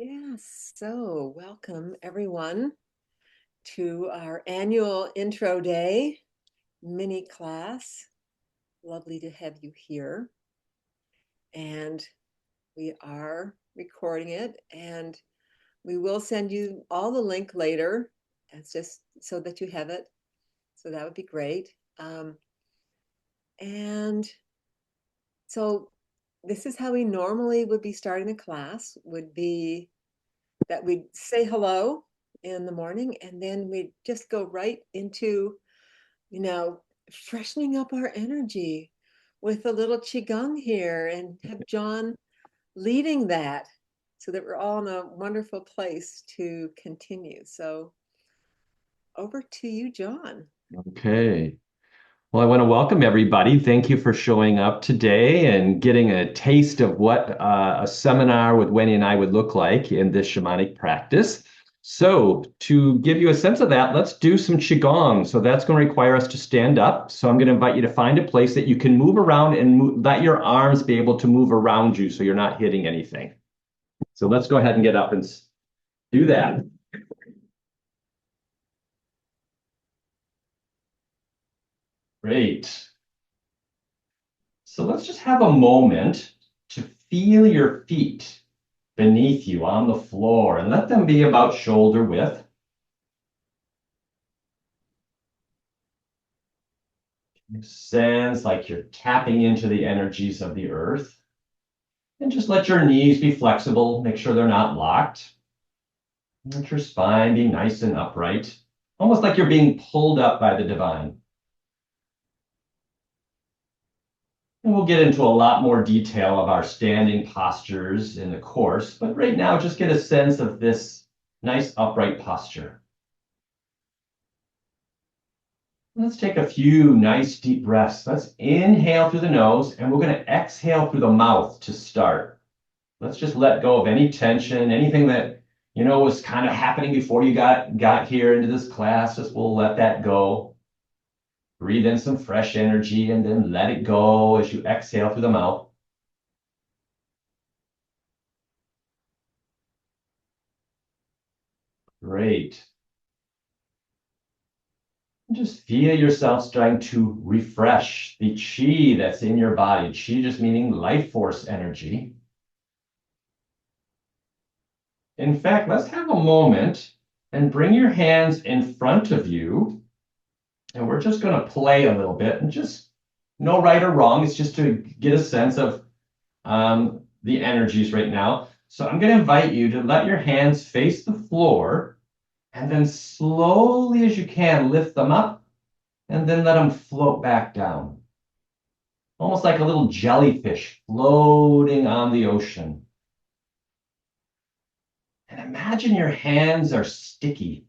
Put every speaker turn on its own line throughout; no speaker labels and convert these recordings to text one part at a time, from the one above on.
Yes, so welcome everyone to our annual intro day mini class. Lovely to have you here. And we are recording it, and we will send you all the link later. It's just so that you have it. So that would be great. And so this is how we normally would be starting the class, would be that we'd say hello in the morning, and then we'd just go right into, freshening up our energy with a little Qigong here and have John leading that so that we're all in a wonderful place to continue. So over to you, John.
Okay. Well, I want to welcome everybody. Thank you for showing up today and getting a taste of what a seminar with Wendy and I would look like in this shamanic practice. So, to give you a sense of that, let's do some Qigong. So, that's going to require us to stand up. So, I'm going to invite you to find a place that you can move around and let your arms be able to move around you so you're not hitting anything. So, let's go ahead and get up and do that. Great. So let's just have a moment to feel your feet beneath you on the floor and let them be about shoulder width. It sounds like you're tapping into the energies of the earth. And just let your knees be flexible. Make sure they're not locked. Let your spine be nice and upright, almost like you're being pulled up by the divine. And we'll get into a lot more detail of our standing postures in the course, but right now just get a sense of this nice upright posture. Let's take a few nice deep breaths. Let's inhale through the nose, and we're going to exhale through the mouth to start. Let's just let go of any tension, anything that was kind of happening before you got here into this class. Just we'll let that go. Breathe in some fresh energy and then let it go as you exhale through the mouth. Great. Just feel yourself starting to refresh the chi that's in your body. Chi just meaning life force energy. In fact, let's have a moment and bring your hands in front of you. And we're just going to play a little bit and just no right or wrong. It's just to get a sense of the energies right now. So I'm going to invite you to let your hands face the floor and then slowly as you can lift them up and then let them float back down. Almost like a little jellyfish floating on the ocean. And imagine your hands are sticky.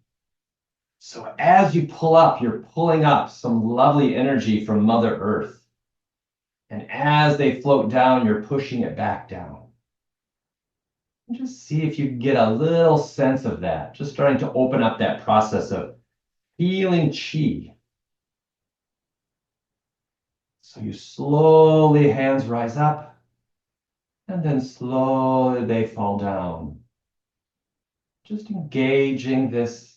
So as you pull up, you're pulling up some lovely energy from Mother Earth. And as they float down, you're pushing it back down. And just see if you can get a little sense of that. Just starting to open up that process of feeling chi. So you slowly, hands rise up, and then slowly they fall down. Just engaging this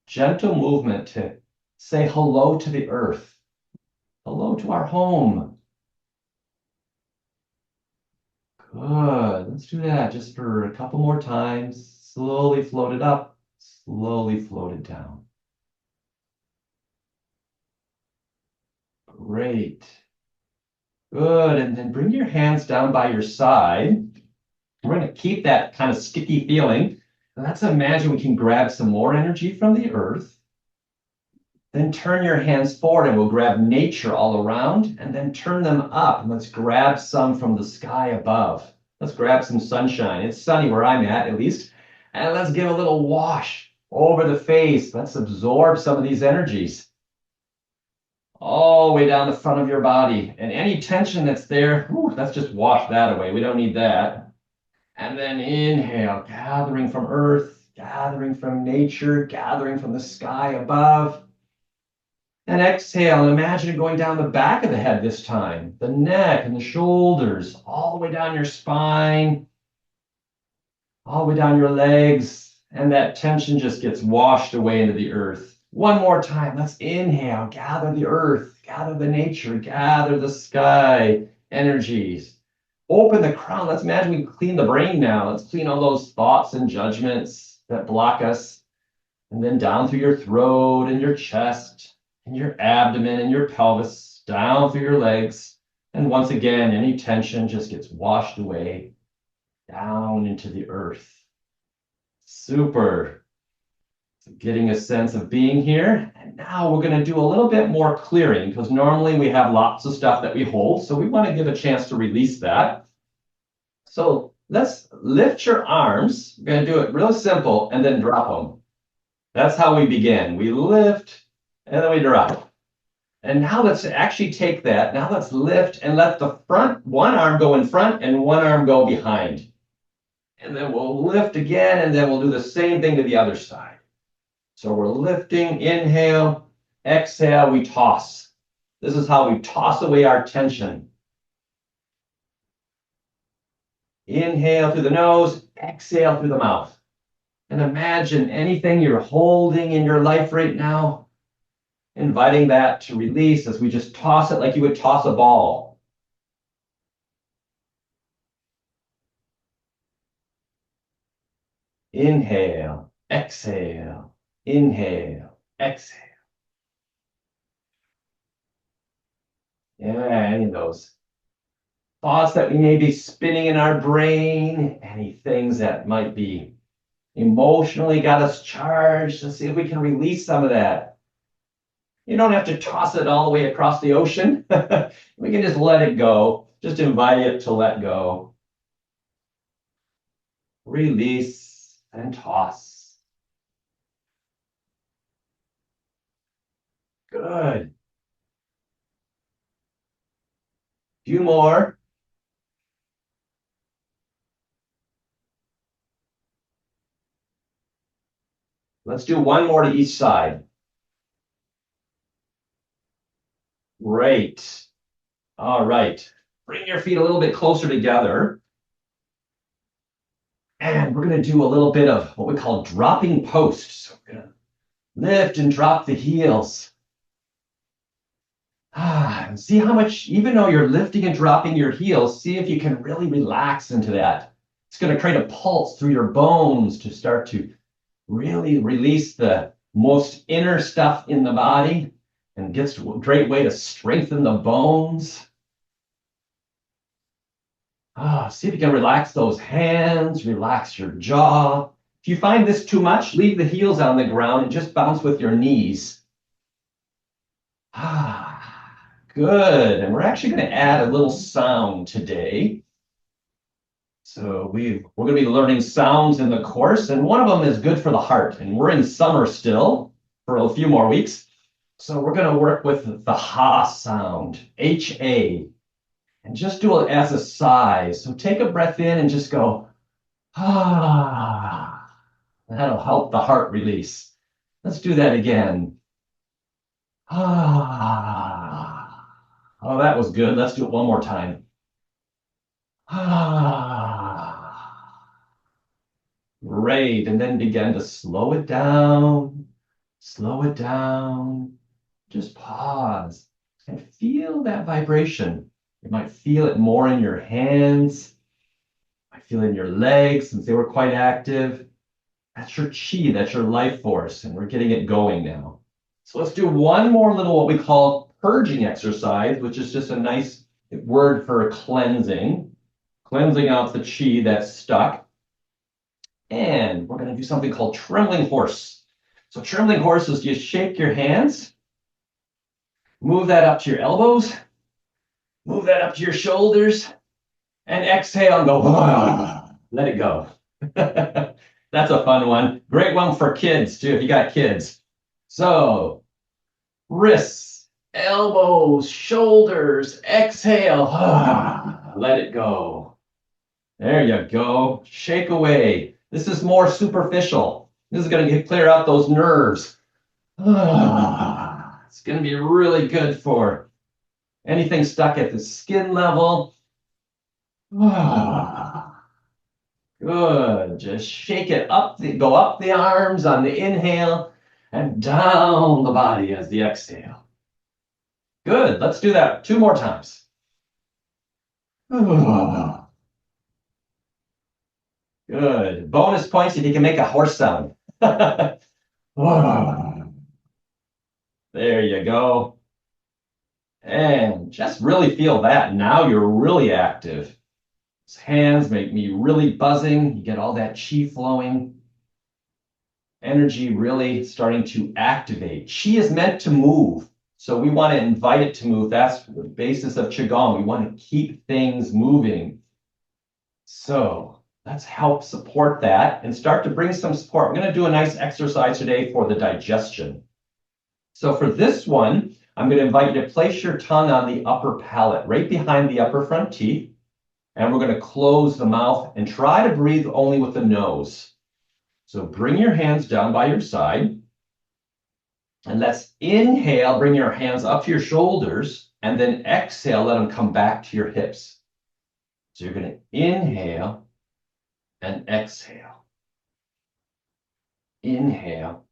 gentle movement to say hello to the earth, hello to our home. Good. Let's do that just for a couple more times. Slowly float it up, slowly float it down. Great. Good. And then bring your hands down by your side. We're going to keep that kind of sticky feeling. And let's imagine we can grab some more energy from the earth. Then turn your hands forward and we'll grab nature all around and then turn them up. And let's grab some from the sky above. Let's grab some sunshine. It's sunny where I'm at least. And let's give a little wash over the face. Let's absorb some of these energies all the way down the front of your body. And any tension that's there, let's just wash that away. We don't need that. And then inhale, gathering from earth, gathering from nature, gathering from the sky above. And exhale, and imagine it going down the back of the head this time, the neck and the shoulders, all the way down your spine. all the way down your legs, and that tension just gets washed away into the earth. One more time, let's inhale, gather the earth, gather the nature, gather the sky energies. Open the crown. Let's imagine we clean the brain now. Let's clean all those thoughts and judgments that block us. And then down through your throat and your chest and your abdomen and your pelvis, down through your legs. And once again, any tension just gets washed away down into the earth. Super. So getting a sense of being here. And now we're going to do a little bit more clearing because normally we have lots of stuff that we hold. So we want to give a chance to release that. So let's lift your arms. We're going to do it real simple and then drop them. That's how we begin. We lift and then we drop. And now let's actually take that. Now let's lift and let the front, one arm go in front and one arm go behind. And then we'll lift again, and then we'll do the same thing to the other side. So we're lifting, inhale, exhale, we toss. This is how we toss away our tension. Inhale through the nose, exhale through the mouth. And imagine anything you're holding in your life right now, inviting that to release as we just toss it like you would toss a ball. Inhale, exhale, inhale, exhale. Yeah, any of those thoughts that we may be spinning in our brain, any things that might be emotionally got us charged, let's see if we can release some of that. You don't have to toss it all the way across the ocean. We can just let it go. Just invite it to let go. Release and toss. Good. Few more. Let's do one more to each side. Great. All right. Bring your feet a little bit closer together. And we're going to do a little bit of what we call dropping posts. So we're going to lift and drop the heels. See how much, even though you're lifting and dropping your heels, see if you can really relax into that. It's going to create a pulse through your bones to start to really release the most inner stuff in the body, and gets a great way to strengthen the bones. See if you can relax those hands, relax your jaw. If you find this too much, leave the heels on the ground and just bounce with your knees. Good. And we're actually going to add a little sound today. So we're going to be learning sounds in the course, and one of them is good for the heart. And we're in summer still for a few more weeks. So we're going to work with the ha sound, H-A, and just do it as a sigh. So take a breath in and just go, ah. That'll help the heart release. Let's do that again. Ah. Oh, that was good. Let's do it one more time. Great. And then begin to slow it down. Slow it down. Just pause and feel that vibration. You might feel it more in your hands. You might feel it in your legs since they were quite active. That's your chi, that's your life force, and we're getting it going now. So let's do one more little what we call purging exercise, which is just a nice word for cleansing. Cleansing out the chi that's stuck. And we're going to do something called trembling horse. So trembling horse is you shake your hands, move that up to your elbows, move that up to your shoulders, and exhale and go, let it go. That's a fun one. Great one for kids too, if you got kids. So wrists, elbows, shoulders, exhale, let it go. There you go. Shake away. This is more superficial. This is going to clear out those nerves. It's going to be really good for anything stuck at the skin level. Good. Just shake it up, go up the arms on the inhale and down the body as the exhale. Good. Let's do that 2 more times. Good. Bonus points if you can make a horse sound. There you go. And just really feel that. Now you're really active. His hands make me really buzzing. You get all that chi flowing. Energy really starting to activate. Chi is meant to move. So we want to invite it to move. That's the basis of Qigong. We want to keep things moving. So let's help support that and start to bring some support. I'm going to do a nice exercise today for the digestion. So for this one, I'm going to invite you to place your tongue on the upper palate, right behind the upper front teeth. And we're going to close the mouth and try to breathe only with the nose. So bring your hands down by your side. And let's inhale, bring your hands up to your shoulders, and then exhale, let them come back to your hips. So you're going to inhale and exhale. Inhale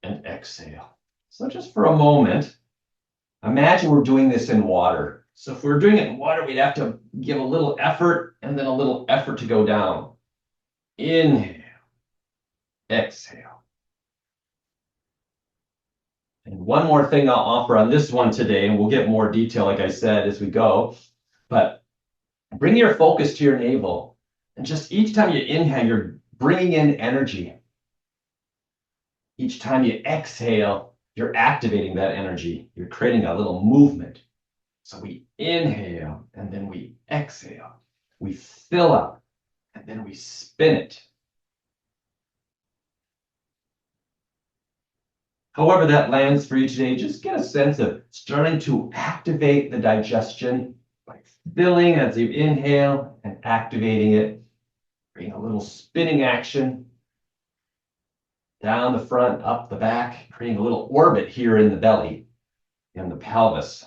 and exhale. So just for a moment, imagine we're doing this in water. So if we were doing it in water, we'd have to give a little effort and then a little effort to go down. Inhale, exhale. And one more thing I'll offer on this one today, and we'll get more detail, like I said, as we go, but bring your focus to your navel. And just each time you inhale, you're bringing in energy. Each time you exhale, you're activating that energy. You're creating a little movement. So we inhale and then we exhale. We fill up and then we spin it. However that lands for you today, just get a sense of starting to activate the digestion by filling as you inhale and activating it. Bring a little spinning action down the front, up the back, creating a little orbit here in the belly, in the pelvis.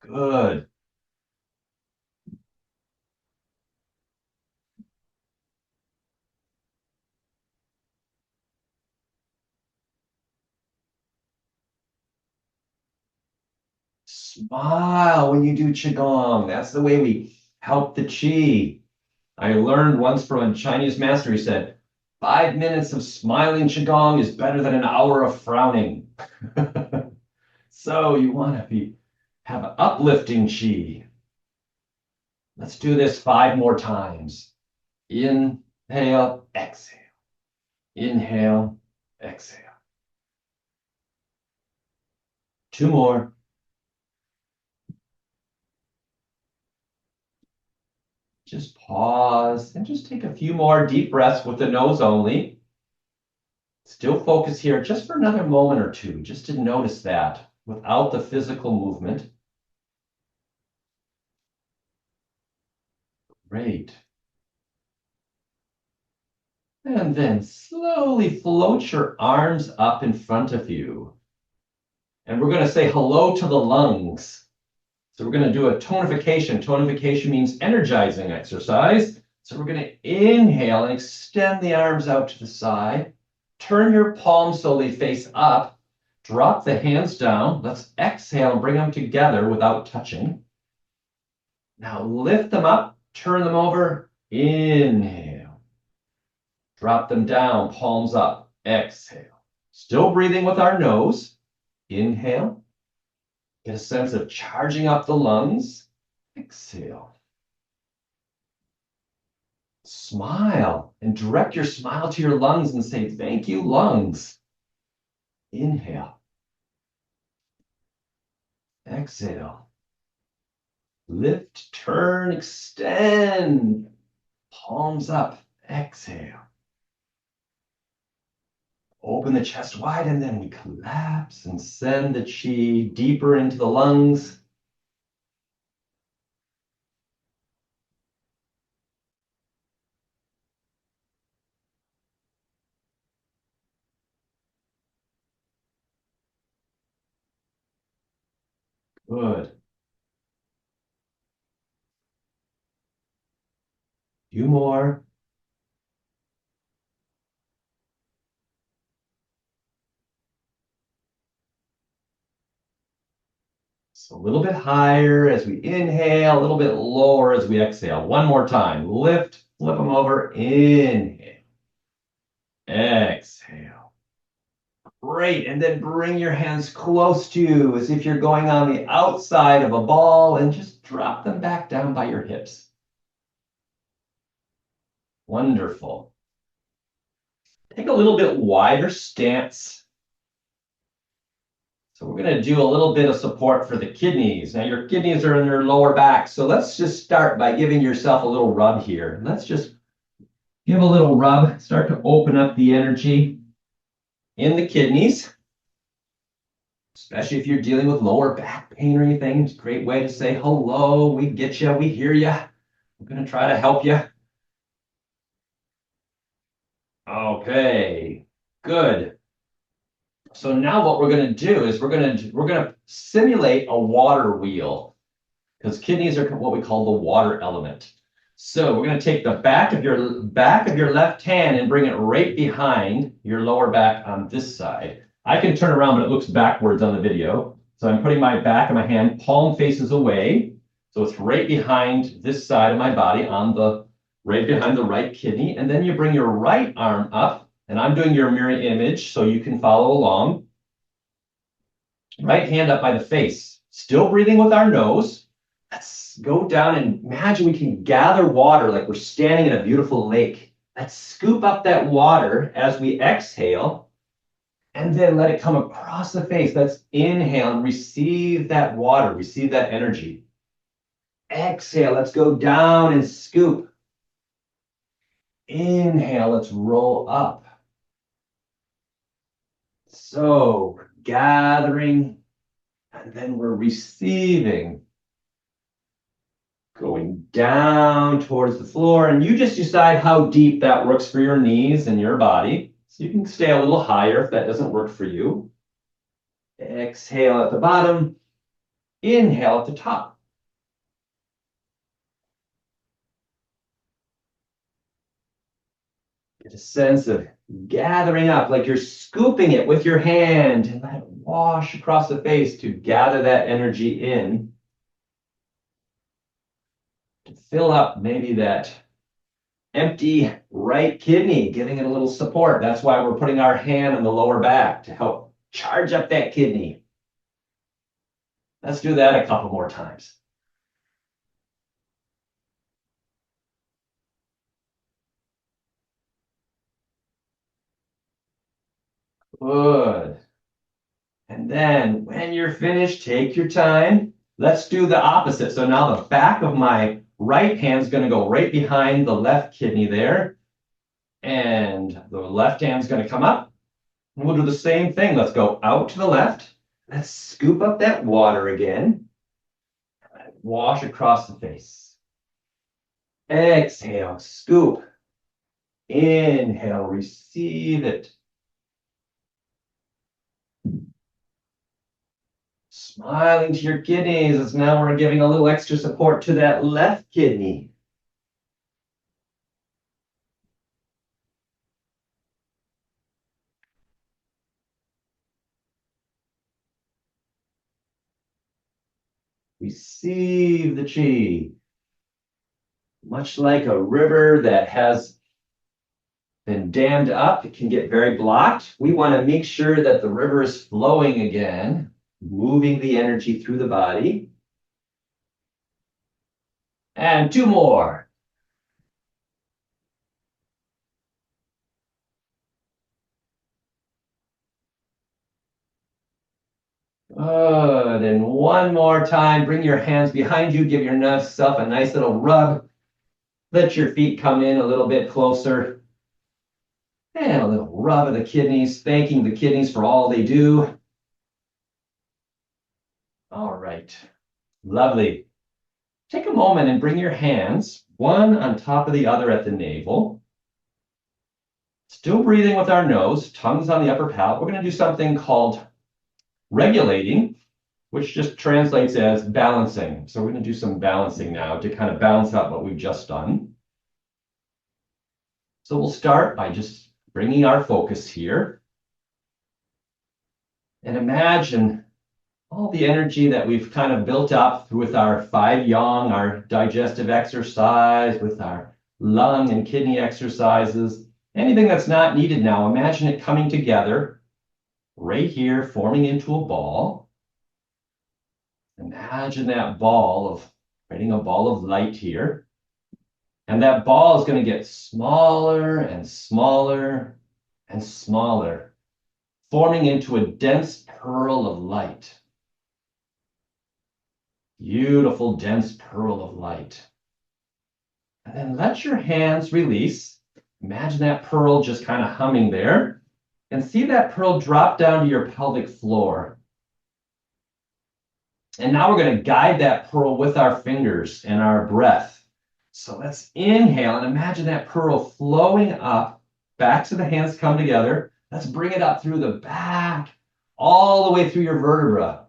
Good. Smile when you do Qigong. That's the way we help the Qi. I learned once from a Chinese master, he said, 5 minutes of smiling Qigong is better than an hour of frowning. So you want to have an uplifting Qi. Let's do this 5 more times. Inhale, exhale. Inhale, exhale. 2 more. Just pause and just take a few more deep breaths with the nose only. Still focus here just for another moment or two, just to notice that without the physical movement. Great. And then slowly float your arms up in front of you. And we're going to say hello to the lungs. So we're going to do a tonification. Tonification means energizing exercise. So we're going to inhale and extend the arms out to the side. Turn your palms slowly face up. Drop the hands down. Let's exhale and bring them together without touching. Now lift them up, turn them over. Inhale. Drop them down, palms up. Exhale. Still breathing with our nose. Inhale. Get a sense of charging up the lungs. Exhale. Smile and direct your smile to your lungs and say, thank you, lungs. Inhale. Exhale. Lift, turn, extend. Palms up. Exhale. Open the chest wide and then we collapse and send the chi deeper into the lungs. Good. Few more. So a little bit higher as we inhale, a little bit lower as we exhale. One more time. Lift, flip them over. Inhale. Exhale. Great. And then bring your hands close to you as if you're going on the outside of a ball and just drop them back down by your hips. Wonderful. Take a little bit wider stance. So we're going to do a little bit of support for the kidneys. Now your kidneys are in your lower back. So let's just start by giving yourself a little rub here. Let's just give a little rub. Start to open up the energy in the kidneys, especially if you're dealing with lower back pain or anything. It's a great way to say hello. We get you. We hear you. We're going to try to help you. Okay, good. So now what we're going to do is we're going to simulate a water wheel, because kidneys are what we call the water element. So we're going to take the back of your left hand and bring it right behind your lower back on this side. I can turn around, but it looks backwards on the video. So I'm putting my back of my hand, palm faces away. So it's right behind this side of my body right behind the right kidney. And then you bring your right arm up, and I'm doing your mirror image so you can follow along. Right hand up by the face. Still breathing with our nose. Let's go down and imagine we can gather water like we're standing in a beautiful lake. Let's scoop up that water as we exhale, and then let it come across the face. Let's inhale and receive that water, receive that energy. Exhale, let's go down and scoop. Inhale, let's roll up. So we're gathering, and then we're receiving. Going down towards the floor, and you just decide how deep that works for your knees and your body. So you can stay a little higher if that doesn't work for you. Exhale at the bottom, inhale at the top. Get a sense of gathering up, like you're scooping it with your hand, and let it wash across the face to gather that energy in. To fill up maybe that empty right kidney, giving it a little support. That's why we're putting our hand on the lower back to help charge up that kidney. Let's do that a couple more times. Good. And then when you're finished, take your time. Let's do the opposite. So now the back of my right hand is going to go right behind the left kidney there. And the left hand's going to come up. And we'll do the same thing. Let's go out to the left. Let's scoop up that water again. Wash across the face. Exhale, scoop. Inhale, receive it. Smiling to your kidneys as now we're giving a little extra support to that left kidney. Receive the chi. Much like a river that has been dammed up, it can get very blocked. We want to make sure that the river is flowing again, moving the energy through the body. And two more. Good. And one more time, bring your hands behind you, give yourself a nice little rub. Let your feet come in a little bit closer. And a little rub of the kidneys, thanking the kidneys for all they do. All right. Lovely. Take a moment and bring your hands, one on top of the other at the navel. Still breathing with our nose, tongues on the upper palate. We're going to do something called regulating. which just translates as balancing. So we're going to do some balancing now to kind of balance out what we've just done. So we'll start by just bringing our focus here. And imagine all the energy that we've kind of built up with our 5 yang, our digestive exercise, with our lung and kidney exercises, anything that's not needed now, imagine it coming together right here, forming into a ball. Imagine that ball of, creating a ball of light here. And that ball is going to get smaller and smaller and smaller, forming into a dense pearl of light. Beautiful, dense pearl of light. And then let your hands release. Imagine that pearl just kind of humming there. And see that pearl drop down to your pelvic floor. And now we're going to guide that pearl with our fingers and our breath. So let's inhale and imagine that pearl flowing up. Backs of the hands come together. Let's bring it up through the back, all the way through your vertebra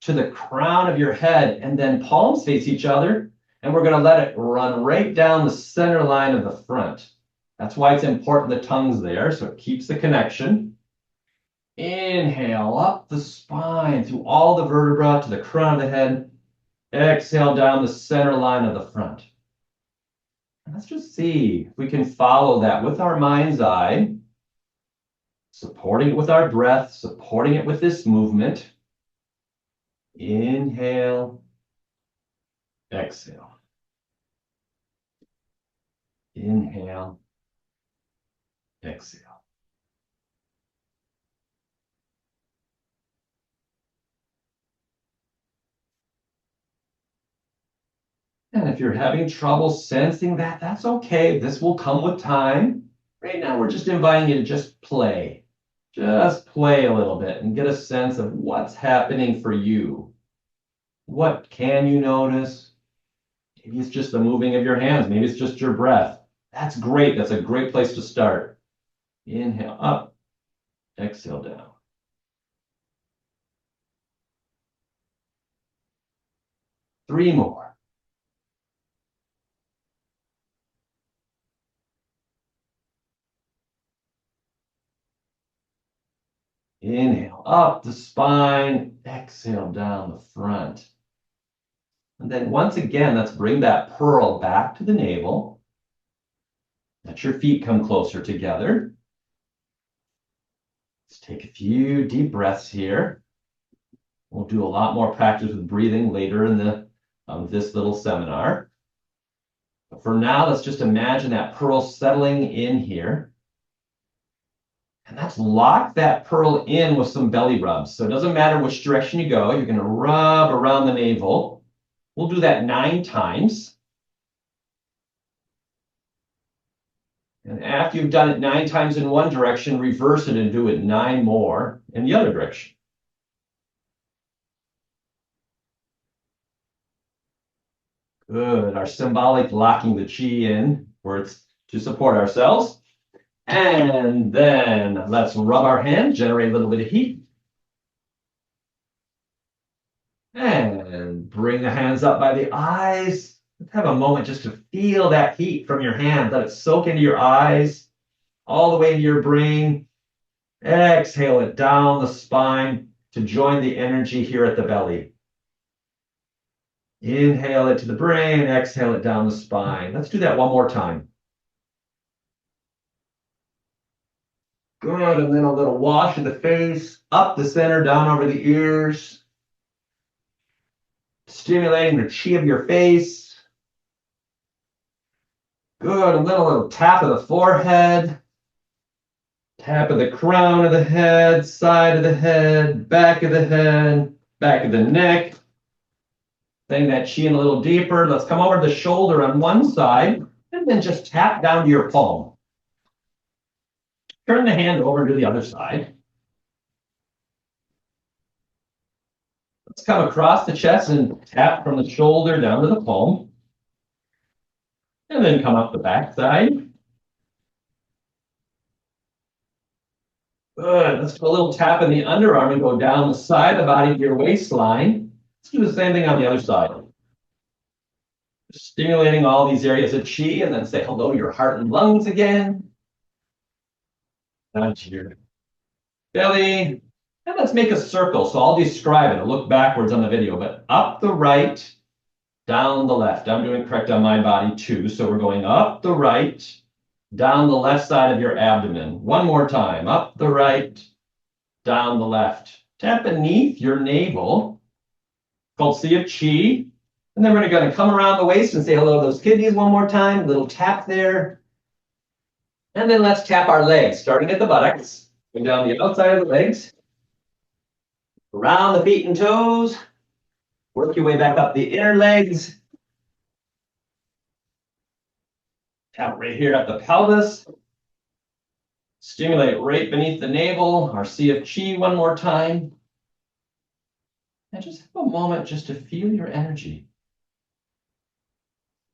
to the crown of your head, and then palms face each other. And we're going to let it run right down the center line of the front. That's why it's important the tongue's there, so it keeps the connection. Inhale up the spine through all the vertebra to the crown of the head. Exhale down the center line of the front. And let's just see if we can follow that with our mind's eye, supporting it with our breath, supporting it with this movement. Inhale, exhale. Inhale, exhale. And if you're having trouble sensing that, that's okay. This will come with time. Right now, we're just inviting you to just play. Just play a little bit and get a sense of what's happening for you. What can you notice? Maybe it's just the moving of your hands. Maybe it's just your breath. That's great. That's a great place to start. Inhale up, exhale down. Three more. Inhale up the spine, exhale down the front. And then once again, let's bring that pearl back to the navel. Let your feet come closer together. Let's take a few deep breaths here. We'll do a lot more practice with breathing later in this little seminar. But for now, let's just imagine that pearl settling in here. And let's lock that pearl in with some belly rubs. So it doesn't matter which direction you go. You're going to rub around the navel. We'll do that 9 times. And after you've done it 9 times in one direction, reverse it and do it 9 more in the other direction. Good. Our symbolic locking the chi in where it's to support ourselves. And then let's rub our hands, generate a little bit of heat. And bring the hands up by the eyes. Let's have a moment just to feel that heat from your hands. Let it soak into your eyes, all the way into your brain. Exhale it down the spine to join the energy here at the belly. Inhale it to the brain, exhale it down the spine. Let's do that one more time. Good, and then a little wash of the face, up the center, down over the ears. Stimulating the chi of your face. Good, and then a little tap of the forehead. Tap of the crown of the head, side of the head, back of the neck. Letting that chi in a little deeper. Let's come over the shoulder on one side, and then just tap down to your palm. Turn the hand over to the other side. Let's come across the chest and tap from the shoulder down to the palm. And then come up the back side. Good. Let's do a little tap in the underarm and go down the side of the body to your waistline. Let's do the same thing on the other side. Stimulating all these areas of chi, and then say hello to your heart and lungs again. Down to your belly. And let's make a circle. So I'll describe it. I'll look backwards on the video, but up the right, down the left. I'm doing correct on my body too. So we're going up the right, down the left side of your abdomen. One more time. Up the right, down the left. Tap beneath your navel, called Sea of Chi. And then we're going to come around the waist and say hello to those kidneys one more time. A little tap there. And then let's tap our legs, starting at the buttocks. Going down the outside of the legs. Around the feet and toes. Work your way back up the inner legs. Tap right here at the pelvis. Stimulate right beneath the navel, our Sea of Chi one more time. And just have a moment just to feel your energy.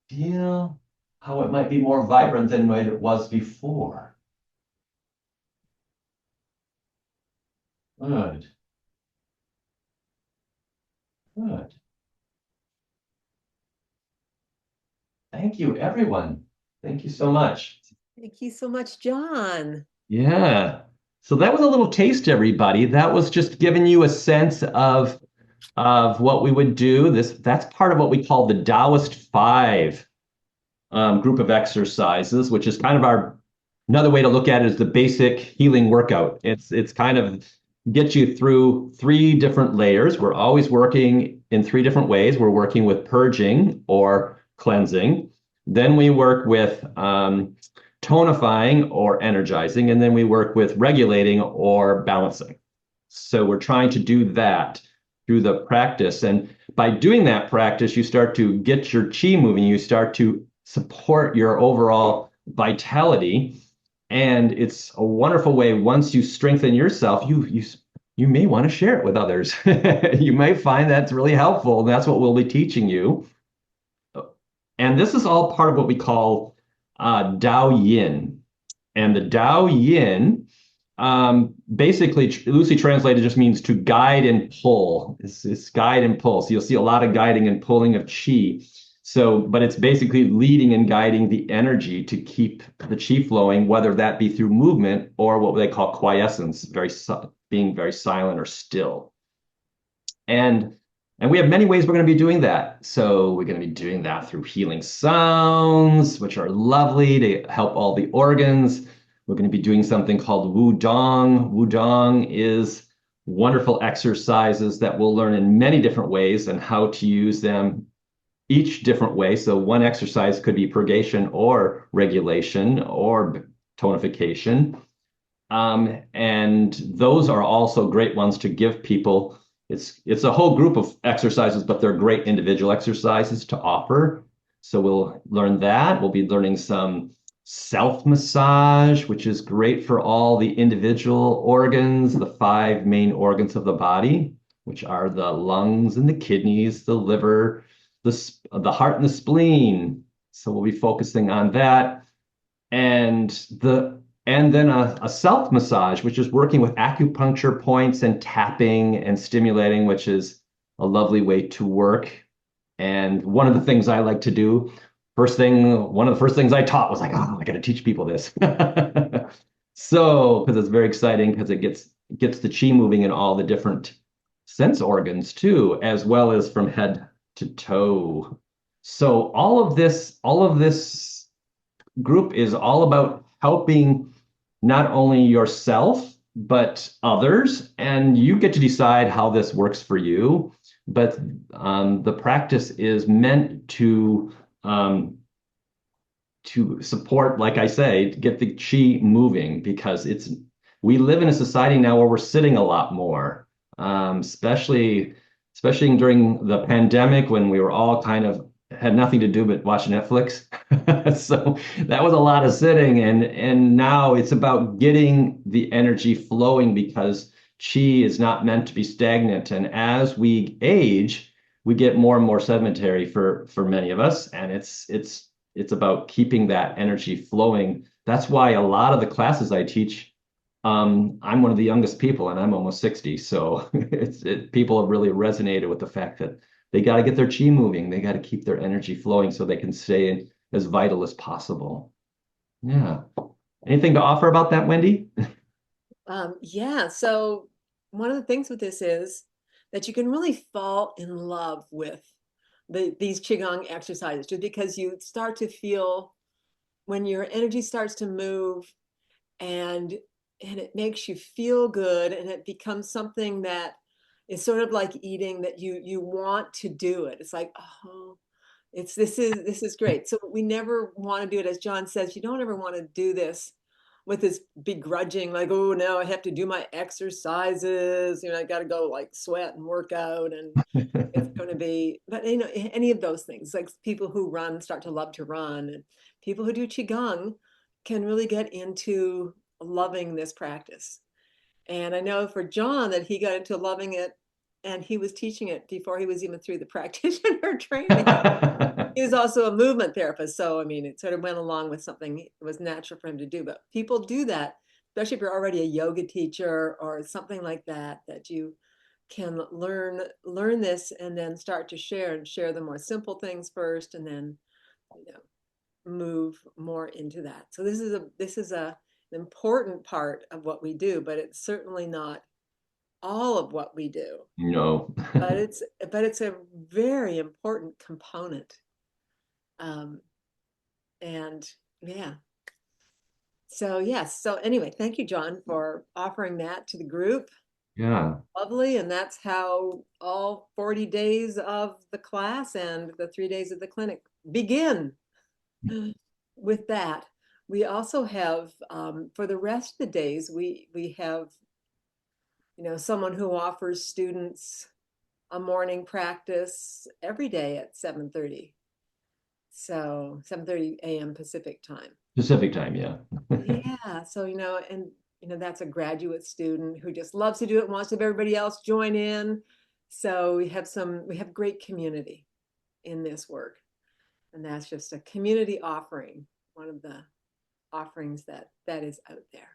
Feel how it might be more vibrant than what it was before. Good. Good. Thank you, everyone. Thank you so much.
Thank you so much, John.
Yeah. So that was a little taste, everybody. That was just giving you a sense of what we would do. That's part of what we call the Taoist 5 group of exercises, which is kind of another way to look at it is the basic healing workout. It's kind of get you through 3 different layers. We're always working in 3 different ways. We're working with purging or cleansing. Then we work with tonifying or energizing, and then we work with regulating or balancing. So we're trying to do that through the practice. And by doing that practice, you start to get your chi moving, you start to support your overall vitality. And it's a wonderful way, once you strengthen yourself, you may want to share it with others. You might find that's really helpful. And that's what we'll be teaching you. And this is all part of what we call Tao Yin. And the Tao Yin basically loosely translated just means to guide and pull. It's guide and pull. So you'll see a lot of guiding and pulling of chi. So, but it's basically leading and guiding the energy to keep the chi flowing, whether that be through movement or what they call quiescence, being very silent or still. And we have many ways we're going to be doing that. So we're going to be doing that through healing sounds, which are lovely to help all the organs. We're going to be doing something called Wudong. Wudong is wonderful exercises that we'll learn in many different ways and how to use them each different way. So one exercise could be purgation or regulation or tonification. And those are also great ones to give people. It's a whole group of exercises, but they're great individual exercises to offer. So we'll learn that. We'll be learning some self-massage, which is great for all the individual organs, the 5 main organs of the body, which are the lungs and the kidneys, the liver, the heart and the spleen. So we'll be focusing on that. And then a self massage, which is working with acupuncture points and tapping and stimulating, which is a lovely way to work. And one of the things I like to do, one of the first things I taught was like, oh, I got to teach people this. So, because it's very exciting, because it gets the chi moving in all the different sense organs too, as well as from head to toe. So all of this group is all about helping not only yourself, but others. And you get to decide how this works for you. But the practice is meant to support, like I say, to get the chi moving, because we live in a society now where we're sitting a lot more, especially during the pandemic when we were all kind of had nothing to do but watch Netflix. So that was a lot of sitting, and now it's about getting the energy flowing, because chi is not meant to be stagnant. And as we age, we get more and more sedentary for many of us, and it's about keeping that energy flowing. That's why a lot of the classes I teach I'm one of the youngest people and I'm almost 60. So people have really resonated with the fact that they got to get their chi moving. They got to keep their energy flowing so they can stay as vital as possible. Yeah. Anything to offer about that, Wendy?
Yeah, so one of the things with this is that you can really fall in love with these Qigong exercises just because you start to feel when your energy starts to move and it makes you feel good and it becomes something that is sort of like eating that you want to do it. It's like, oh, this is great. So we never want to do it, as John says, you don't ever want to do this with this begrudging, like, oh no, I have to do my exercises, I got to go like sweat and work out and it's going to be, but any of those things, like people who run start to love to run, and people who do qigong can really get into loving this practice. And I know for John that he got into loving it and he was teaching it before he was even through the practitioner training. He was also a movement therapist. So, I mean, it sort of went along with something that was natural for him to do. But people do that, especially if you're already a yoga teacher or something like that, that you can learn this and then start to share the more simple things first and then, move more into that. So this is an important part of what we do, but it's certainly not all of what we do.
No.
But it's a very important component. Um, and yeah. So yes. So anyway, thank you, John, for offering that to the group.
Yeah.
Lovely. And that's how all 40 days of the class and the 3 days of the clinic begin. With that, we also have for the rest of the days, we have someone who offers students a morning practice every day at 7:30. So 7:30 a.m. Pacific time.
Pacific time, yeah.
Yeah. So, and that's a graduate student who just loves to do it, wants to have everybody else join in. So we have great community in this work. And that's just a community offering, one of the offerings that is out there.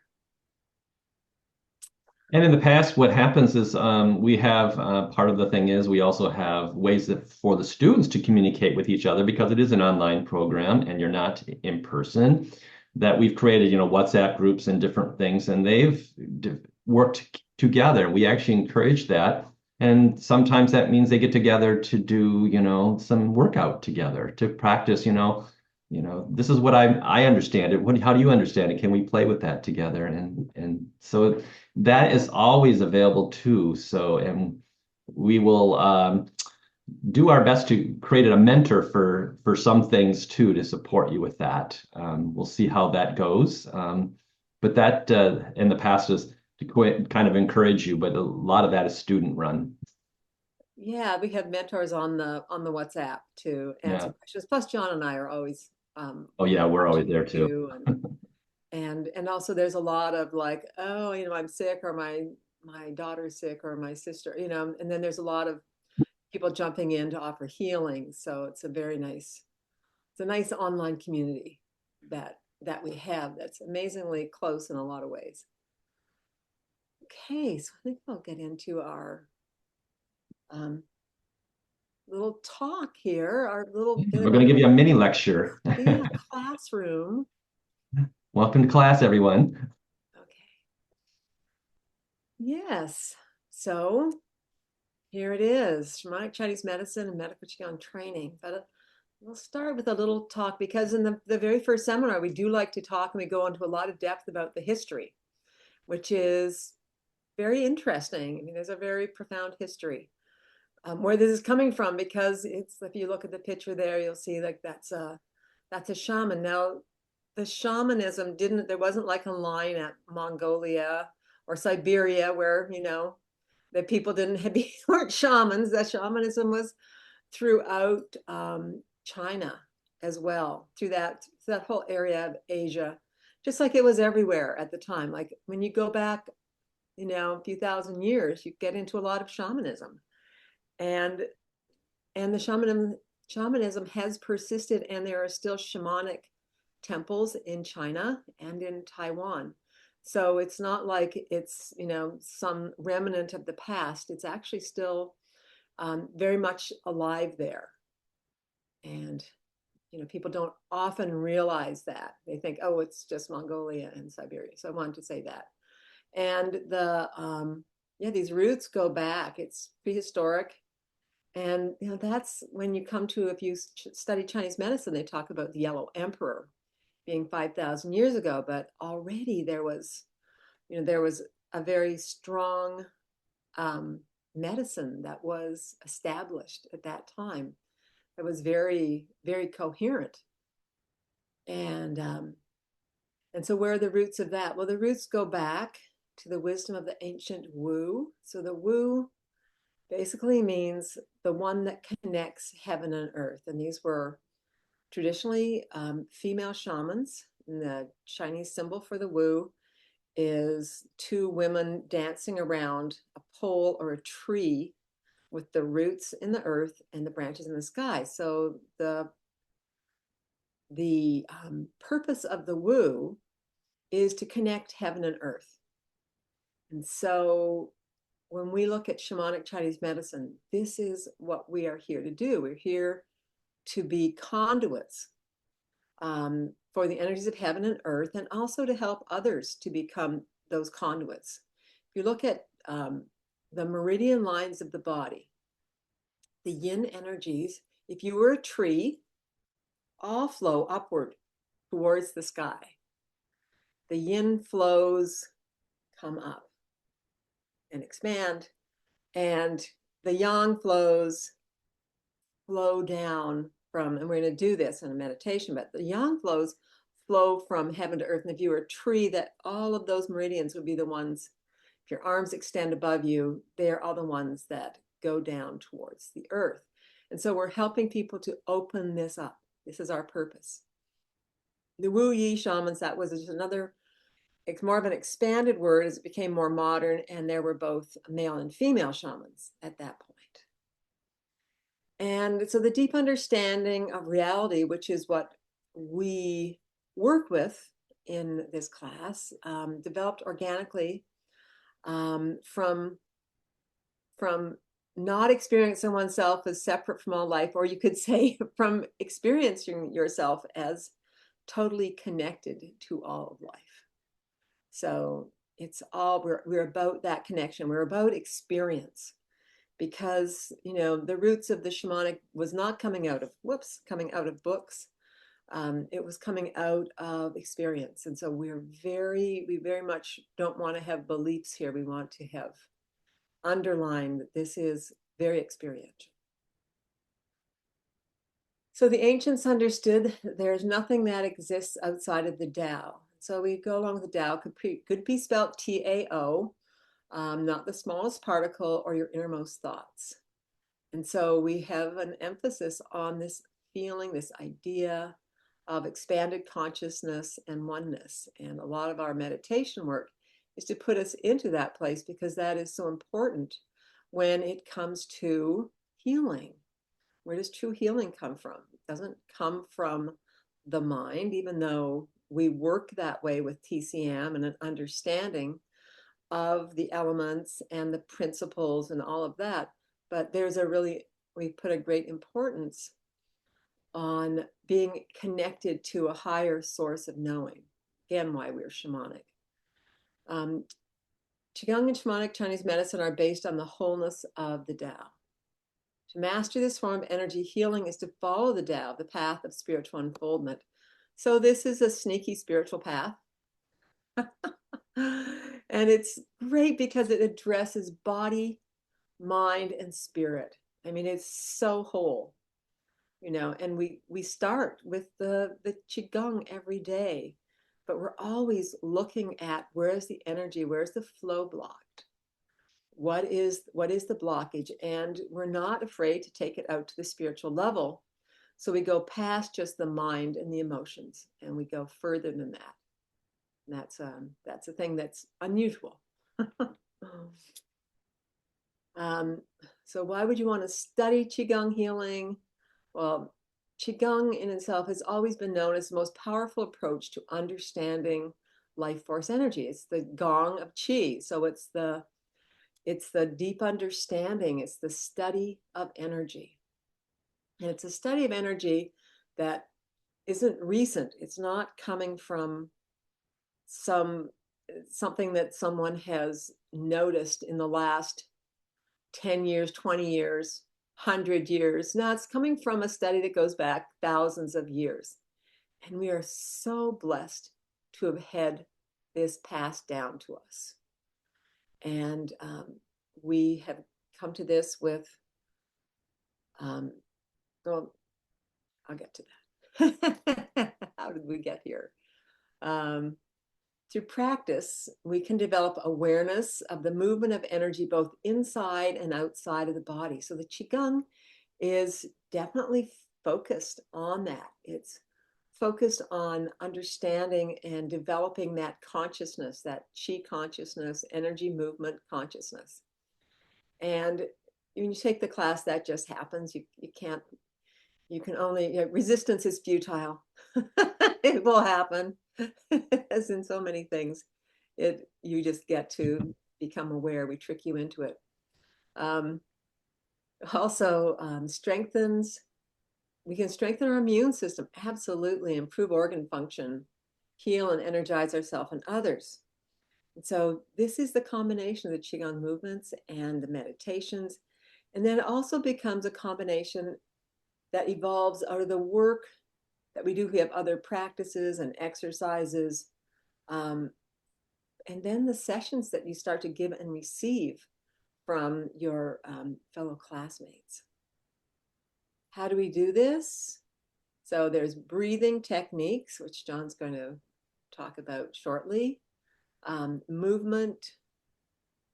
And in the past, what happens is we have part of the thing is we also have ways that for the students to communicate with each other because it is an online program and you're not in person. That we've created, WhatsApp groups and different things, and they've worked together. We actually encourage that, and sometimes that means they get together to do, some workout together to practice. This is what I understand it. How do you understand it? Can we play with that together? And so that is always available too. So, and we will do our best to create a mentor for some things too to support you with that. We'll see how that goes. But that in the past is to kind of encourage you, but a lot of that is student run.
Yeah, we have mentors on the WhatsApp to answer
Yeah.
questions. Plus, John and I are always
Oh yeah, we're always
watching
there too.
too, and also there's a lot of like, oh, I'm sick, or my daughter's sick, or my sister, and then there's a lot of people jumping in to offer healing. So it's a nice online community that we have that's amazingly close in a lot of ways. Okay, so I think we'll get into our um, little talk here, our little
We're going to give you a mini lecture.
yeah, classroom.
Welcome to class, everyone.
Okay. Yes. So here it is, Shamanic Chinese medicine and medical Qigong training. But we'll start with a little talk because in the very first seminar, we do like to talk and we go into a lot of depth about the history, which is very interesting. I mean, there's a very profound history where this is coming from, because if you look at the picture there, you'll see like that's a shaman. Now, the shamanism there wasn't like a line at Mongolia or Siberia where, that people weren't shamans. That shamanism was throughout China as well, through that whole area of Asia, just like it was everywhere at the time. Like when you go back, a few thousand years, you get into a lot of shamanism, and the shamanism has persisted, and there are still shamanic temples in China and in Taiwan. So it's not like it's, some remnant of the past. It's actually still very much alive there. And, people don't often realize that. They think, oh, it's just Mongolia and Siberia. So I wanted to say that. And these roots go back. It's prehistoric. And, that's when you come to, if you study Chinese medicine, they talk about the Yellow Emperor being 5,000 years ago, but already there was a very strong medicine that was established at that time. That was very, very coherent. And so where are the roots of that? Well, the roots go back to the wisdom of the ancient Wu. So the Wu basically means the one that connects heaven and earth. And these were traditionally female shamans. And the Chinese symbol for the Wu is two women dancing around a pole or a tree with the roots in the earth and the branches in the sky. So the purpose of the Wu is to connect heaven and earth. And so when we look at shamanic Chinese medicine, this is what we are here to do. We're here to be conduits for the energies of heaven and earth, and also to help others to become those conduits. If you look at the meridian lines of the body, the yin energies, if you were a tree, all flow upward towards the sky. The yin flows come up and expand, and the yang flows flow down from, and we're going to do this in a meditation, but the yang flows flow from heaven to earth. And if you were a tree, that all of those meridians would be the ones, if your arms extend above you, they're all the ones that go down towards the earth. And so we're helping people to open this up. This is our purpose. The Wu Yi shamans, that was just another, it's more of an expanded word as it became more modern, and there were both male and female shamans at that point. And so the deep understanding of reality, which is what we work with in this class, developed organically from not experiencing oneself as separate from all life, or you could say from experiencing yourself as totally connected to all of life. So it's all, we're about that connection. We're about experience, because, the roots of the shamanic was not coming out of books. It was coming out of experience. And so we very much don't want to have beliefs here. We want to have underline that this is very experiential. So the ancients understood there's nothing that exists outside of the Tao. So we go along with the Tao, could be spelled Tao, not the smallest particle or your innermost thoughts. And so we have an emphasis on this feeling, this idea of expanded consciousness and oneness. And a lot of our meditation work is to put us into that place, because that is so important when it comes to healing. Where does true healing come from? It doesn't come from the mind, even though we work that way with TCM and an understanding of the elements and the principles and all of that. But we put a great importance on being connected to a higher source of knowing. Again, why we're shamanic. Qigong and shamanic Chinese medicine are based on the wholeness of the Tao. To master this form of energy healing is to follow the Tao, the path of spiritual unfoldment. So this is a sneaky spiritual path. And it's great because it addresses body, mind, and spirit. I mean, it's so whole, and we start with the Qigong every day, but we're always looking at where's the energy, where's the flow blocked? What is the blockage? And we're not afraid to take it out to the spiritual level. So we go past just the mind and the emotions, and we go further than that. And that's a thing that's unusual. So why would you want to study Qigong healing? Well, Qigong in itself has always been known as the most powerful approach to understanding life force energy. It's the gong of qi. So it's the deep understanding. It's the study of energy. And it's a study of energy that isn't recent. It's not coming from something that someone has noticed in the last 10 years, 20 years, 100 years. No, it's coming from a study that goes back thousands of years. And we are so blessed to have had this passed down to us. And we have come to this with, well, I'll get to that. How did we get here? Through practice, we can develop awareness of the movement of energy both inside and outside of the body. So the Qigong is definitely focused on that. It's focused on understanding and developing that consciousness, that Qi consciousness, energy movement consciousness. And when you take the class, that just happens. You can't, you can only, resistance is futile. It will happen. As in so many things, you just get to become aware. We trick you into it. Also strengthens. We can strengthen our immune system, absolutely, improve organ function, heal and energize ourselves and others. And so this is the combination of the Qigong movements and the meditations. And then it also becomes a combination that evolves out of the work that we do. We have other practices and exercises. And then the sessions that you start to give and receive from your fellow classmates. How do we do this? So there's breathing techniques, which John's going to talk about shortly, movement,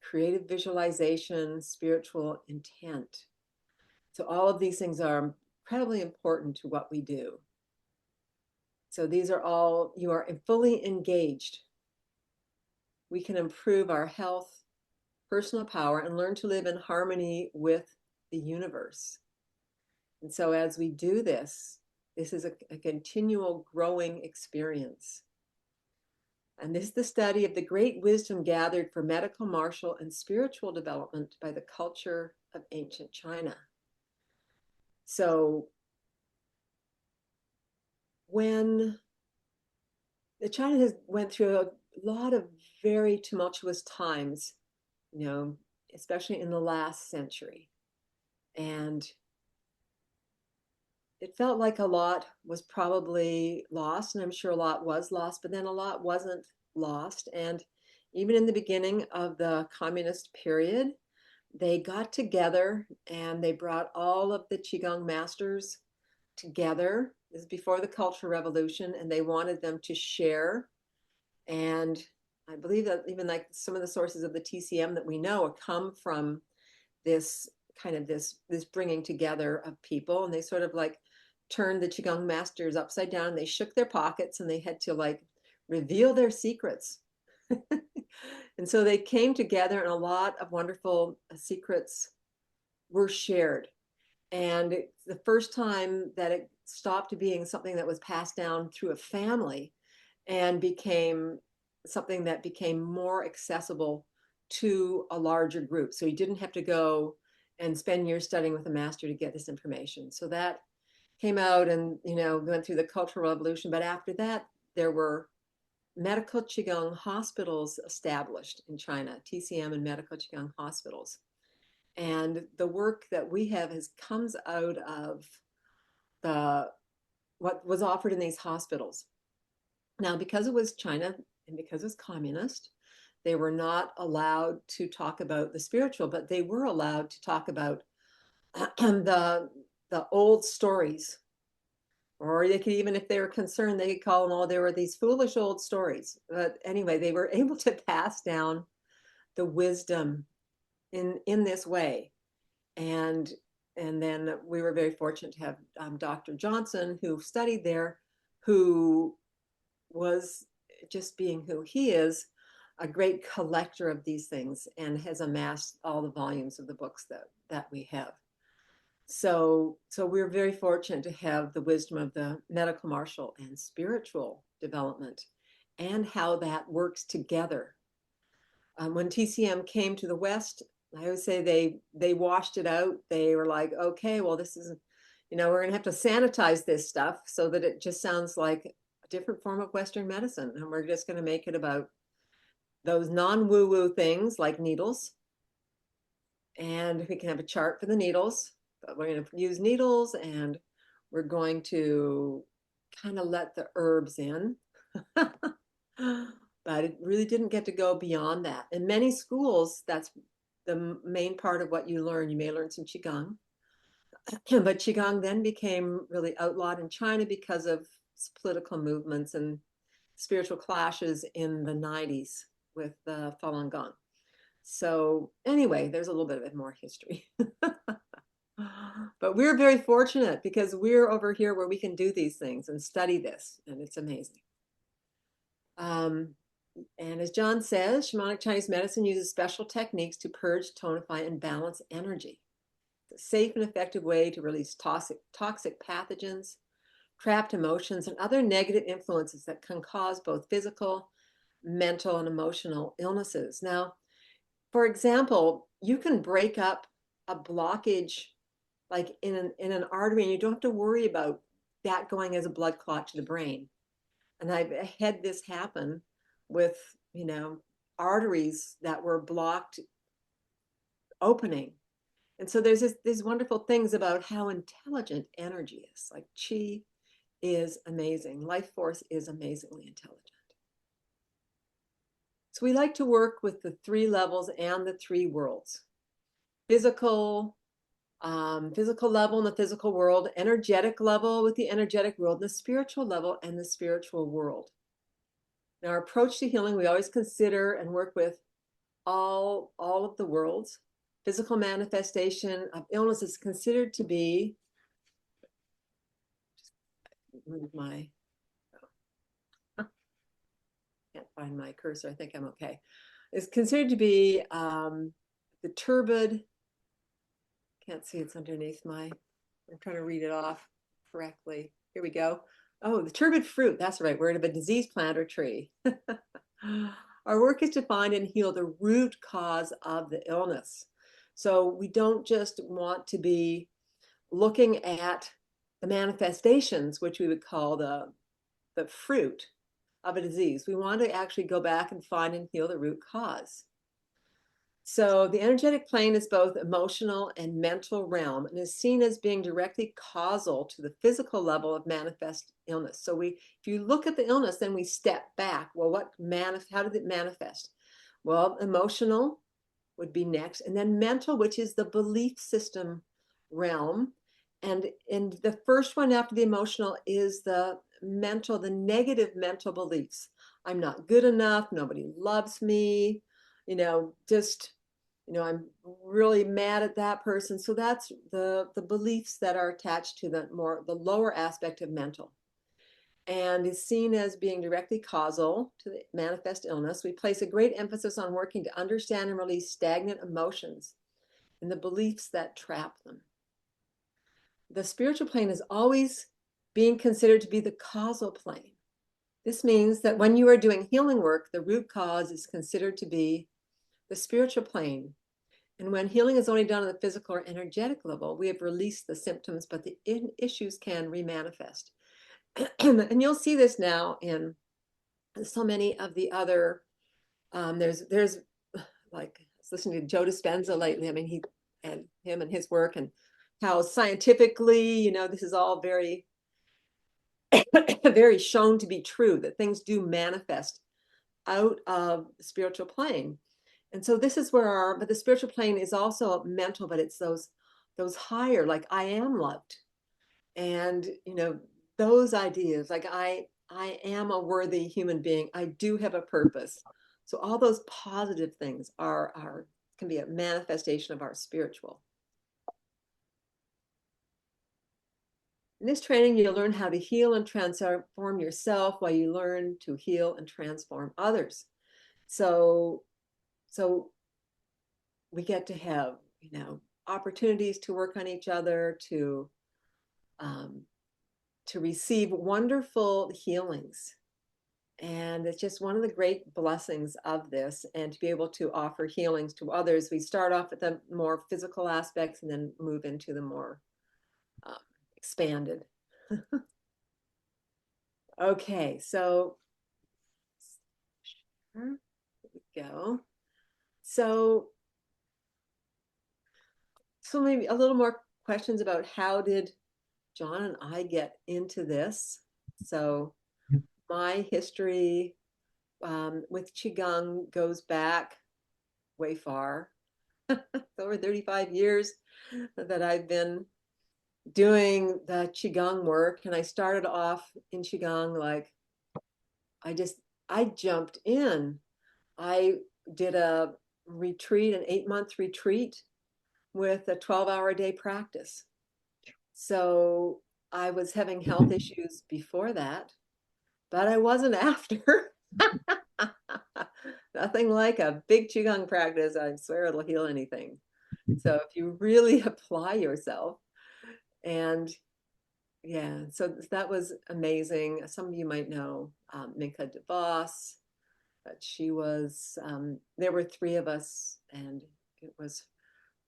creative visualization, spiritual intent. So all of these things are incredibly important to what we do. So these are all, you are fully engaged. We can improve our health, personal power, and learn to live in harmony with the universe. And so as we do this, this is a continual growing experience. And this is the study of the great wisdom gathered for medical, martial, and spiritual development by the culture of ancient China. So when China has went through a lot of very tumultuous times, especially in the last century. And it felt like a lot was probably lost, and I'm sure a lot was lost, but then a lot wasn't lost. And even in the beginning of the communist period, they got together and they brought all of the Qigong masters together. This is before the Cultural Revolution, and they wanted them to share. And I believe that even like some of the sources of the TCM that we know come from this kind of this bringing together of people. And they sort of like turned the Qigong masters upside down. They shook their pockets and they had to like reveal their secrets. And so they came together and a lot of wonderful secrets were shared. And it's the first time that it stopped being something that was passed down through a family and became something that became more accessible to a larger group. So you didn't have to go and spend years studying with a master to get this information. So that came out and, went through the Cultural Revolution. But after that, there were medical Qigong hospitals established in China, TCM and medical Qigong hospitals. And the work that we have comes out of what was offered in these hospitals. Now, because it was China and because it was communist, they were not allowed to talk about the spiritual, but they were allowed to talk about the old stories. Or they could, even if they were concerned, they could call them, there were these foolish old stories. But anyway, they were able to pass down the wisdom in this way. And then we were very fortunate to have Dr. Johnson, who studied there, who was, just being who he is, a great collector of these things and has amassed all the volumes of the books that we have. So we're very fortunate to have the wisdom of the medical, martial, and spiritual development. and how that works together. When TCM came to the West, I always say they washed it out. They were like, okay, well, this is, we're going to have to sanitize this stuff so that it just sounds like a different form of Western medicine. And we're just going to make it about those non-woo-woo things like needles. And we can have a chart for the needles, but we're going to use needles and we're going to kind of let the herbs in. But it really didn't get to go beyond that. In many schools, that's the main part of what you learn. You may learn some Qigong, but Qigong then became really outlawed in China because of political movements and spiritual clashes in the 90s with Falun Gong. So anyway, there's a little bit of more history. But we're very fortunate because we're over here where we can do these things and study this, and it's amazing. And as John says, shamanic Chinese medicine uses special techniques to purge, tonify, and balance energy. It's a safe and effective way to release toxic pathogens, trapped emotions, and other negative influences that can cause both physical, mental, and emotional illnesses. Now, for example, you can break up a blockage like in an artery, and you don't have to worry about that going as a blood clot to the brain. And I've had this happen with, arteries that were blocked opening. And so there's these wonderful things about how intelligent energy is. Like chi is amazing. Life force is amazingly intelligent. So we like to work with the 3 levels and the 3 worlds. Physical level in the physical world, energetic level with the energetic world, and the spiritual level and the spiritual world. In our approach to healing, we always consider and work with all of the worlds. Physical manifestation of illness is considered to be, move my, can't find my cursor, I think I'm okay. It's considered to be the turbid, can't see, it's underneath I'm trying to read it off correctly. Here we go. Oh, the turbid fruit, that's the right word, of a diseased plant or tree. Our work is to find and heal the root cause of the illness. So we don't just want to be looking at the manifestations, which we would call the fruit of a disease. We want to actually go back and find and heal the root cause. So the energetic plane is both emotional and mental realm and is seen as being directly causal to the physical level of manifest illness. So if you look at the illness, then we step back. Well, how did it manifest? Well, emotional would be next, and then mental, which is the belief system realm. And the first one after the emotional is the mental, the negative mental beliefs. I'm not good enough. Nobody loves me. I'm really mad at that person. So that's the beliefs that are attached to the lower aspect of mental, and is seen as being directly causal to the manifest illness. We place a great emphasis on working to understand and release stagnant emotions and the beliefs that trap them. The spiritual plane is always being considered to be the causal plane. This means that when you are doing healing work, the root cause is considered to be the spiritual plane. And when healing is only done on the physical or energetic level, we have released the symptoms, but the issues can remanifest. And you'll see this now in so many of the other, there's like, I was listening to Joe Dispenza lately. I mean, him and his work, and how scientifically, this is all very, very shown to be true, that things do manifest out of the spiritual plane. And so this is where but the spiritual plane is also mental, but it's those higher, like I am loved. And, those ideas, like I am a worthy human being. I do have a purpose. So all those positive things can be a manifestation of our spiritual. In this training, you'll learn how to heal and transform yourself while you learn to heal and transform others. So we get to have, opportunities to work on each other, to receive wonderful healings. And it's just one of the great blessings of this, and to be able to offer healings to others. We start off with the more physical aspects and then move into the more um, expanded. Okay, so here we go. So, so maybe a little more questions about how did John and I get into this. So my history with Qigong goes back way far. It's over 35 years that I've been doing the Qigong work. And I started off in Qigong like I just, I jumped in. I did a retreat, an 8-month retreat with a 12-hour a day practice. So I was having health issues before that, but I wasn't after. Nothing like a big Qigong practice. I swear it'll heal anything. So if you really apply yourself, and yeah, so that was amazing. Some of you might know Minka DeVos, but she was, there were 3 of us, and it was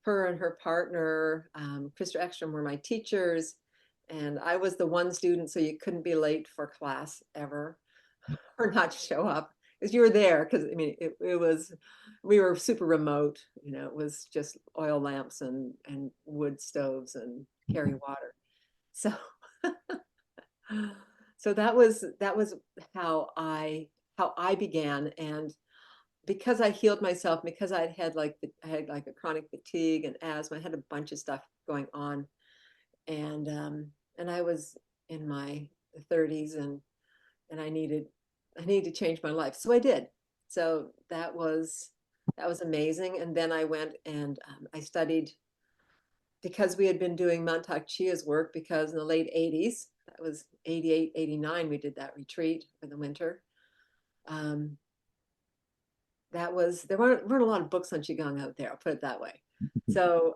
her and her partner, Krista Ekstrom, were my teachers. And I was the one student, so you couldn't be late for class ever or not show up because you were there. Because I mean, it was, we were super remote. You know, it was just oil lamps and wood stoves and carry water. So, so that was how I began. And because I healed myself, because I had like a chronic fatigue and asthma, I had a bunch of stuff going on, and I was in my 30s, and I needed to change my life, so I did. So that was amazing. And then I went and I studied because we had been doing Mantak Chia's work, because in the late 80s, that was 88, 89, we did that retreat for the winter. Um, there weren't a lot of books on qigong out there. I'll put it that way. So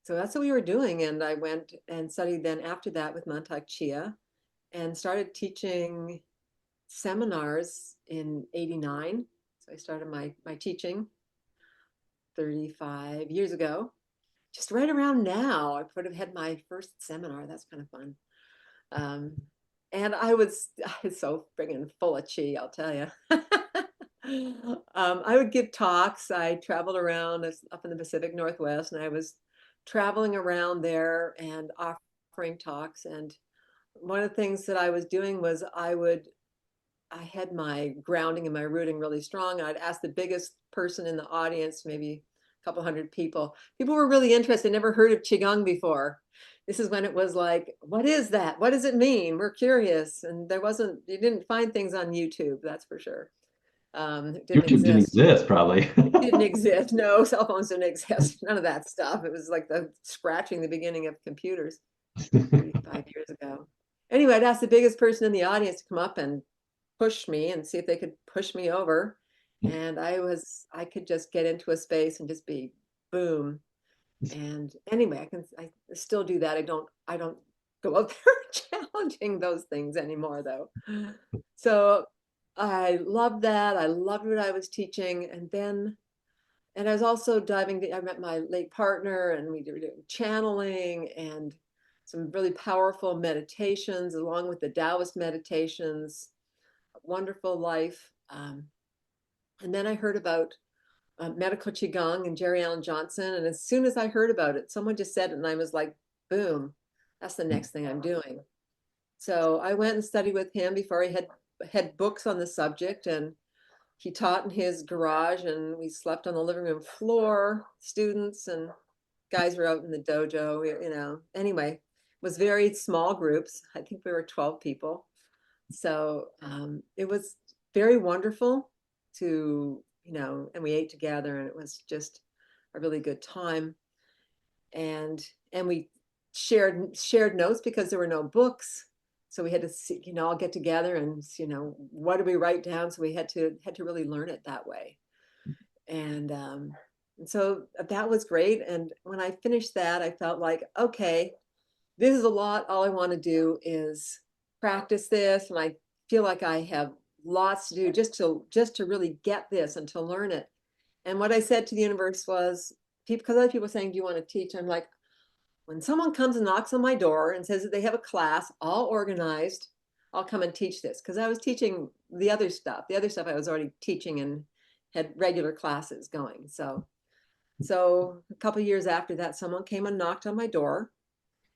so that's what we were doing, and I went and studied then after that with Mantak Chia, and started teaching seminars in '89. So I started my teaching 35 years ago. Just right around now, I would have had my first seminar. That's kind of fun. Um, and I was so friggin' full of chi, I'll tell you. I would give talks. I traveled around up in the Pacific Northwest, and I was traveling around there and offering talks. And one of the things that I was doing was I had my grounding and my rooting really strong. I'd ask the biggest person in the audience, maybe a couple hundred people. People were really interested, never heard of Qigong before. This is when it was like, what is that? What does it mean? We're curious. And you didn't find things on YouTube, that's for sure. It didn't
YouTube didn't
exist.
exist, probably.
It didn't exist. No, cell phones didn't exist. None of that stuff. It was like the scratching the beginning of computers 35 years ago. Anyway, I'd ask the biggest person in the audience to come up and push me and see if they could push me over. And I could just get into a space and just be boom. And anyway, I still do that. I don't go out there challenging those things anymore though. So I loved that. I loved what I was teaching. And I was also I met my late partner, and we were doing channeling and some really powerful meditations along with the Taoist meditations, wonderful life. And then I heard about medical Qigong and Jerry Allen Johnson. And as soon as I heard about it, someone just said it, and I was like, boom, that's the next thing I'm doing. So I went and studied with him before he had books on the subject, and he taught in his garage, and we slept on the living room floor, students and guys were out in the dojo, you know. Anyway, it was very small groups. I think we were 12 people. So it was very wonderful to, you know, and we ate together, and it was just a really good time. And we shared notes because there were no books. So we had to see, you know, all get together and, you know, what do we write down? So we had to really learn it that way. And so that was great. And when I finished that, I felt like, okay, this is a lot. All I want to do is practice this. And I feel like I have lots to do just to really get this and to learn it. And what I said to the universe was, people, because other people were saying, "Do you want to teach?" I'm like, when someone comes and knocks on my door and says that they have a class all organized, I'll come and teach this. Because I was teaching the other stuff. The other stuff I was already teaching and had regular classes going. So a couple of years after that, someone came and knocked on my door,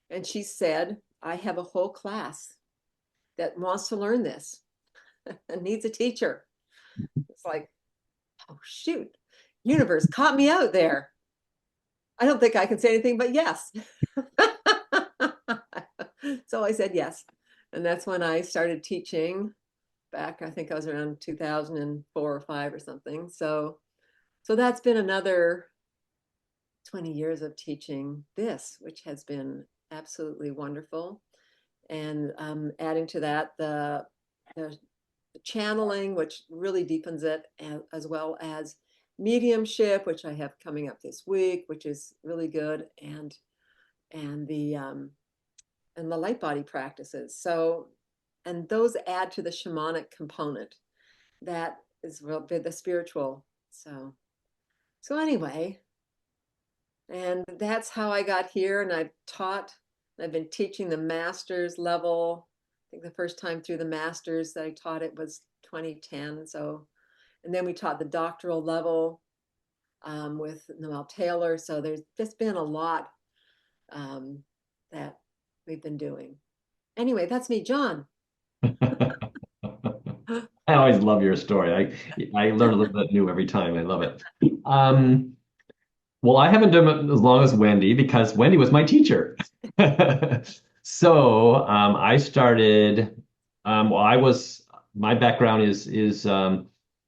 and she said, "I have a whole class that wants to learn this and needs a teacher." It's like, oh shoot, universe caught me out there. I don't think I can say anything but yes. So I said yes. And that's when I started teaching back, I think I was around 2004 or 5 or something. So that's been another 20 years of teaching this, which has been absolutely wonderful. And adding to that, the channeling, which really deepens it, as well as mediumship, which I have coming up this week, which is really good, and the light body practices. So, and those add to the shamanic component that is real bit the spiritual. So anyway, and that's how I got here. And I've been teaching the master's level. I think the first time through the master's that I taught it was 2010. So, and then we taught the doctoral level with Noel Taylor. So there's just been a lot that we've been doing. Anyway, that's me, John.
I always love your story. I learn a little bit new every time. I love it. Um, well, I haven't done it as long as Wendy because Wendy was my teacher. So I started. Well, my background is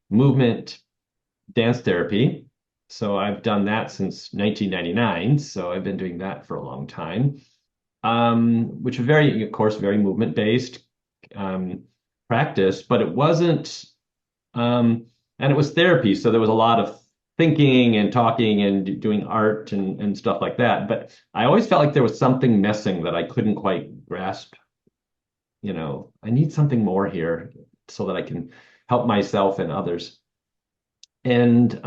movement dance therapy. So I've done that since 1999. So I've been doing that for a long time, which was very, of course, very movement based practice, but it wasn't, and it was therapy. So there was a lot of thinking and talking and doing art and stuff like that. But I always felt like there was something missing that I couldn't quite grasp. I need something more here so that I can help myself and others. And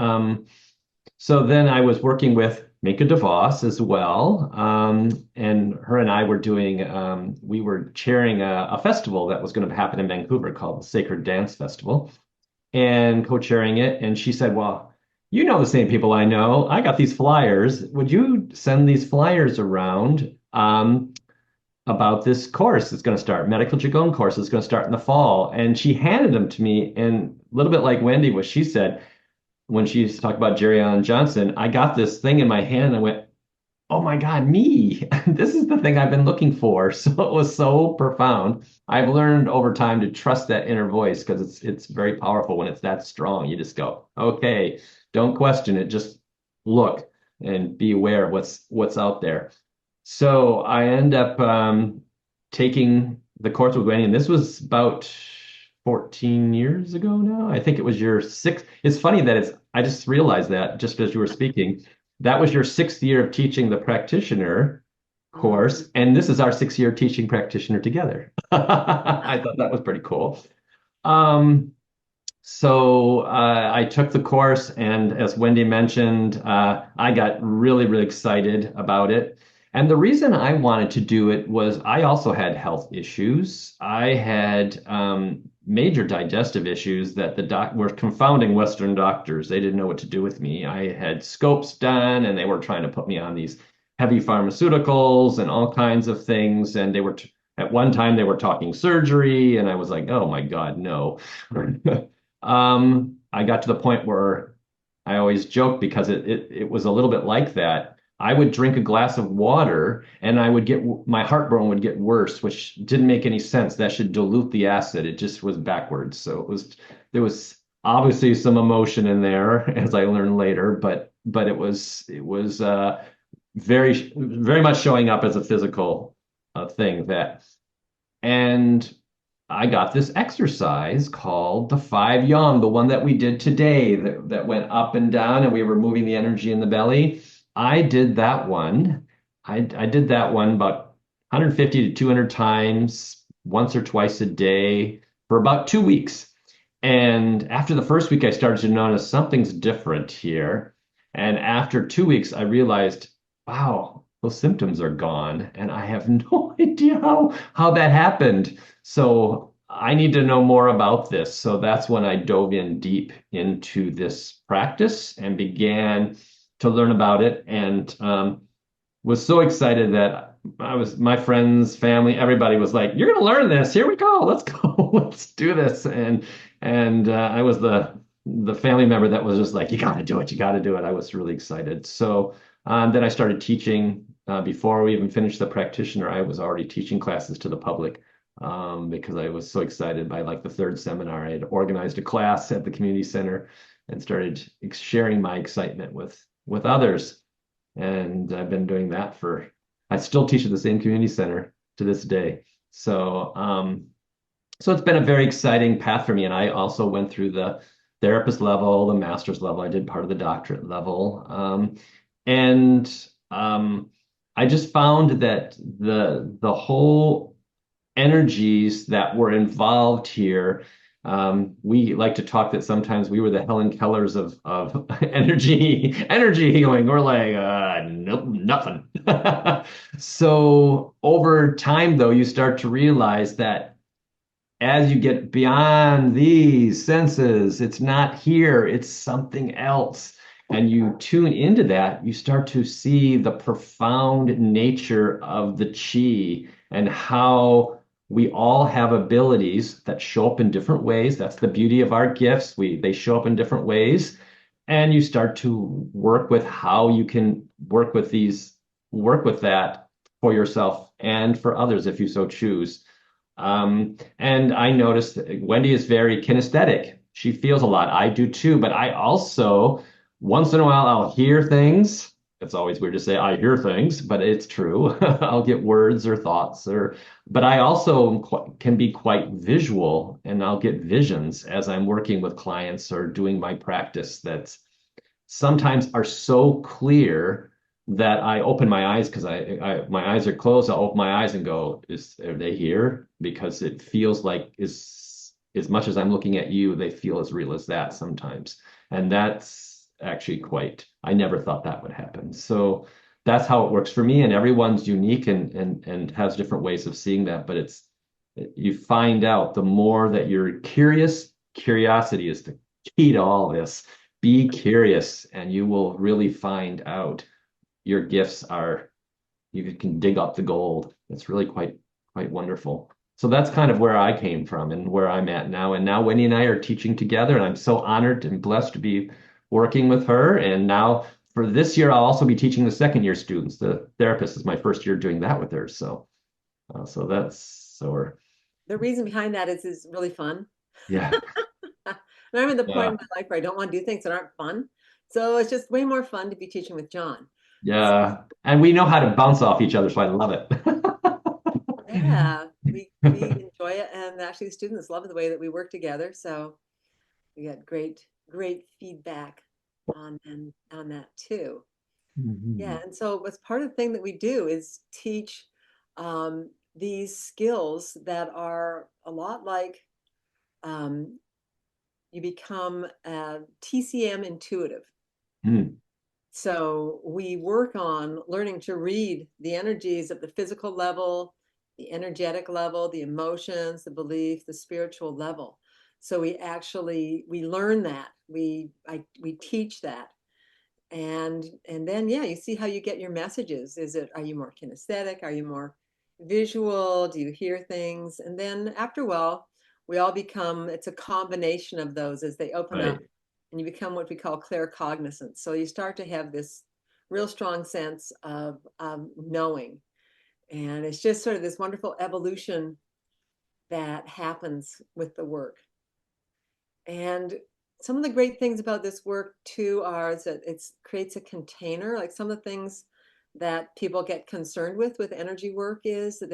so then I was working with Minka DeVos as well. And her and I were we were chairing a festival that was going to happen in Vancouver called the Sacred Dance Festival and co-chairing it. And she said, well, you know the same people I know. I got these flyers. Would you send these flyers around about this course that's going to start, medical Qigong course that's going to start in the fall? And she handed them to me. And a little bit like Wendy, what she said, when she used to talk about Jerry Allen Johnson, I got this thing in my hand and I went, oh my God, me. This is the thing I've been looking for. So it was so profound. I've learned over time to trust that inner voice because it's very powerful when it's that strong. You just go, okay, don't question it. Just look and be aware of what's out there. So I end up taking the course with Wendy, and this was about 14 years ago now. I think it was your sixth. It's funny that I just realized that just as you were speaking, that was your 6th year of teaching the practitioner course, and this is our 6th year teaching practitioner together. I thought that was pretty cool. So I took the course, and as Wendy mentioned, I got really, really excited about it. And the reason I wanted to do it was I also had health issues. I had major digestive issues that the doc were confounding Western doctors. They didn't know what to do with me. I had scopes done, and they were trying to put me on these heavy pharmaceuticals and all kinds of things. And at one time they were talking surgery, and I was like, oh my God, no. I got to the point where I always joke because it was a little bit like that. I would drink a glass of water and my heartburn would get worse, which didn't make any sense. That should dilute the acid. It just was backwards. So there was obviously some emotion in there, as I learned later, but it was very, very much showing up as a physical thing and I got this exercise called the 5 Yang, the one that we did today that went up and down and we were moving the energy in the belly. I did that one. I did that one about 150 to 200 times, once or twice a day for about 2 weeks. And after the first week, I started to notice something's different here. And after 2 weeks, I realized, wow, those symptoms are gone. And I have no idea how that happened. So I need to know more about this. So that's when I dove in deep into this practice and began to learn about it. And was so excited that my friends, family, everybody was like, "You're gonna learn this. Here we go. Let's go. Let's do this." And I was the family member that was just like, "You got to do it. You got to do it." I was really excited. So then I started teaching. Before we even finished the practitioner, I was already teaching classes to the public because I was so excited by like the third seminar. I had organized a class at the community center and started sharing my excitement with others. And I've been doing that I still teach at the same community center to this day. So it's been a very exciting path for me. And I also went through the therapist level, the master's level. I did part of the doctorate level. And I just found that the whole energies that were involved here. We like to talk that sometimes we were the Helen Kellers of energy healing. We're like, nope, nothing. So over time, though, you start to realize that as you get beyond these senses, it's not here, it's something else. And you tune into that, you start to see the profound nature of the chi and how we all have abilities that show up in different ways. That's the beauty of our gifts. They show up in different ways. And you start to work with how you can work with that for yourself and for others if you so choose. And I noticed that Wendy is very kinesthetic. She feels a lot. I do too, but I also, once in a while, I'll hear things. It's always weird to say I hear things, but it's true. I'll get words or thoughts but I also can be quite visual and I'll get visions as I'm working with clients or doing my practice that sometimes are so clear that I open my eyes because my eyes are closed. I'll open my eyes and go, are they here? Because it feels like as much as I'm looking at you, they feel as real as that sometimes. And that's actually I never thought that would happen. So that's how it works for me. And everyone's unique and has different ways of seeing that. But you find out the more that you're curious, curiosity is the key to all this. Be curious and you will really find out your gifts are you can dig up the gold. It's really quite wonderful. So that's kind of where I came from and where I'm at now. And now Wendy and I are teaching together, and I'm so honored and blessed to be working with her. And now for this year, I'll also be teaching the second year students. The therapist is my first year doing that with her. So we're
The reason behind that is really fun.
yeah.
And I'm at the point
Yeah.
in my life where I don't want to do things that aren't fun. So it's just way more fun to be teaching with John. So,
Yeah. And we know how to bounce off each other, so I love it.
yeah, we enjoy it, and actually the students love the way that we work together. So we get great feedback on that too. Yeah,
Mhm.
and so what's part of the thing that we do is teach these skills that are a lot like um, you become TCM intuitive.
Mm.
So we work on learning to read the energies of the physical level, the energetic level, the emotions, the belief, the spiritual level. So we learn that. We teach that. And then yeah, you see how you get your messages. Are you more kinesthetic? Are you more visual? Do you hear things? And then after a while, we all become, it's a combination of those as they open up,
Right.
and you become what we call claircognizance. So you start to have this real strong sense of knowing. And it's just sort of this wonderful evolution that happens with the work. And some of the great things about this work too are is that it creates a container. Like some of the things that people get concerned with energy work is that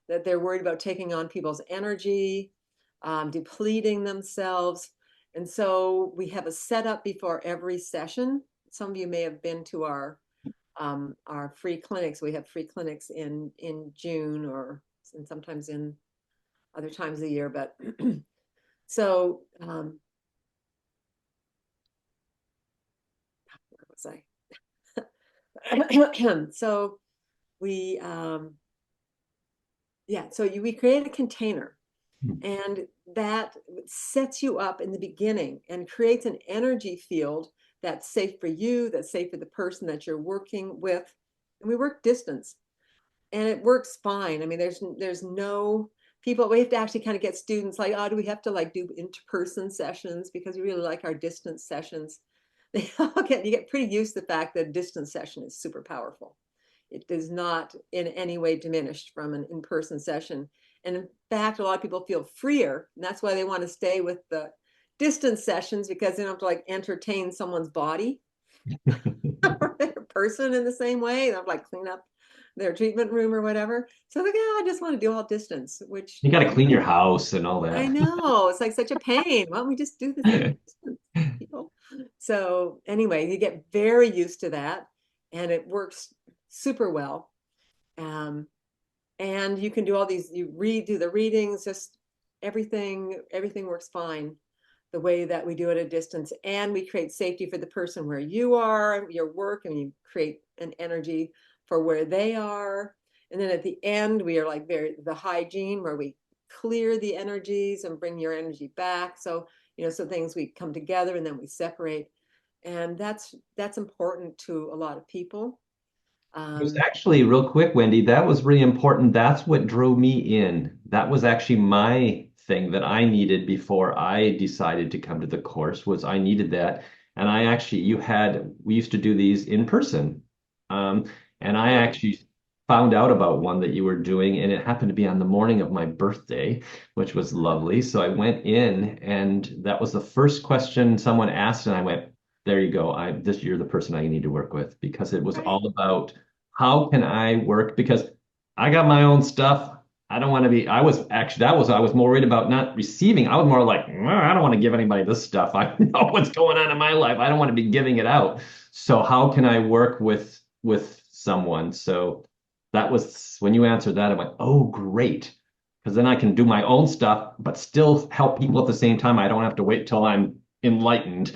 that they're worried about taking on people's energy, depleting themselves. And so we have a setup before every session. Some of you may have been to our free clinics. We have free clinics in June and sometimes in other times of the year, but So, where was I? So we, yeah, so we create a container, and that sets you up in the beginning and creates an energy field that's safe for you, that's safe for the person that you're working with. And we work distance, and it works fine. I mean, there's no people. We have to actually kind of get students like, oh, do we have to like do in-person sessions because we really like our distance sessions? They all you get pretty used to the fact that a distance session is super powerful. It is not in any way diminished from an in-person session. And in fact, a lot of people feel freer, and that's why they want to stay with the distance sessions, because they don't have to like entertain someone's body or their person in the same way. They don't have to like clean up their treatment room or whatever. So like, yeah, I just want to do all distance, which
You got to clean your house and all
I
that.
know it's like such a pain. Why don't we just do this distance, people? So anyway, you get very used to that, and it works super well. Um, and you can do all these, you do the readings, just everything works fine the way that we do it at a distance. And we create safety for the person where you are, your work, and you create an energy for where they are. And then at the end, we are like the hygiene where we clear the energies and bring your energy back. So, so things, we come together and then we separate. And that's important to a lot of people.
It was
Um,
actually real quick, Wendy. That was really important. That's what drove me in. That was actually my thing that I needed before I decided to come to the course was I needed that. And I actually, we used to do these in person. Um, and I
oh,
actually found out about one that you were doing, and it happened to be on the morning of my birthday, which was lovely. So I went in, and that was the first question someone asked, and I went, there you go. You're the person I need to work with because it was
right.
all about how can I work? Because I got my own stuff. I don't want to be, I was actually, I was more worried about not receiving. I was more like, I don't want to give anybody this stuff. I know what's going on in my life. I don't want to be giving it out. So how can I work with someone? So that was when you answered that, I went, oh, great. Because then I can do my own stuff, but still help people at the same time. I don't have to wait till I'm enlightened.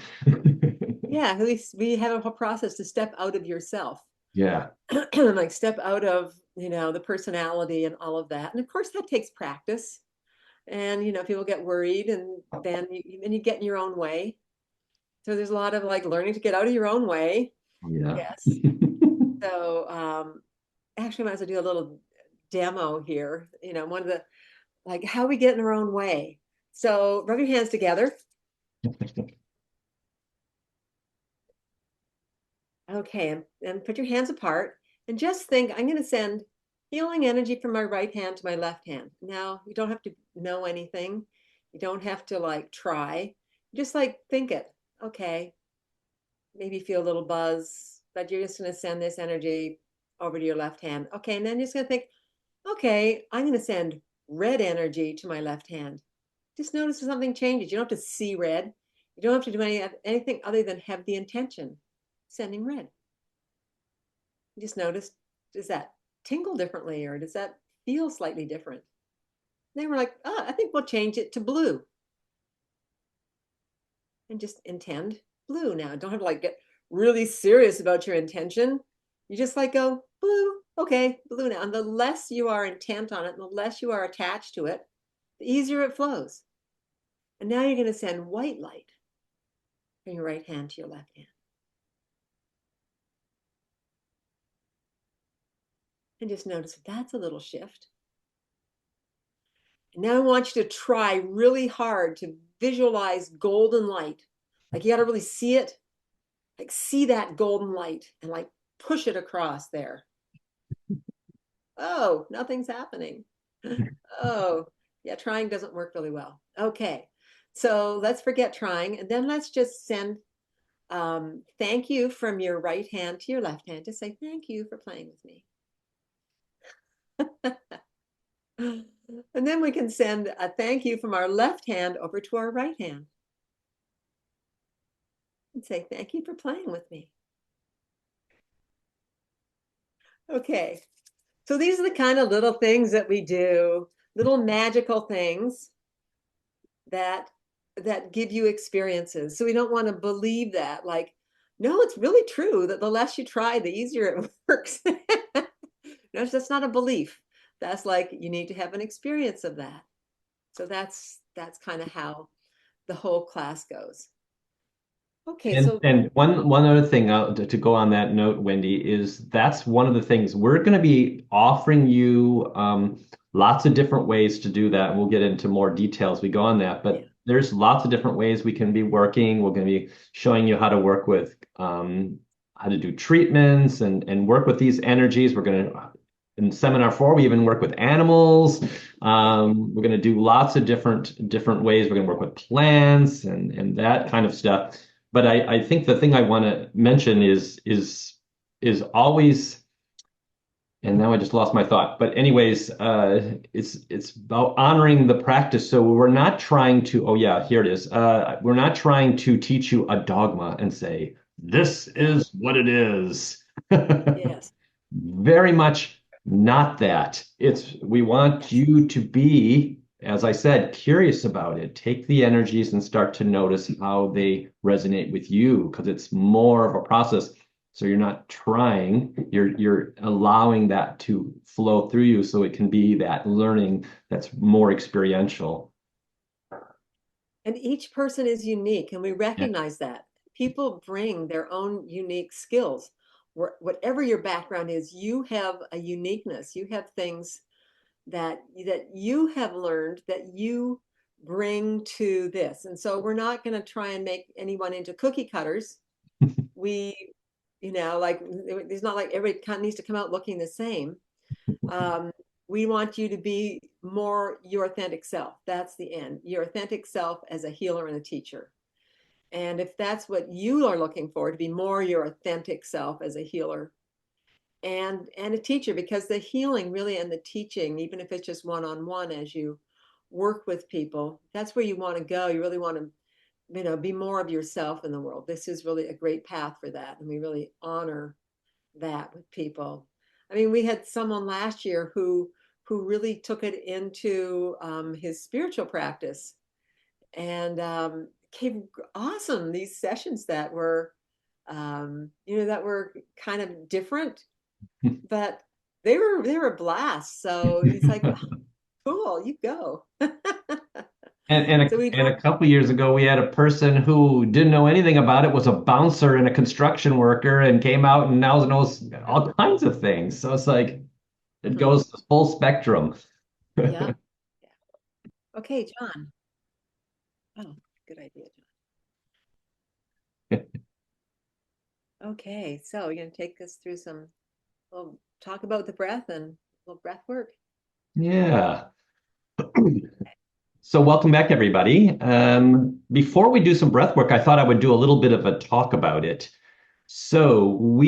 Yeah, at least we have a whole process to step out of yourself.
Yeah.
Like step out of, the personality and all of that. And of course that takes practice. And people get worried, and then you get in your own way. So there's a lot of like learning to get out of your own way, I
Yeah.
guess. So actually I might as well do a little demo here. One of the, like, how we get in our own way. So rub your hands together. Okay, and put your hands apart, and just think, I'm going to send healing energy from my right hand to my left hand. Now, you don't have to know anything. You don't have to like try. Just like think it. Okay, maybe feel a little buzz, but you're just going to send this energy over to your left hand. Okay, and then you're just going to think, okay, I'm going to send red energy to my left hand. Just notice if something changes. You don't have to see red. You don't have to do anything other than have the intention sending red. You just notice, does that tingle differently, or does that feel slightly different? And then we're like, oh, I think we'll change it to blue, and just intend blue now. Don't have to like get really serious about your intention. You just like go blue, okay, blue now. And the less you are intent on it, and the less you are attached to it, the easier it flows. And now you're going to send white light from your right hand to your left hand. And just notice that's a little shift. And now I want you to try really hard to visualize golden light. Like you got to really see it, like see that golden light and like push it across there. Oh, nothing's happening. Oh, yeah, trying doesn't work really well. Okay, so let's forget trying, and then let's just send thank you from your right hand to your left hand. Just say thank you for playing with me. And then we can send a thank you from our left hand over to our right hand and say thank you for playing with me. Okay, so these are the kind of little things that we do, little magical things that that give you experiences. So we don't want to believe that, like, no, it's really true that the less you try, the easier it works. No, that's not a belief. That's like you need to have an experience of that. So that's kind of how the whole class goes. Okay, so
And one other thing to go on that note, Wendy, is that's one of the things we're going to be offering you lots of different ways to do that. And we'll get into more details as we go on that.
yeah,
But there's lots of different ways we can be working. We're going to be showing you how to work with how to do treatments and work with these energies. We're going to in seminar 4, we even work with animals. We're going to do lots of different ways. We're going to work with plants and that kind of stuff. But I think the thing I want to mention is always, and now I just lost my thought. But anyways, it's about honoring the practice. So we're not trying to, oh yeah, here it is. We're not trying to teach you a dogma and say, this
yeah,
is what it is.
yes,
Very much not that. We want
yes.
you to be, as I said, curious about it. Take the energies and start to notice how they resonate with you because it's more of a process. So you're not trying, you're allowing that to flow through you so it can be that learning that's more experiential.
And each person is unique, and we
Yeah.
recognize that. People bring their own unique skills. Whatever your background is, you have a uniqueness. You have things that you have learned that you bring to this. And so we're not going to try and make anyone into cookie cutters. We, like it's not like everybody kind of needs to come out looking the same. Um, we want you to be more your authentic self. That's the end. Your authentic self as a healer and a teacher. And if that's what you are looking for, to be more your authentic self as a healer and a teacher, because the healing really and the teaching, even if it's just one-on-one as you work with people, that's where you want to go. You really want to, be more of yourself in the world. This is really a great path for that. And we really honor that with people. I mean, we had someone last year who really took it into his spiritual practice and came awesome. These sessions that were, that were kind of different, but they were a blast. So he's like, oh, cool, you go. So we
And
don't.
a couple years ago, we had a person who didn't know anything about it, was a bouncer and a construction worker, and came out and now knows all kinds of things. So it's like it
Mhm.
goes the full spectrum.
Yeah. Yeah. Okay, John. Oh, good idea, John. Okay, so you're gonna take us through some. We'll talk about the breath and a little breath work.
Yeah. So welcome back, everybody. Before we do some breath work, I thought I would do a little bit of a talk about it. So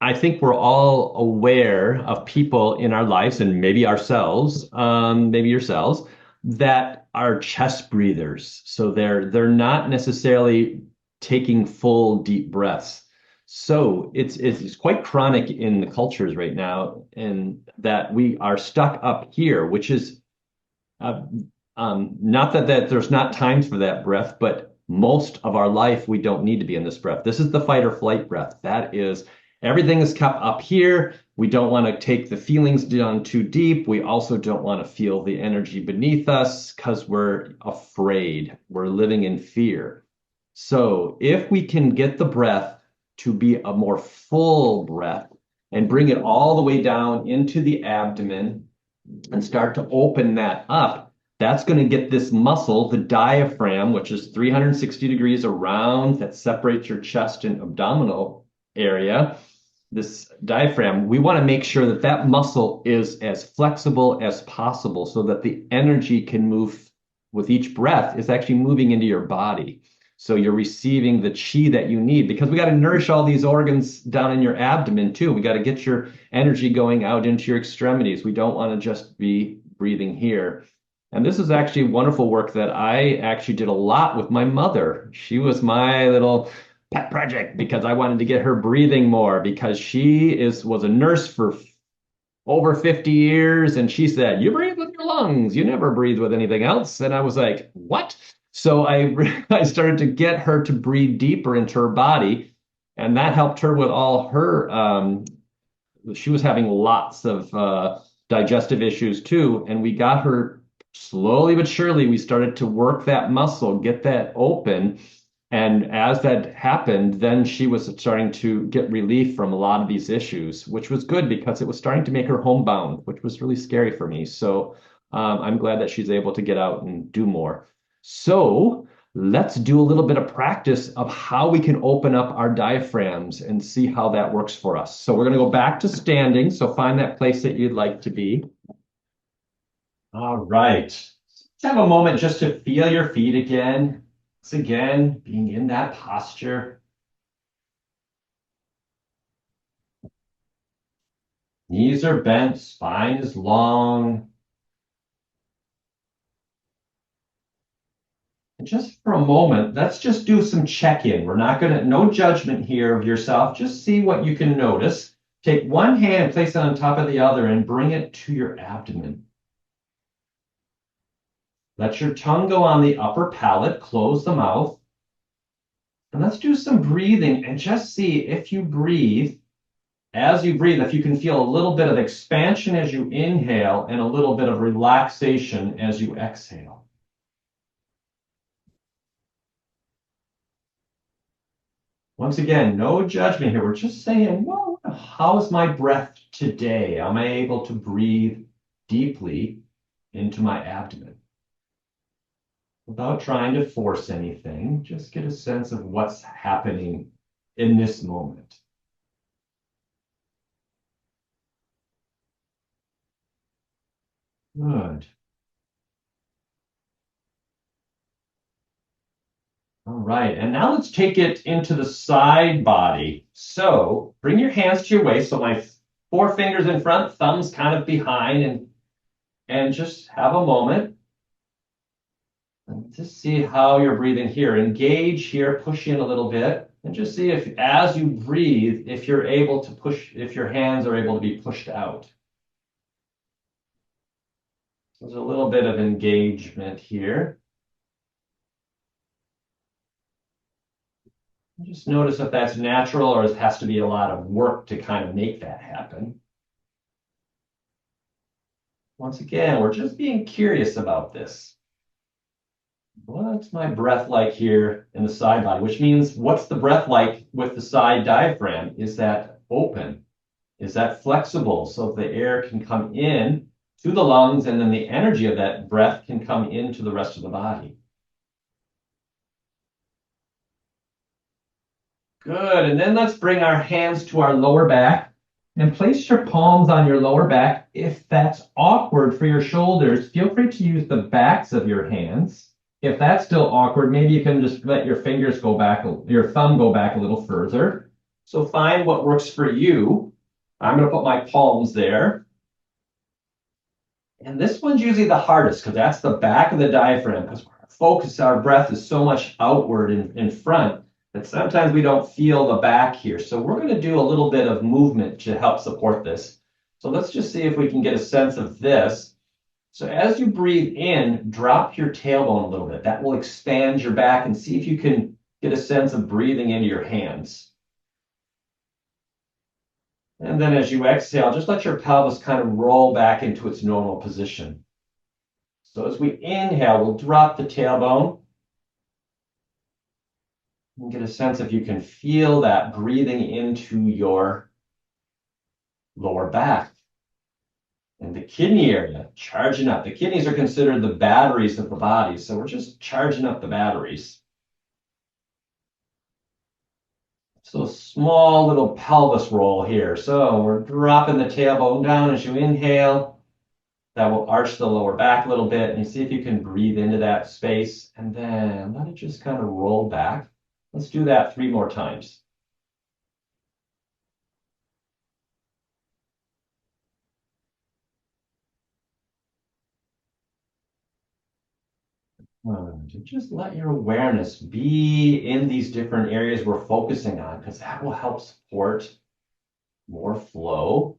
I think we're all aware of people in our lives and maybe ourselves, maybe yourselves, that are chest breathers. So they're not necessarily taking full deep breaths. So it's quite chronic in the cultures right now, and that we are stuck up here, which is uh, not that there's not times for that breath, but most of our life we don't need to be in this breath. This is the fight or flight breath. That is everything is kept up here. We don't want to take the feelings down too deep. We also don't want to feel the energy beneath us because we're afraid. We're living in fear. So if we can get the breath to be a more full breath and bring it all the way down into the abdomen and start to open that up, that's going to get this muscle, the diaphragm, which is 360 degrees around, that separates your chest and abdominal area. This diaphragm, we want to make sure that that muscle is as flexible as possible so that the energy can move with each breath is actually moving into your body. So you're receiving the chi that you need because we got to nourish all these organs down in your abdomen too. We got to get your energy going out into your extremities. We don't want to just be breathing here. And this is actually wonderful work that I actually did a lot with my mother. She was my little pet project because I wanted to get her breathing more because was a nurse for over 50 years and she said, "You breathe with your lungs. You never breathe with anything else." And I was like, "What?" So I started to get her to breathe deeper into her body, and that helped her with all her she was having lots of digestive issues too, and we got her slowly but surely. We started to work that muscle, get that open, and as that happened, then she was starting to get relief from a lot of these issues, which was good because it was starting to make her homebound, which was really scary for me. So I'm glad that she's able to get out and do more. So let's do a little bit of practice of how we can open up our diaphragms and see how that works for us. So we're going to go back to standing. So find that place that you'd like to be. All right. Let's have a moment just to feel your feet again. Once again, being in that posture. Knees are bent, spine is long. And just for a moment, let's just do some check-in. We're not going to, no judgment here of yourself. Just see what you can notice. Take one hand, place it on top of the other, and bring it to your abdomen. Let your tongue go on the upper palate, close the mouth. And let's do some breathing and just see if you breathe, as you breathe, if you can feel a little bit of expansion as you inhale and a little bit of relaxation as you exhale. Once again, no judgment here. We're just saying, well, how is my breath today? Am I able to breathe deeply into my abdomen? Without trying to force anything, just get a sense of what's happening in this moment. Good. All right, and now let's take it into the side body. So bring your hands to your waist. So my four fingers in front, thumbs kind of behind, and just have a moment. And just see how you're breathing here. Engage here, push in a little bit, and just see if, as you breathe, if you're able to push, if your hands are able to be pushed out. There's a little bit of engagement here. Just notice if that's natural or it has to be a lot of work to kind of make that happen. Once again, we're just being curious about this. What's my breath like here in the side body? Which means, what's the breath like with the side diaphragm? Is that open? Is that flexible so the air can come in to the lungs and then the energy of that breath can come into the rest of the body? Good. And then let's bring our hands to our lower back and place your palms on your lower back. If that's awkward for your shoulders, feel free to use the backs of your hands. If that's still awkward, maybe you can just let your fingers go back, your thumb go back a little further. So find what works for you. I'm going to put my palms there. And this one's usually the hardest because that's the back of the diaphragm, because our breath is so much outward in front that sometimes we don't feel the back here. So we're going to do a little bit of movement to help support this. So let's just see if we can get a sense of this. So as you breathe in, drop your tailbone a little bit. That will expand your back, and see if you can get a sense of breathing into your hands. And then as you exhale, just let your pelvis kind of roll back into its normal position. So as we inhale, we'll drop the tailbone. And get a sense if you can feel that breathing into your lower back. And the kidney area, charging up. The kidneys are considered the batteries of the body, so we're just charging up the batteries. So small little pelvis roll here. So we're dropping the tailbone down as you inhale. That will arch the lower back a little bit, and you see if you can breathe into that space, and then let it just kind of roll back. Let's do that 3 more times. Just let your awareness be in these different areas we're focusing on, because that will help support more flow.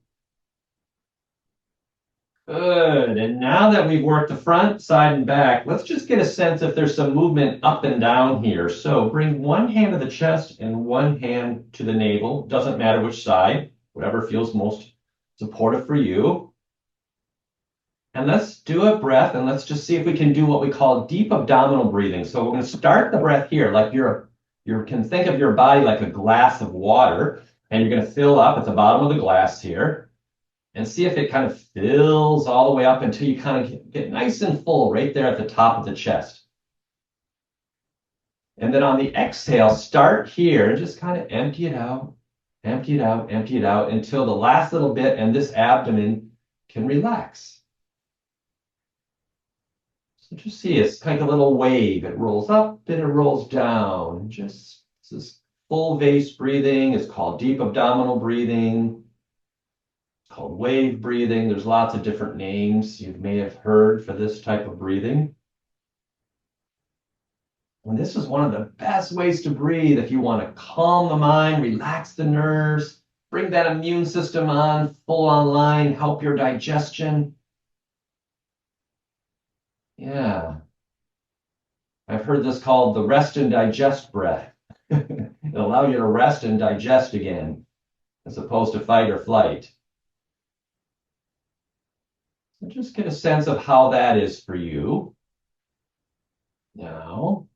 Good. And now that we've worked the front, side, and back, let's just get a sense if there's some movement up and down here. So bring one hand to the chest and one hand to the navel. Doesn't matter which side, whatever feels most supportive for you. And let's do a breath and let's just see if we can do what we call deep abdominal breathing. So we're going to start the breath here, like you can think of your body like a glass of water, and you're going to fill up at the bottom of the glass here. And see if it kind of fills all the way up until you kind of get nice and full right there at the top of the chest. And then on the exhale, start here and just kind of empty it out, empty it out, empty it out until the last little bit and this abdomen can relax. So just see, it's like a little wave. It rolls up and it rolls down. Just this is full vase breathing. It's called deep abdominal breathing. Called wave breathing. There's lots of different names you may have heard for this type of breathing. And this is one of the best ways to breathe if you want to calm the mind, relax the nerves, bring that immune system on, full online, help your digestion. Yeah. I've heard this called the rest and digest breath. It'll allow you to rest and digest again, as opposed to fight or flight. So just get a sense of how that is for you now.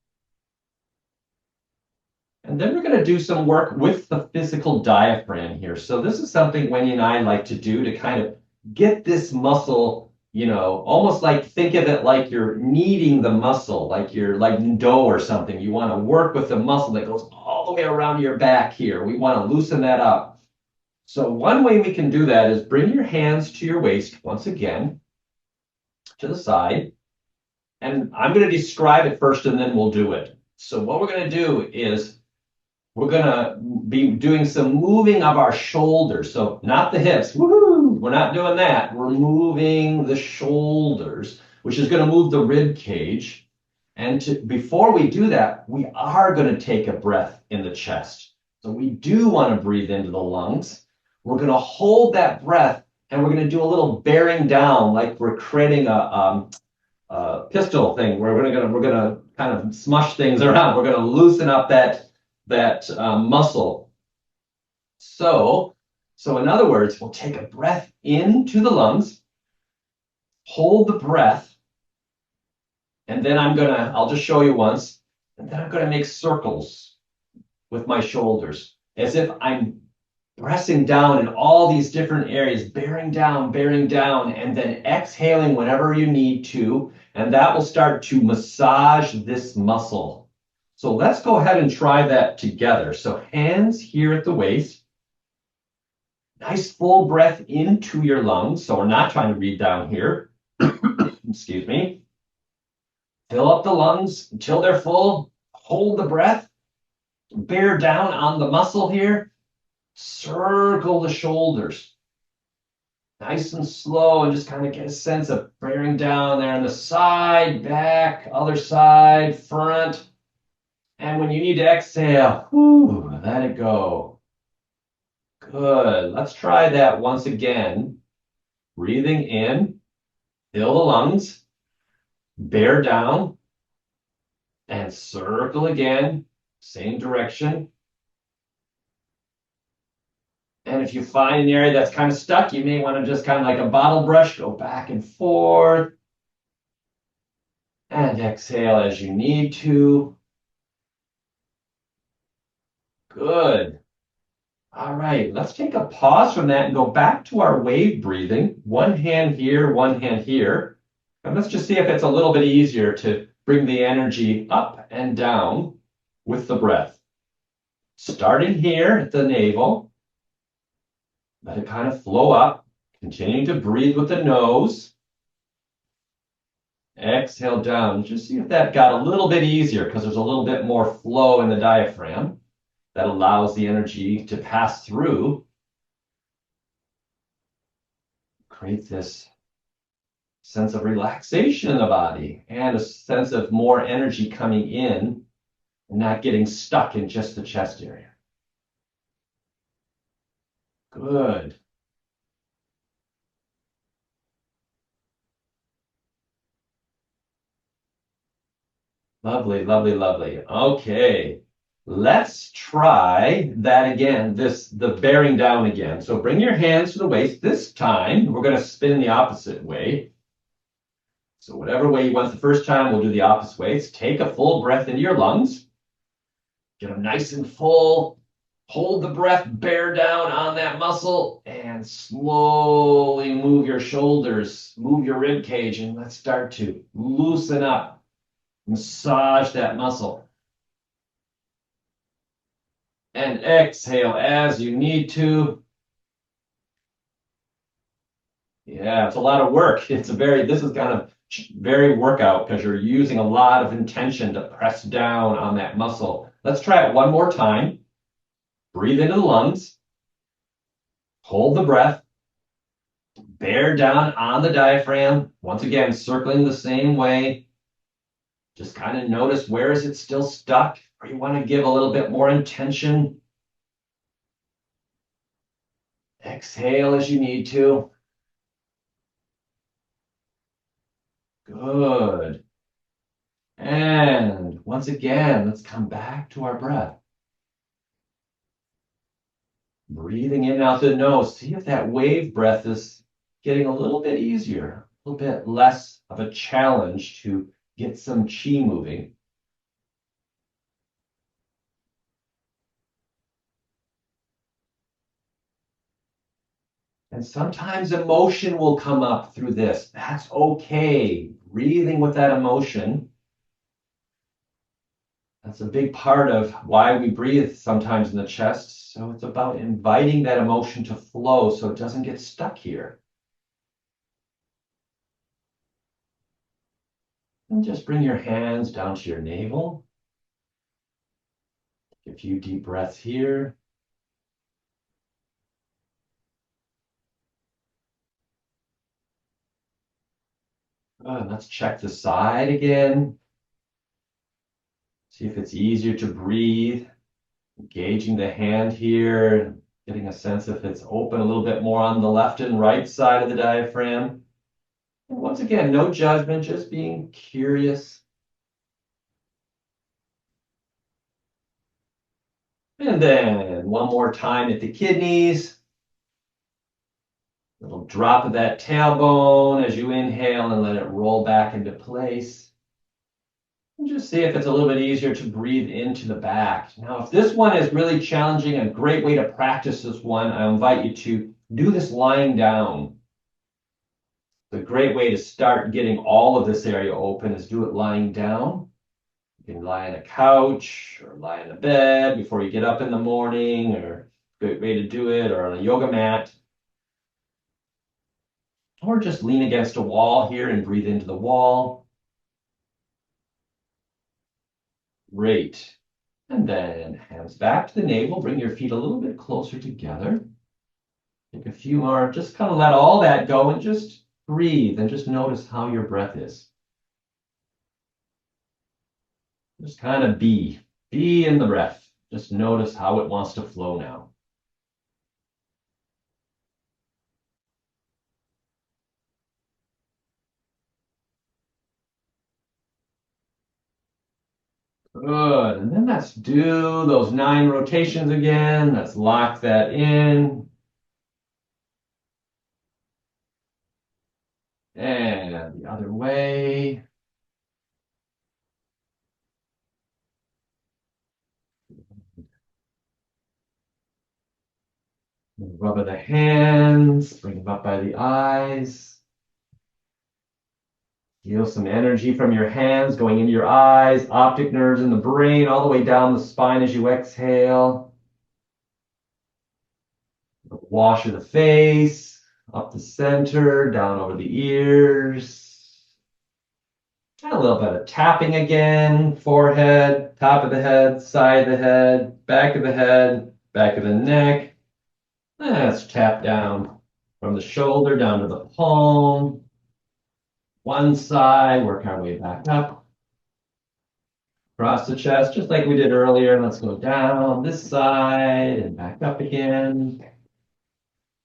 And then we're going to do some work with the physical diaphragm here. So this is something Wendy and I like to do to kind of get this muscle, almost like think of it like you're kneading the muscle, like you're like dough or something. You want to work with the muscle that goes all the way around your back here. We want to loosen that up. So one way we can do that is bring your hands to your waist once again, to the side. And I'm going to describe it first and then we'll do it. So what we're going to do is we're going to be doing some moving of our shoulders. So not the hips. Woohoo! We're not doing that. We're moving the shoulders, which is going to move the rib cage. And before we do that, we are going to take a breath in the chest. So we do want to breathe into the lungs. We're going to hold that breath and we're going to do a little bearing down like we're creating a pistol thing where we're gonna kind of smush things around. We're gonna loosen up that muscle. So in other words, we'll take a breath into the lungs, hold the breath, and then I'll just show you once, and then I'm gonna make circles with my shoulders as if I'm pressing down in all these different areas, bearing down, and then exhaling whenever you need to, and that will start to massage this muscle. So let's go ahead and try that together. So hands here at the waist, nice full breath into your lungs. So we're not trying to breathe down here. Excuse me. Fill up the lungs until they're full. Hold the breath. Bear down on the muscle here. Circle the shoulders. Nice and slow and just kind of get a sense of bearing down there on the side, back, other side, front. And when you need to exhale, let it go. Good. Let's try that once again. Breathing in, fill the lungs, bear down, and circle again, same direction. And if you find an area that's kind of stuck, you may want to just kind of like a bottle brush, go back and forth. And exhale as you need to. Good. All right, let's take a pause from that and go back to our wave breathing. One hand here, one hand here. And let's just see if it's a little bit easier to bring the energy up and down with the breath. Starting here at the navel. Let it kind of flow up. Continuing to breathe with the nose. Exhale down. Just see if that got a little bit easier because there's a little bit more flow in the diaphragm that allows the energy to pass through. Create this sense of relaxation in the body and a sense of more energy coming in and not getting stuck in just the chest area. Good. Lovely, lovely, lovely. Okay. Let's try that again, the bearing down again. So bring your hands to the waist. This time, we're going to spin the opposite way. So whatever way you went the first time, we'll do the opposite ways. Take a full breath into your lungs. Get them nice and full. Hold the breath, bear down on that muscle, and slowly move your shoulders, move your rib cage, and let's start to loosen up. Massage that muscle. And exhale as you need to. Yeah, it's a lot of work. This is kind of very workout because you're using a lot of intention to press down on that muscle. Let's try it one more time. Breathe into the lungs. Hold the breath. Bear down on the diaphragm. Once again, circling the same way. Just kind of notice where is it still stuck, or you want to give a little bit more intention. Exhale as you need to. Good. And once again, let's come back to our breath. Breathing in out the nose. See if that wave breath is getting a little bit easier, a little bit less of a challenge to get some chi moving. And sometimes emotion will come up through this. That's okay. Breathing with that emotion. That's a big part of why we breathe sometimes in the chest. So it's about inviting that emotion to flow so it doesn't get stuck here. And just bring your hands down to your navel. Take a few deep breaths here. Let's check the side again. See if it's easier to breathe. Engaging the hand here, getting a sense if it's open a little bit more on the left and right side of the diaphragm. And once again, no judgment, just being curious. And then one more time at the kidneys. Little drop of that tailbone as you inhale and let it roll back into place. And just see if it's a little bit easier to breathe into the back. Now, if this one is really challenging, a great way to practice this one, I invite you to do this lying down. The great way to start getting all of this area open is do it lying down. You can lie on a couch or lie in a bed before you get up in the morning, or a great way to do it, or on a yoga mat. Or just lean against a wall here and breathe into the wall. Great. And then hands back to the navel. Bring your feet a little bit closer together. Take a few more. Just kind of let all that go and just breathe and just notice how your breath is. Just kind of be in the breath. Just notice how it wants to flow now. Good. And then let's do those 9 rotations again. Let's lock that in. And the other way. Rub of the hands, bring them up by the eyes. Feel some energy from your hands going into your eyes, optic nerves in the brain, all the way down the spine as you exhale. Wash of the face, up the center, down over the ears. And a little bit of tapping again, forehead, top of the head, side of the head, back of the head, back of the neck. Let's tap down from the shoulder down to the palm. One side, work our way back up. Across the chest, just like we did earlier. Let's go down this side and back up again.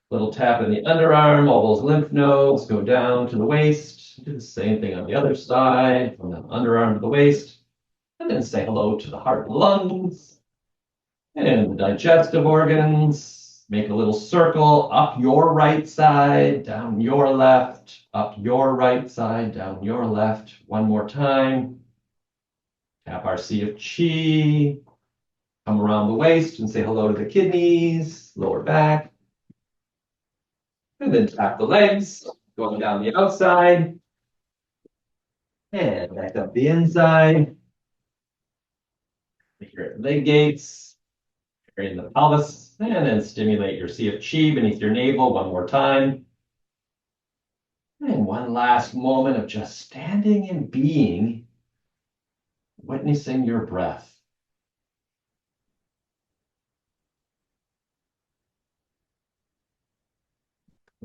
Little tap in the underarm, all those lymph nodes go down to the waist. Do the same thing on the other side, from the underarm to the waist. And then say hello to the heart and lungs and the digestive organs. Make a little circle up your right side, down your left, up your right side, down your left. One more time. Tap our sea of chi. Come around the waist and say hello to the kidneys, lower back. And then tap the legs, going down the outside. And back up the inside. Your leg gates, in the pelvis, and then stimulate your sea of chi beneath your navel one more time. And one last moment of just standing and being, witnessing your breath.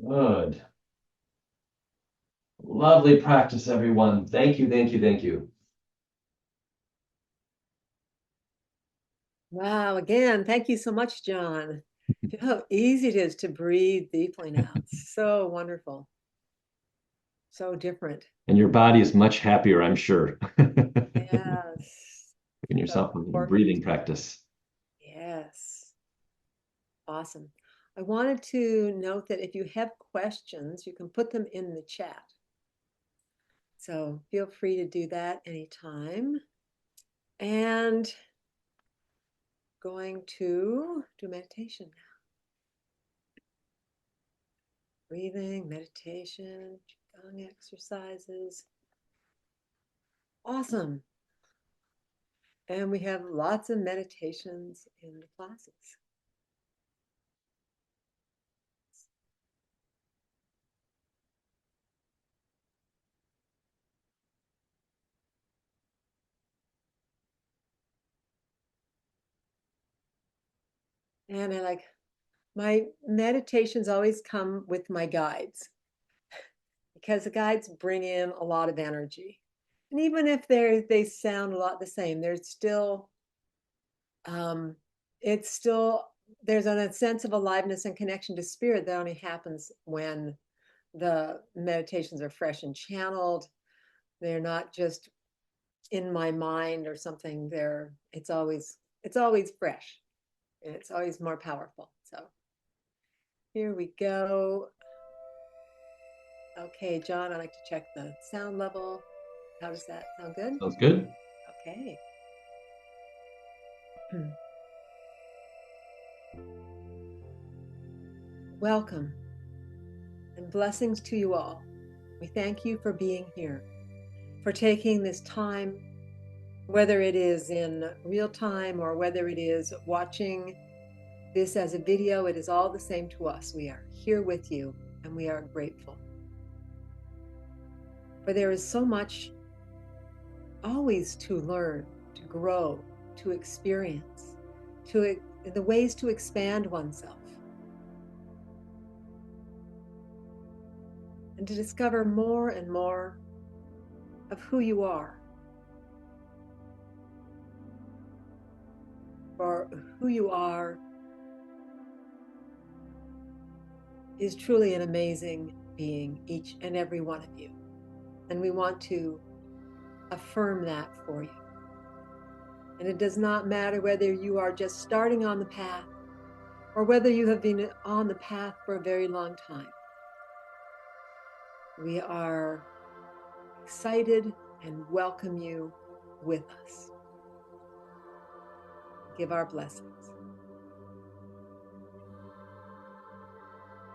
Good. Lovely practice, everyone. Thank you, thank you, thank you.
Wow, again, thank you so much, John. Feel how easy it is to breathe deeply now. It's so wonderful. So different.
And your body is much happier, I'm sure.
Yes.
Giving
So
yourself a little
important.
breathing practice.
Yes. Awesome. I wanted to note that if you have questions, you can put them in the chat. So feel free to do that anytime. And going to do meditation now. Breathing, meditation, Qigong exercises. Awesome. And we have lots of meditations in the classes. And I like my meditations always come with my guides because the guides bring in a lot of energy. And even if they sound a lot the same, there's still it's still there's a sense of aliveness and connection to spirit that only happens when the meditations are fresh and channeled. They're not just in my mind or something. It's always fresh and it's always more powerful. So here we go. Okay, John, I like to check the sound level. How does that sound? Good?
Sounds good?
Okay. Welcome and blessings to you all. We thank you for being here, for taking this time, whether it is in real time or whether it is watching this as a video. It is all the same to us. We are here with you and we are grateful. For there is so much always to learn, to grow, to experience, the ways to expand oneself, and to discover more and more of who you are. For who you are is truly an amazing being, each and every one of you. And we want to affirm that for you. And it does not matter whether you are just starting on the path or whether you have been on the path for a very long time. We are excited and welcome you with us. Give our blessings.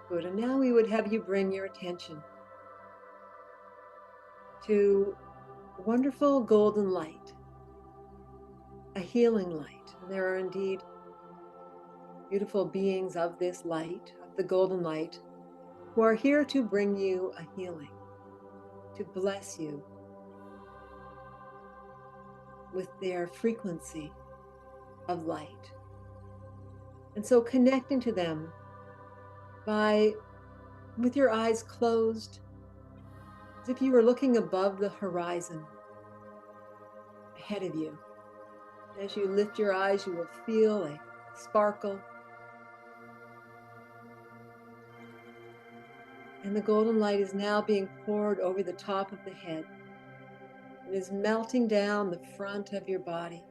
Good. And now we would have you bring your attention to wonderful golden light, a healing light. And there are indeed beautiful beings of this light, of the golden light, who are here to bring you a healing, to bless you with their frequency of light. And so connecting to them with your eyes closed, as if you were looking above the horizon ahead of you. As you lift your eyes, you will feel a sparkle. And the golden light is now being poured over the top of the head, It is melting down the front of your body,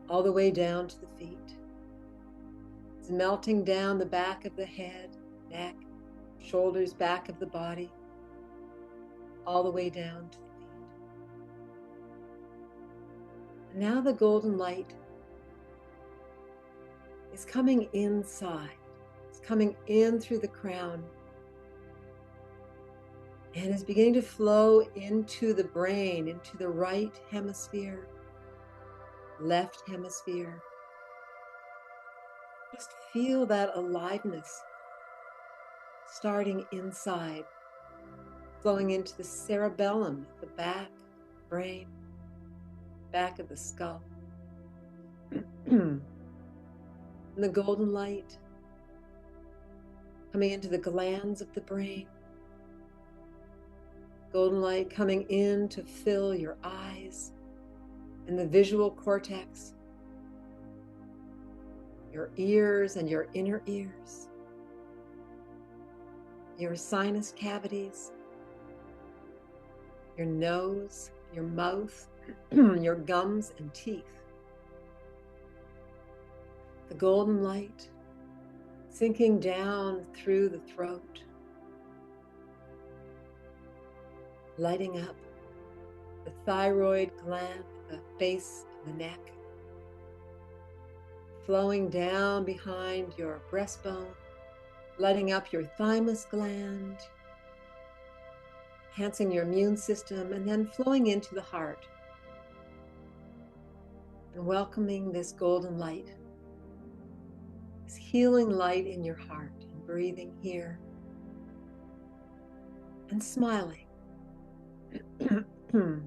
all the way down to the feet. It's melting down the back of the head, neck, shoulders, back of the body, all the way down to the feet. And now the golden light is coming inside. It's coming in through the crown and is beginning to flow into the brain, into the right hemisphere, left hemisphere. Just feel that aliveness starting inside, flowing into the cerebellum, the back, brain, back of the skull. And the golden light coming into the glands of the brain. Golden light coming in to fill your eyes and the visual cortex, your ears and your inner ears, your sinus cavities, your nose, your mouth, your gums and teeth. The golden light sinking down through the throat, lighting up the thyroid gland at the base of the neck, flowing down behind your breastbone, lighting up your thymus gland, enhancing your immune system, and then flowing into the heart and welcoming this golden light, this healing light in your heart, and breathing here and smiling. And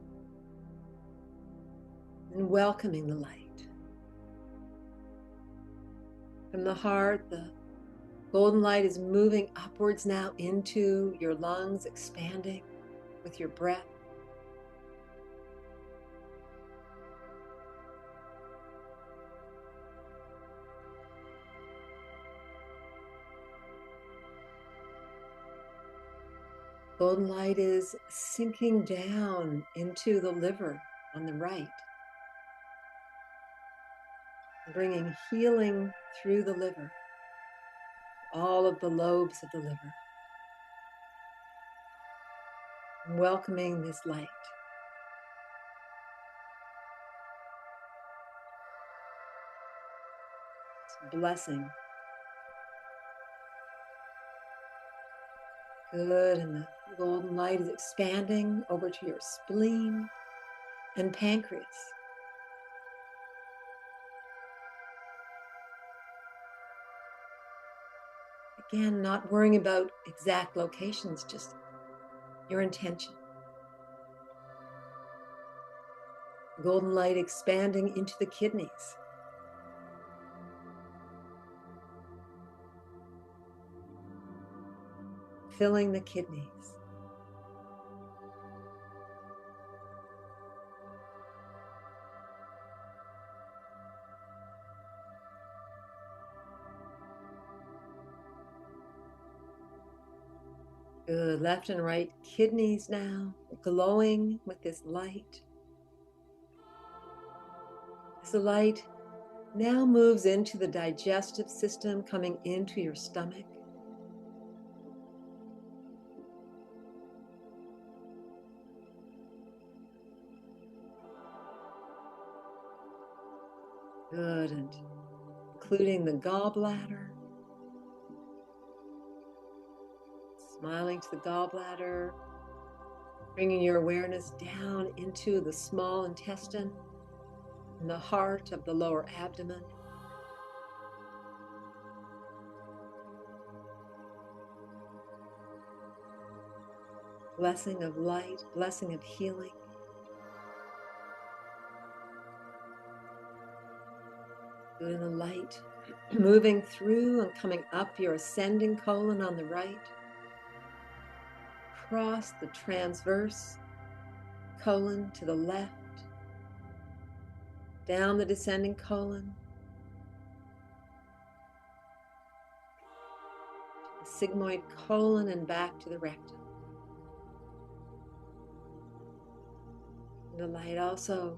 welcoming the light. From the heart, the golden light is moving upwards now into your lungs, expanding with your breath. Golden light is sinking down into the liver on the right, bringing healing through the liver, all of the lobes of the liver, and welcoming this light. This blessing. Good, and the golden light is expanding over to your spleen and pancreas. Again, not worrying about exact locations, just your intention. Golden light expanding into the kidneys. Filling the kidneys. Good, left and right kidneys now, glowing with this light. As the light now moves into the digestive system, coming into your stomach. Good, and including the gallbladder. Smiling to the gallbladder, bringing your awareness down into the small intestine and the heart of the lower abdomen. Blessing of light, blessing of healing. Good, in the light, moving through and coming up your ascending colon on the right. Across the transverse colon to the left, down the descending colon, the sigmoid colon and back to the rectum. The light also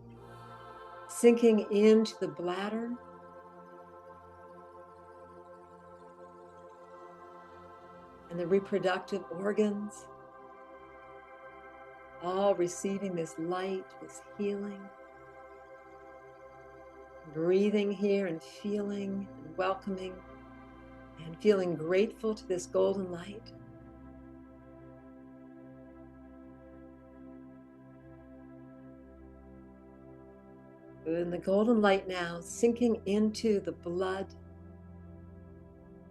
sinking into the bladder, and the reproductive organs, all receiving this light, this healing. Breathing here and feeling and welcoming and feeling grateful to this golden light. And the golden light now sinking into the blood,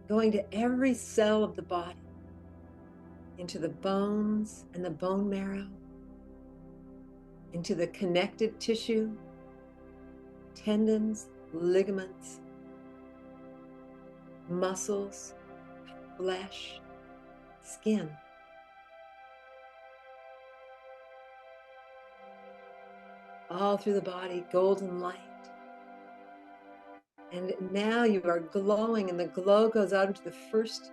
going to every cell of the body, into the bones and the bone marrow, into the connective tissue, tendons, ligaments, muscles, flesh, skin. All through the body, golden light. And now you are glowing, and the glow goes out into the first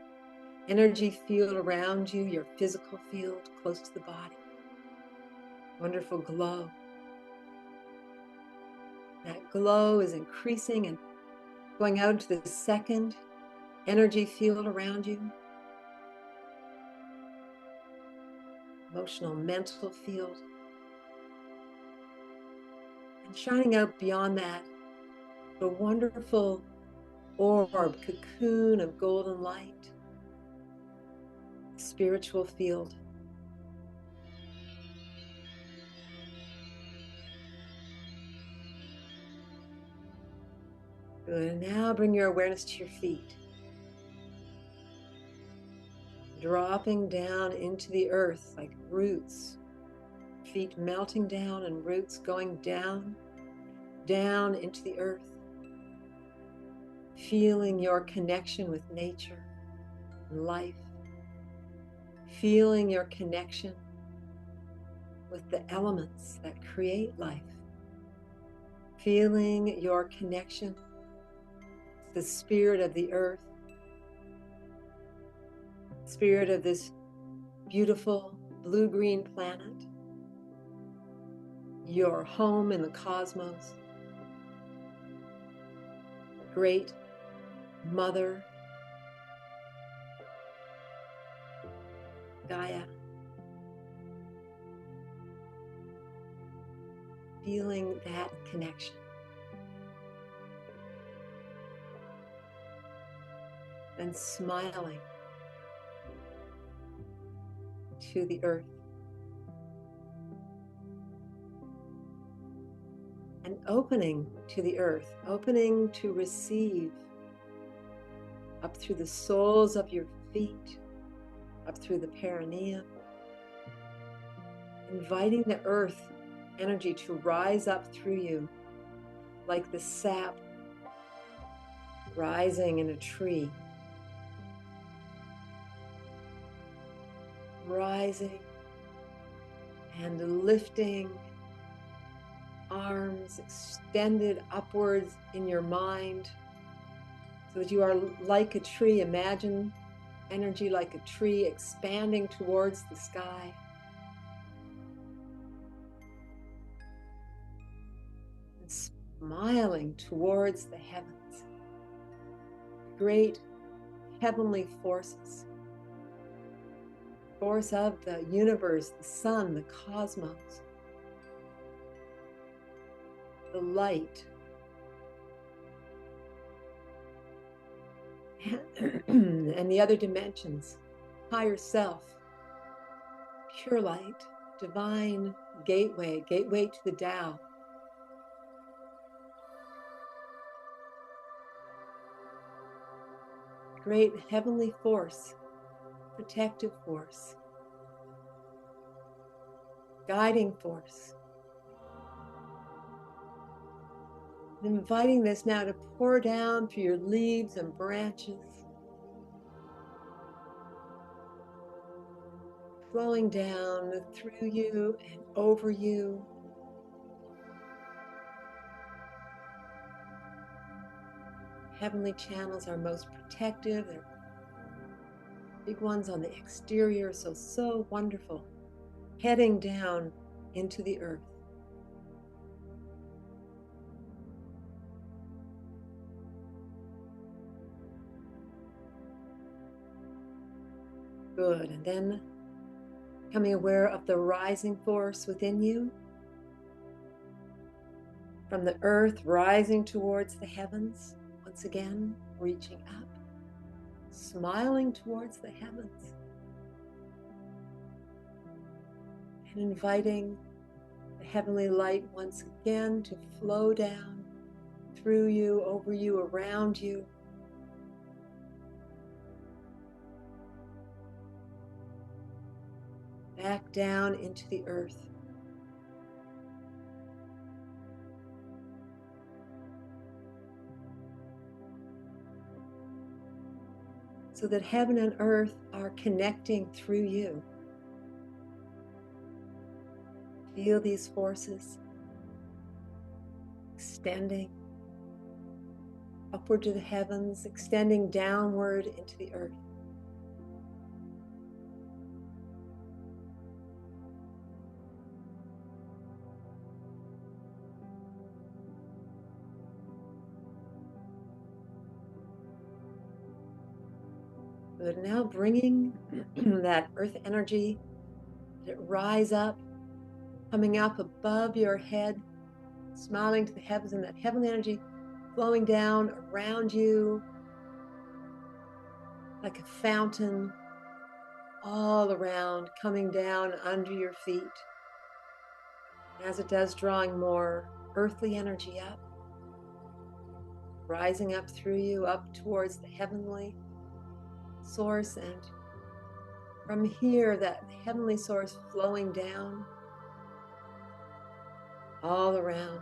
energy field around you, your physical field close to the body. Wonderful glow. That glow is increasing and going out into the second energy field around you. Emotional, mental field. And shining out beyond that, the wonderful orb, cocoon of golden light, spiritual field. Good. And now bring your awareness to your feet. Dropping down into the earth like roots. Feet melting down and roots going down, down into the earth. Feeling your connection with nature and life. Feeling your connection with the elements that create life. Feeling your connection with the spirit of the earth, spirit of this beautiful blue-green planet, your home in the cosmos, great mother, Gaia. Feeling that connection. And smiling to the earth. And opening to the earth, opening to receive up through the soles of your feet, up through the perineum, inviting the earth energy to rise up through you like the sap rising in a tree, rising and lifting, arms extended upwards in your mind so that you are like a tree. Imagine energy like a tree expanding towards the sky. And smiling towards the heavens. Great heavenly forces. Force of the universe, the sun, the cosmos. The light. And the other dimensions, higher self, pure light, divine gateway, gateway to the Tao. Great heavenly force, protective force, guiding force. And inviting this now to pour down through your leaves and branches, flowing down through you and over you. Heavenly channels are most protective. They're big ones on the exterior, so wonderful. Heading down into the earth. Good. And then becoming aware of the rising force within you, from the earth rising towards the heavens, once again, reaching up, smiling towards the heavens, and inviting the heavenly light once again to flow down through you, over you, around you. Back down into the earth. So that heaven and earth are connecting through you. Feel these forces extending upward to the heavens, extending downward into the earth. But now bringing that earth energy, let it rise up, coming up above your head, smiling to the heavens, and that heavenly energy flowing down around you like a fountain, all around, coming down under your feet. As it does, drawing more earthly energy up, rising up through you, up towards the heavenly source, and from here, that heavenly source flowing down all around.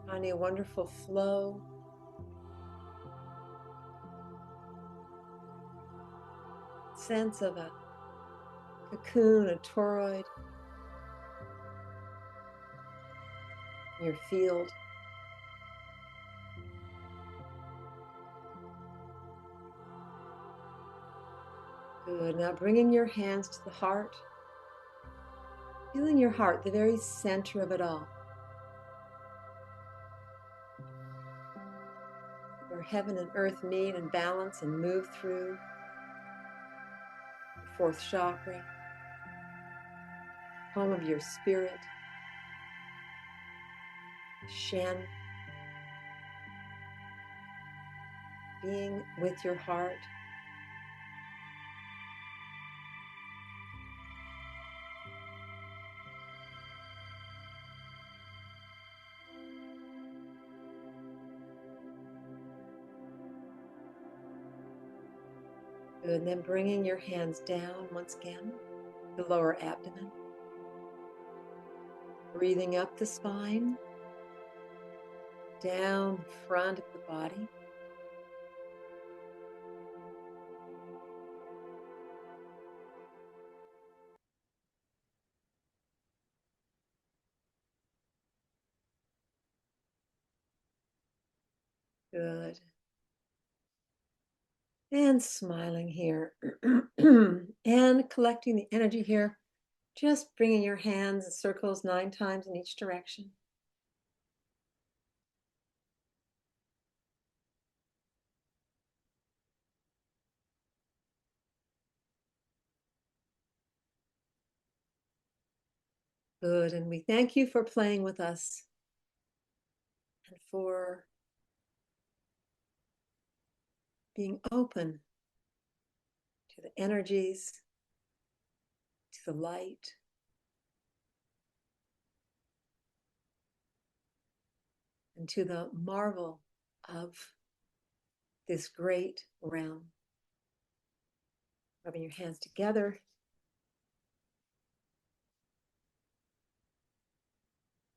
Finding a wonderful flow. Sense of a cocoon, a toroid in your field. Good. Now bringing your hands to the heart. Feeling your heart, the very center of it all. Where heaven and earth meet and balance and move through. The fourth chakra. Home of your spirit. Shen. Being with your heart. Good. And then bringing your hands down once again, the lower abdomen. Breathing up the spine, down the front of the body. Good. And smiling here. And collecting the energy here. Just bringing your hands in circles 9 times in each direction. Good. And we thank you for playing with us and for being open to the energies, to the light, and to the marvel of this great realm. Rubbing your hands together.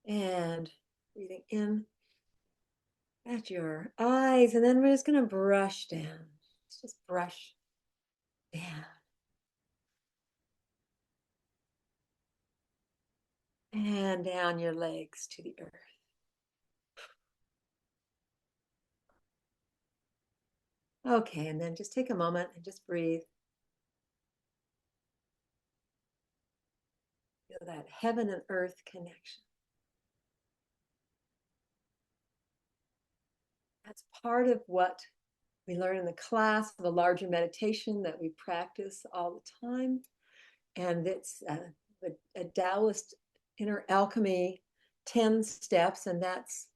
And breathing in at your eyes. And then we're just going to brush down. Let's just brush down. And down your legs to the earth. Okay, and then just take a moment and just breathe. Feel that heaven and earth connection. That's part of what We learn in the class of a larger meditation that we practice all the time. And it's a Taoist inner alchemy 10 steps, and that's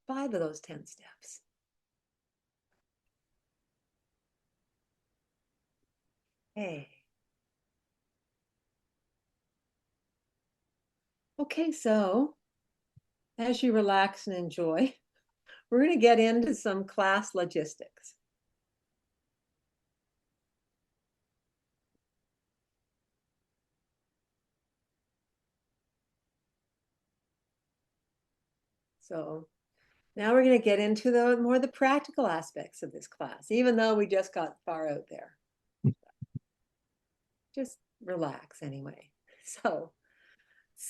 5 of those 10 steps. Hey. Okay, so as you relax and enjoy, we're going to get into some class logistics. So now we're going to get into the more the practical aspects of this class, even though we just got far out there. Just relax anyway. So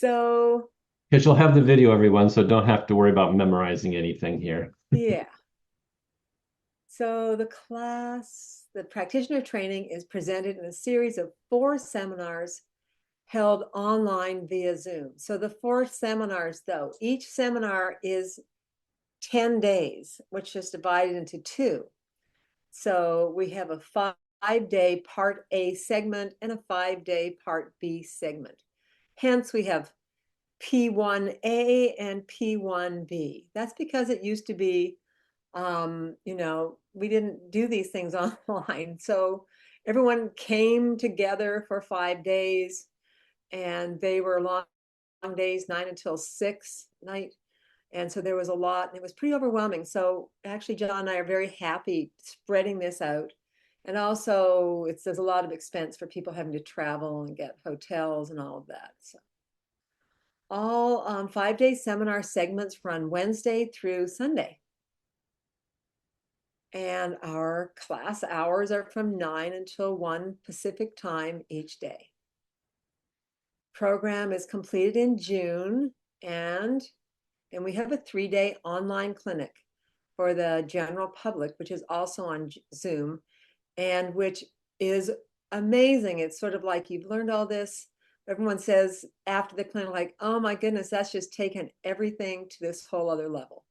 Because you'll have the video, everyone, so don't have to worry about memorizing anything here.
yeah. So the class, the practitioner training is presented in a series of 4 seminars held online via Zoom. So the 4 seminars, though, each seminar is 10 days, which is divided into 2. So we have a 5-day part A segment and a 5-day part B segment. Hence, we have P1A and P1B. That's because it used to be, we didn't do these things online. So everyone came together for 5 days, and they were long days, 9 until 6 night. And so there was a lot, and it was pretty overwhelming. So actually, John and I are very happy spreading this out. And also, there's a lot of expense for people having to travel and get hotels and all of that. So all 5-day seminar segments run Wednesday through Sunday. And our class hours are from 9 until 1 Pacific time each day. Program is completed in June, and we have a 3-day online clinic for the general public, which is also on Zoom, and which is amazing. It's sort of like you've learned all this. Everyone says after the clinic, like, oh my goodness, that's just taken everything to this whole other level.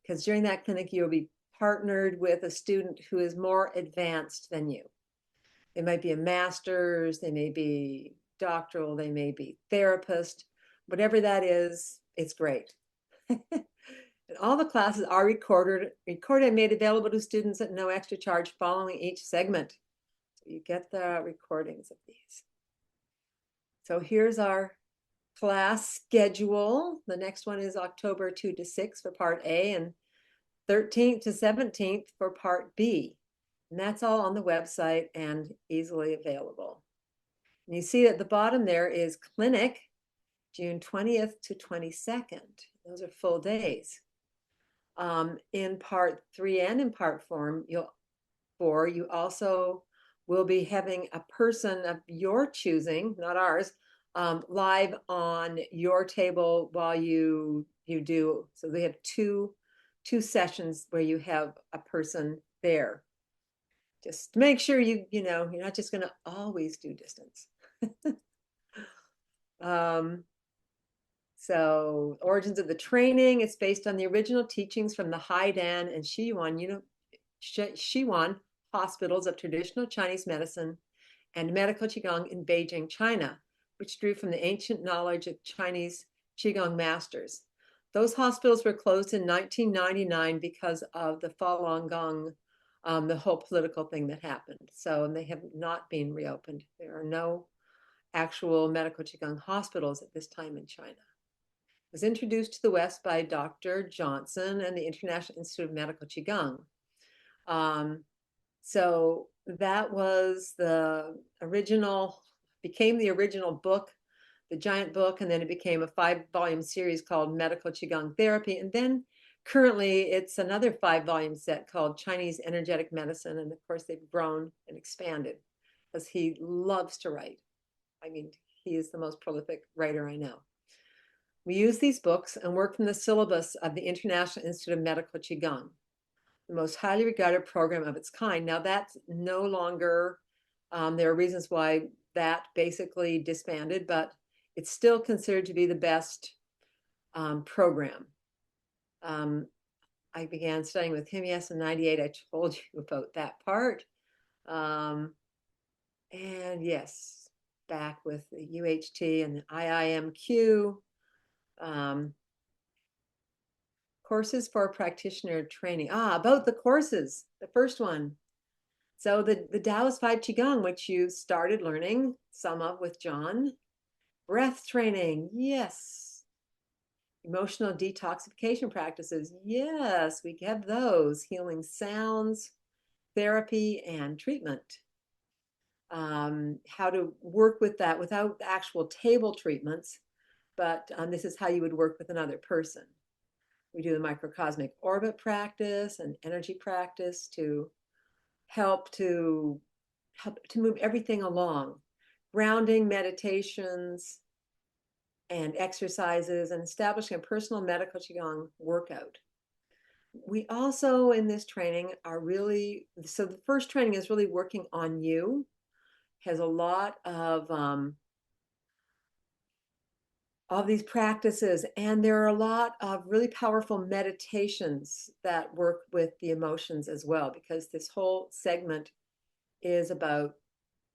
Because during that clinic, you'll be partnered with a student who is more advanced than you. They might be a master's, they may be doctoral, they may be therapist, whatever that is, it's great. And all the classes are recorded and made available to students at no extra charge following each segment. So you get the recordings of these. So here's our class schedule. The next one is October 2 to 6 for part A, and 13th to 17th for part B. And that's all on the website and easily available. And you see at the bottom there is clinic, June 20th to 22nd. Those are full days. In part 3 and in part 4, you also will be having a person of your choosing, not ours, live on your table while you do. So they have two sessions where you have a person there. Just make sure you're not just going to always do distance. So origins of the training, it's based on the original teachings from the Haidan and Shiwan hospitals of traditional Chinese medicine and medical Qigong in Beijing, China, which drew from the ancient knowledge of Chinese Qigong masters. Those hospitals were closed in 1999 because of the Falun Gong, the whole political thing that happened. So they have not been reopened. There are no actual medical Qigong hospitals at this time in China. Was introduced to the West by Dr. Johnson and the International Institute of Medical Qigong. So that was became the original book, the giant book, and then it became a 5-volume series called Medical Qigong Therapy. And then currently it's another 5-volume set called Chinese Energetic Medicine. And of course they've grown and expanded because he loves to write. I mean, he is the most prolific writer I know. We use these books and work from the syllabus of the International Institute of Medical Qigong, the most highly regarded program of its kind. Now that's no longer, there are reasons why that basically disbanded, but it's still considered to be the best program. I began studying with him, yes, in 98. I told you about that part. And yes, back with the UHT and the IIMQ. Courses for practitioner training. About the courses, the first one. So the Taoist 5 Qigong, which you started learning some of with John. Breath training, yes. Emotional detoxification practices, yes, we have those. Healing sounds, therapy, and treatment. How to work with that without actual table treatments, but this is how you would work with another person. We do the microcosmic orbit practice and energy practice to help to move everything along. Grounding meditations and exercises and establishing a personal medical Qigong workout. We also in this training are really, so the first training is really working on you, has a lot of all these practices, and there are a lot of really powerful meditations that work with the emotions as well, because this whole segment is about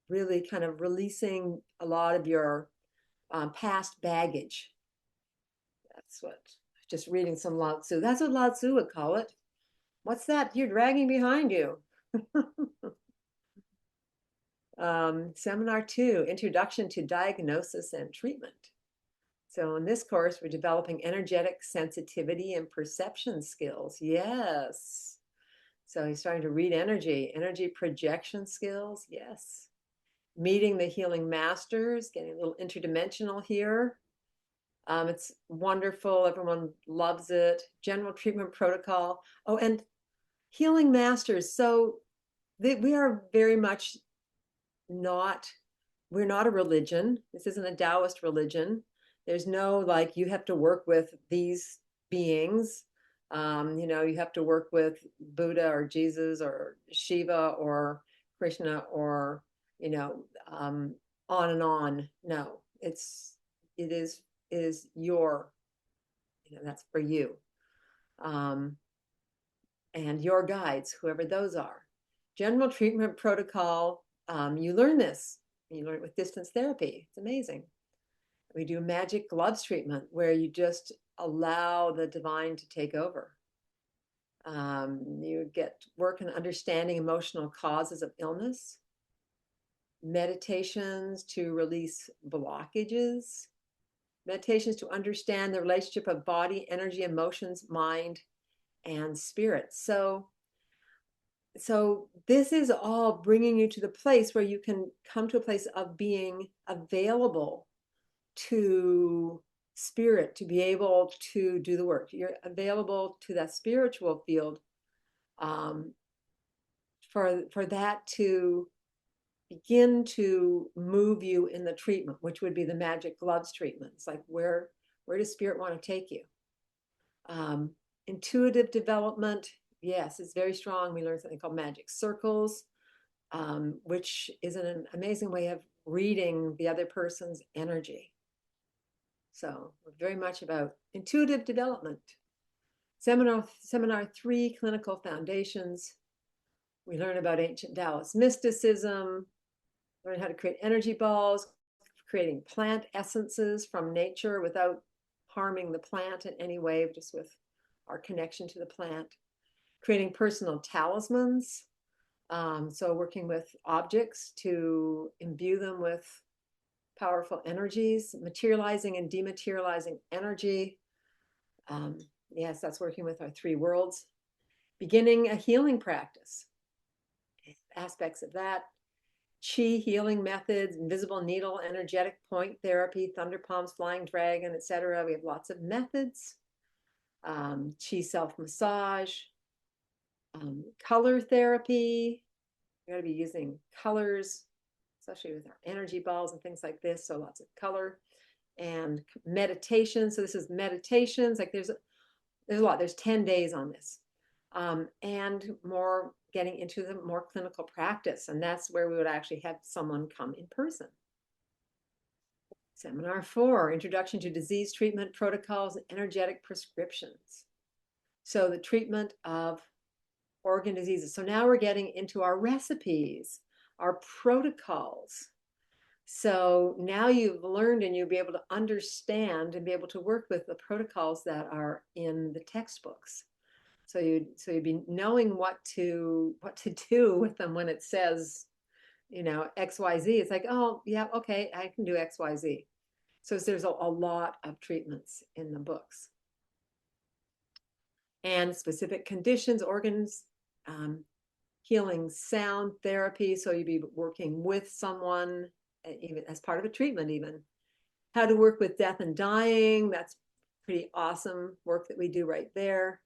really kind of releasing a lot of your past baggage. That's what, just reading some Lao Tzu. That's what Lao Tzu would call it. What's that you're dragging behind you? Seminar 2, Introduction to Diagnosis and Treatment. So in this course, we're developing energetic sensitivity and perception skills. Yes. So he's starting to read energy projection skills. Yes. Meeting the healing masters, getting a little interdimensional here. It's wonderful. Everyone loves it. General treatment protocol. Oh, and healing masters. So we are very much not, we're not a religion. This isn't a Taoist religion. There's no like, you have to work with these beings. You have to work with Buddha or Jesus or Shiva or Krishna or, on and on. No, it is your, that's for you. And your guides, whoever those are. General treatment protocol, you learn this. You learn it with distance therapy. It's amazing. We do magic gloves treatment where you just allow the divine to take over. You get work in understanding emotional causes of illness, meditations to release blockages, meditations to understand the relationship of body, energy, emotions, mind, and spirit. So this is all bringing you to the place where you can come to a place of being available to spirit, to be able to do the work. You're available to that spiritual field for that to begin to move you in the treatment, which would be the magic gloves treatment. It's like, where does spirit want to take you? Intuitive development, yes, it's very strong. We learned something called magic circles, which is an amazing way of reading the other person's energy. So we're very much about intuitive development. Seminar 3, Clinical Foundations. We learn about ancient Taoist mysticism, learn how to create energy balls, creating plant essences from nature without harming the plant in any way, just with our connection to the plant, creating personal talismans. So working with objects to imbue them with powerful energies, materializing and dematerializing energy. Yes, that's working with our 3 worlds. Beginning a healing practice. Aspects of that. Qi healing methods, invisible needle, energetic point therapy, thunder palms, flying dragon, etc. We have lots of methods. Qi self-massage, color therapy. We got to be using colors, especially with our energy balls and things like this. So lots of color and meditation. So this is meditations. Like there's a lot. There's 10 days on this, and more getting into the more clinical practice. And that's where we would actually have someone come in person. Seminar 4, Introduction to Disease Treatment Protocols and Energetic Prescriptions. So the treatment of organ diseases. So now we're getting into our recipes, our protocols. So now you've learned and you'll be able to understand and be able to work with the protocols that are in the textbooks. So you'd be knowing what to do with them when it says, XYZ. It's like, oh yeah, okay, I can do XYZ. So there's a lot of treatments in the books and specific conditions, organs, healing, sound therapy. So you'd be working with someone, even as part of a treatment, even how to work with death and dying. That's pretty awesome work that we do right there.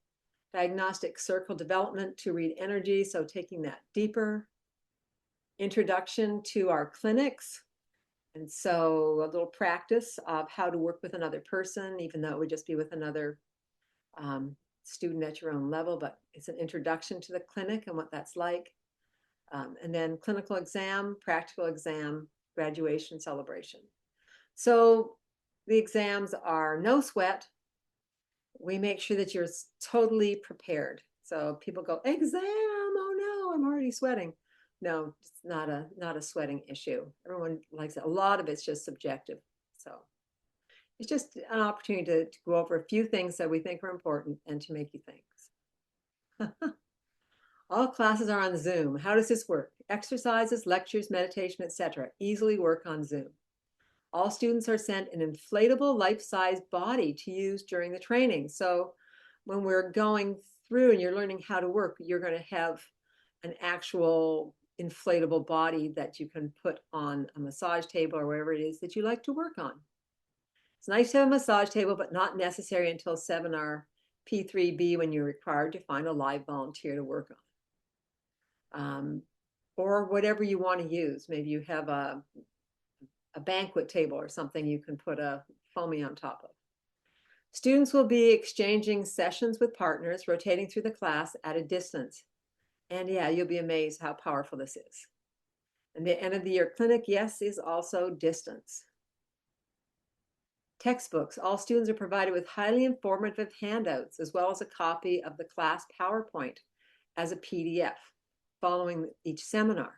Diagnostic circle development to read energy. So taking that deeper. Introduction to our clinics. And so a little practice of how to work with another person, even though it would just be with another student at your own level, but it's an introduction to the clinic and what that's like. And then clinical exam, practical exam, graduation celebration. So the exams are no sweat. We make sure that you're totally prepared. So people go, exam, oh no, I'm already sweating. No, it's not a sweating issue. Everyone likes it. A lot of it's just subjective. So it's just an opportunity to go over a few things that we think are important and to make you think. All classes are on Zoom. How does this work? Exercises, lectures, meditation, etc. Easily work on Zoom. All students are sent an inflatable life-size body to use during the training. So when we're going through and you're learning how to work, you're going to have an actual inflatable body that you can put on a massage table or wherever it is that you like to work on. It's nice to have a massage table, but not necessary until seminar P3B when you're required to find a live volunteer to work on. Or whatever you want to use. Maybe you have a banquet table or something you can put a foamy on top of. Students will be exchanging sessions with partners, rotating through the class at a distance. And yeah, you'll be amazed how powerful this is. And the end of the year clinic, yes, is also distance. Textbooks. All students are provided with highly informative handouts, as well as a copy of the class PowerPoint as a PDF following each seminar.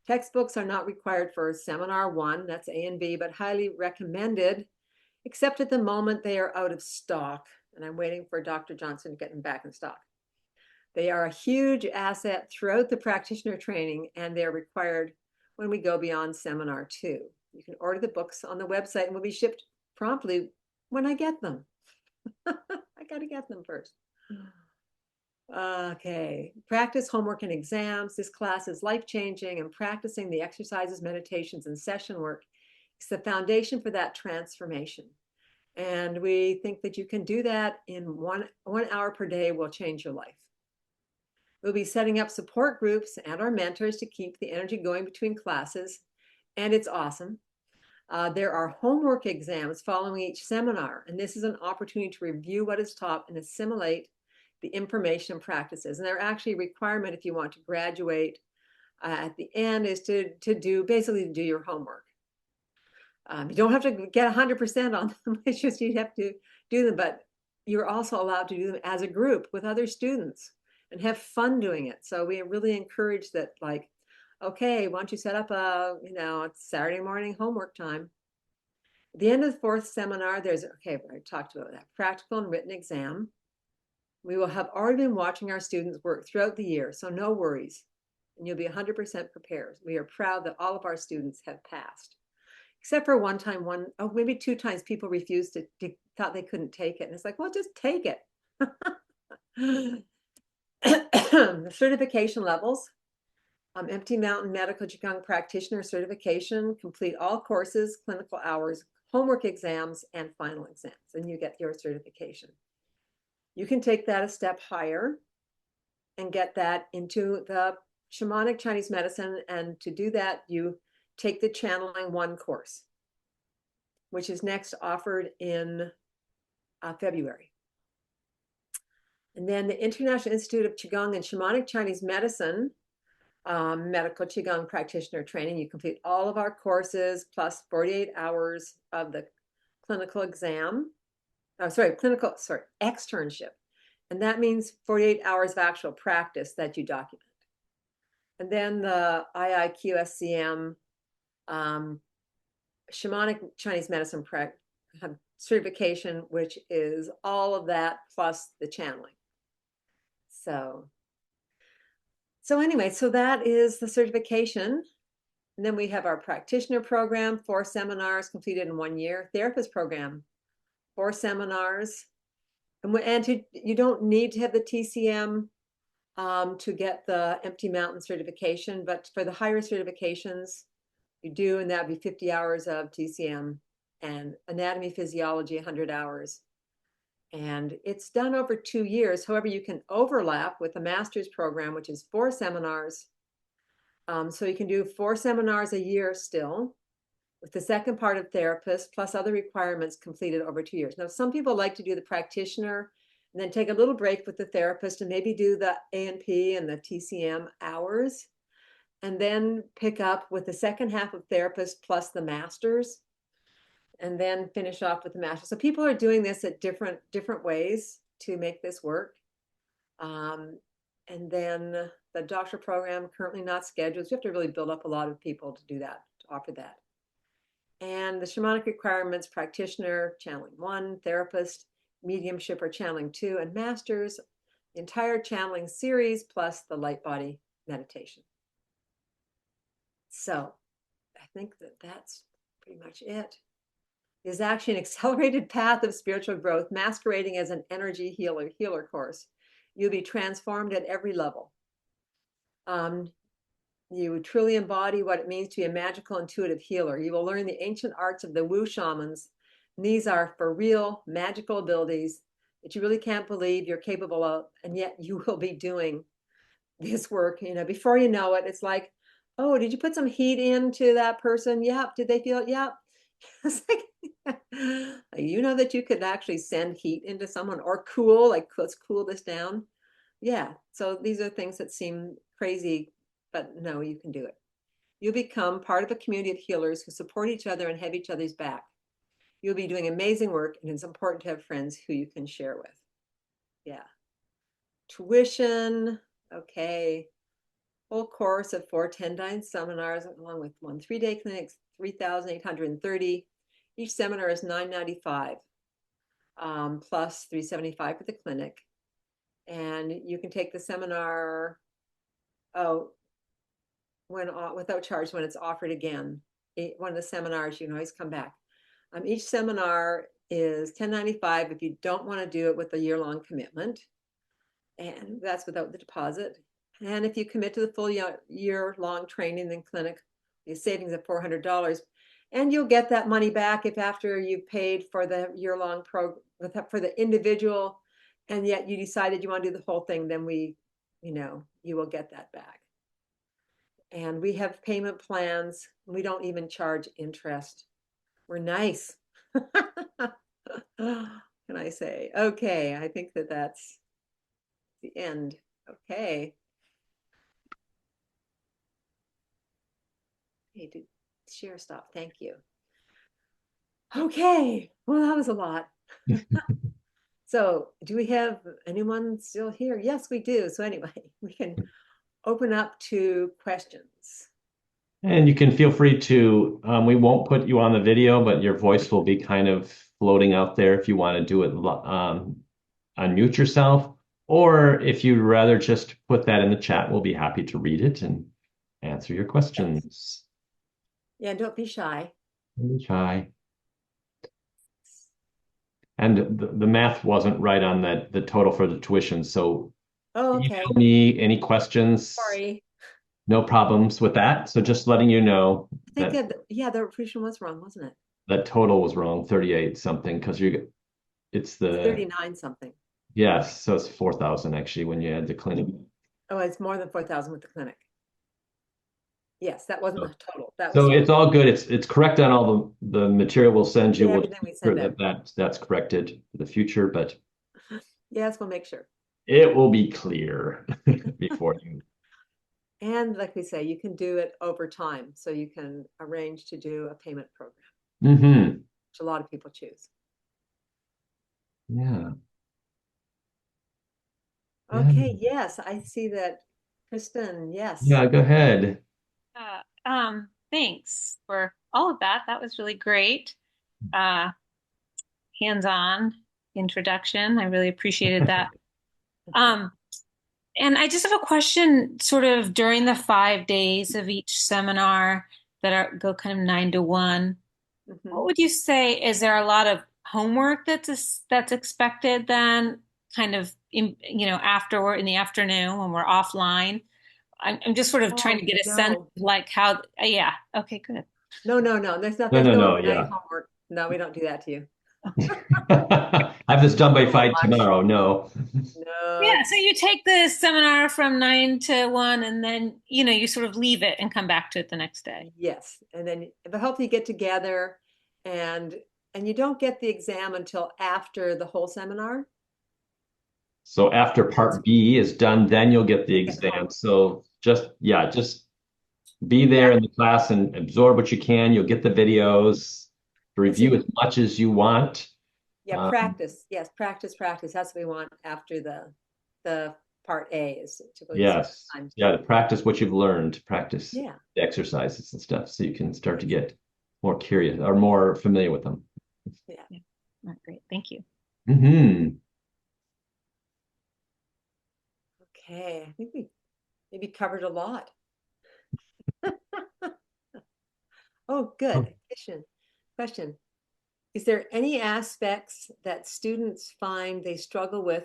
Textbooks are not required for seminar 1, that's A and B, but highly recommended, except at the moment they are out of stock. And I'm waiting for Dr. Johnson to get them back in stock. They are a huge asset throughout the practitioner training, and they're required when we go beyond seminar 2. You can order the books on the website and will be shipped promptly when I get them. I got to get them first. Okay, practice, homework, and exams. This class is life-changing, and practicing the exercises, meditations, and session work is the foundation for that transformation. And we think that you can do that in one hour per day will change your life. We'll be setting up support groups and our mentors to keep the energy going between classes, and it's awesome. There are homework exams following each seminar, and this is an opportunity to review what is taught and assimilate the information and practices. And they're actually a requirement if you want to graduate at the end is to basically do your homework. You don't have to get 100% on them. It's just you have to do them, but you're also allowed to do them as a group with other students and have fun doing it. So we really encourage that, like, okay, why don't you set up it's Saturday morning homework time. At the end of the 4th seminar, I talked about that, practical and written exam. We will have already been watching our students work throughout the year, so no worries. And you'll be 100% prepared. We are proud that all of our students have passed. Except for maybe 2 times people refused thought they couldn't take it. And it's like, well, just take it. The certification levels. Empty Mountain Medical Qigong Practitioner Certification. Complete all courses, clinical hours, homework exams, and final exams. And you get your certification. You can take that a step higher and get that into the Shamanic Chinese medicine. And to do that, you take the Channeling 1 course, which is next offered in February. And then the International Institute of Qigong and Shamanic Chinese Medicine, Medical Qigong Practitioner Training. You complete all of our courses plus 48 hours of the clinical exam. Externship. And that means 48 hours of actual practice that you document. And then the IIQSCM Shamanic Chinese medicine certification, which is all of that plus the channeling. So anyway, so that is the certification. And then we have our practitioner program, 4 seminars completed in 1 year, therapist program, 4 seminars. And you don't need to have the TCM to get the Empty Mountain certification, but for the higher certifications, you do, and that'd be 50 hours of TCM and anatomy, physiology, 100 hours. And it's done over 2 years. However, you can overlap with the master's program, which is 4 seminars. So you can do 4 seminars a year still, with the second part of therapist, plus other requirements completed over 2 years. Now, some people like to do the practitioner and then take a little break with the therapist and maybe do the A&P and the TCM hours, and then pick up with the second half of therapist plus the masters, and then finish off with the master. So people are doing this at different ways to make this work. And then the doctor program currently not scheduled. So you have to really build up a lot of people to do that, to offer that. And the shamanic requirements: practitioner, channeling 1, therapist, mediumship or channeling 2, and masters, the entire channeling series plus the light body meditation. So I think that that's pretty much it. Is actually an accelerated path of spiritual growth masquerading as an energy healer course. You'll be transformed at every level. You truly embody what it means to be a magical, intuitive healer. You will learn the ancient arts of the Wu shamans. And these are for real magical abilities that you really can't believe you're capable of, and yet you will be doing this work. Before you know it, it's like, oh, did you put some heat into that person? Yep. Did they feel it? Yep. It's like, that you could actually send heat into someone, or cool, like, let's cool this down. Yeah. So these are things that seem crazy, but no, you can do it. You'll become part of a community of healers who support each other and have each other's back. You'll be doing amazing work, and it's important to have friends who you can share with. Yeah. Tuition. Okay. Full course of 4 10-day seminars, along with 1 3-day clinic, 3,830. Each seminar is $995, plus $375 for the clinic. And you can take the seminar, without charge when it's offered again. One of the seminars, you can always come back. Each seminar is $10.95 if you don't want to do it with a year-long commitment, and that's without the deposit. And if you commit to the full year-long training in clinic, the savings of $400, and you'll get that money back if after you've paid for the year-long program for the individual, and yet you decided you want to do the whole thing, then you will get that back. And we have payment plans. We don't even charge interest. We're nice. Can I say? Okay, I think that's the end. Okay. Hey, did share stop? Thank you. Okay, well, that was a lot. So do we have anyone still here? Yes, we do. So anyway, we can open up to questions.
And you can feel free to, we won't put you on the video, but your voice will be kind of floating out there if you want to do it, unmute yourself. Or if you'd rather just put that in the chat, we'll be happy to read it and answer your questions.
Yeah, don't be shy.
Don't be shy. And the math wasn't right on the total for the tuition. So
okay.
Any questions?
Sorry.
No problems with that. So just letting you know
I think the tuition was wrong, wasn't it?
that total was wrong, 38 something, because it's the
39 something.
Yes, so it's 4,000 actually when you add the clinic.
Oh, it's more than 4,000 with the clinic. Yes, that wasn't the total.
So it's all good. It's correct on all the material we'll send you.
Everything we send
that's corrected for the future, but
yes, we'll make sure
it will be clear before you.
And like we say, you can do it over time, so you can arrange to do a payment program, which a lot of people choose.
Yeah.
Okay, yes, I see that. Kristen, yes.
Yeah, go ahead.
Thanks for all of that. That was really great. Uh, hands-on introduction. I really appreciated that. Um, and I just have a question, sort of during the 5 days of each seminar that go kind of 9 to 1. What
Mhm.
would you say? Is there a lot of homework that's expected then, kind of afterward in the afternoon when we're offline? I'm just sort of trying to
Oh,
get a sense
no.
of like how. Yeah. Okay. Good.
No, no, no.
No,
There's
no,
no
no,
overnight
yeah.
homework. No, we don't do that to you.
Have this done by
So
five
much.
tomorrow. No.
No.
Yeah, so you take the seminar from 9 to 1 and then, you sort of leave it and come back to it the next day.
Yes. And then but hopefully you get together and and you don't get the exam until after the whole seminar.
So after
That's
part B is done, then you'll get the
you get
exam.
home.
So just, yeah, just be there
Yeah.
in the class and absorb what you can. You'll get the videos,
And so
review as much as you want.
yeah,
Um,
practice. Yes, practice, practice. That's what we want after the part A is to really spend
yes.
time
Yeah, to
together.
practice what you've learned, to practice
Yeah.
the exercises and stuff so you can start to
Ex-
get more curious or more familiar with them.
Yeah.
Yeah. All right, great. Thank you.
Hmm.
Okay. I think we maybe covered a lot. Oh, good. Question. Is there any aspects that students find they struggle with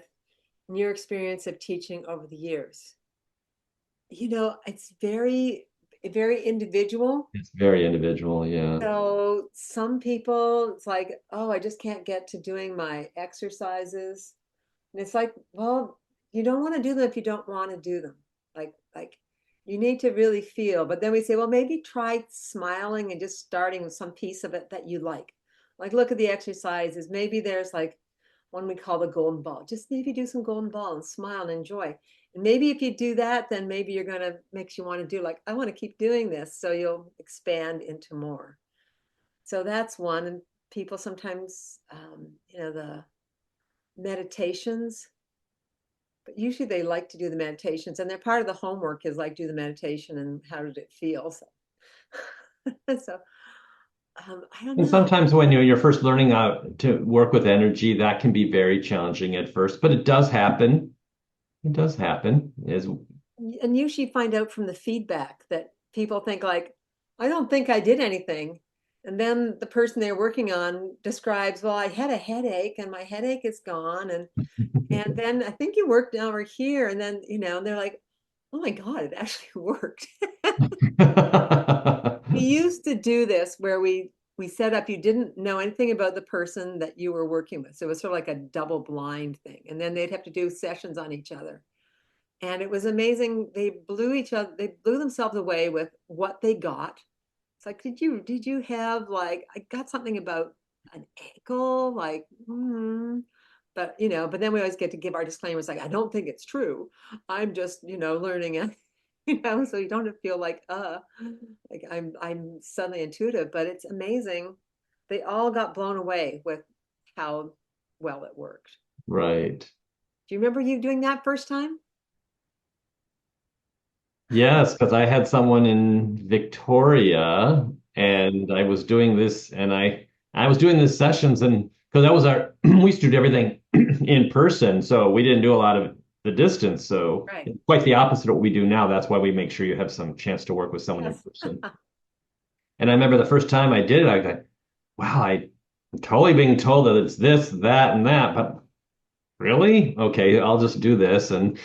in your experience of teaching over the years? It's very individual.
It's very individual. Yeah.
So some people, it's like, oh, I just can't get to doing my exercises. And it's like, well, you don't want to do them if you don't want to do them. Like you need to really feel. But then we say, well, maybe try smiling and just starting with some piece of it that you like. Like look at the exercises. Maybe there's like one we call the golden ball. Just maybe do some golden ball and smile and enjoy. And maybe if you do that, then maybe you're gonna makes you want to do like, I want to keep doing this. So you'll expand into more. So that's one. And people sometimes the meditations, but usually they like to do the meditations and they're part of the homework is like do the meditation and how did it feel? So, so I don't
And
know.
sometimes when you're first learning how to work with energy, that can be very challenging at first, but it does happen. It does happen. Is
And usually find out from the feedback that people think like, I don't think I did anything. And then the person they're working on describes, well, I had a headache and my headache is gone. And then I think you worked over here. And then, they're like, oh my God, it actually worked. We used to do this where we set up, you didn't know anything about the person that you were working with. So it was sort of like a double blind thing. And then they'd have to do sessions on each other. And it was amazing. They blew themselves away with what they got. It's like, did you have like, I got something about an ankle, like, but then we always get to give our disclaimers like, I don't think it's true. I'm just, learning it, so you don't feel like I'm suddenly intuitive, but it's amazing. They all got blown away with how well it worked.
right.
Do you remember you doing that first time?
Yes, because I had someone in Victoria and I was doing this and I was doing these sessions and because that was our we used to do everything in person, so we didn't do a lot of the distance. So
Right.
it's quite the opposite of what we do now. That's why we make sure you have some chance to work with someone in
Yes.
person. And I remember the first time I did it, I thought, wow, I'm totally being told that it's this, that, and that, but really? Okay, I'll just do this. And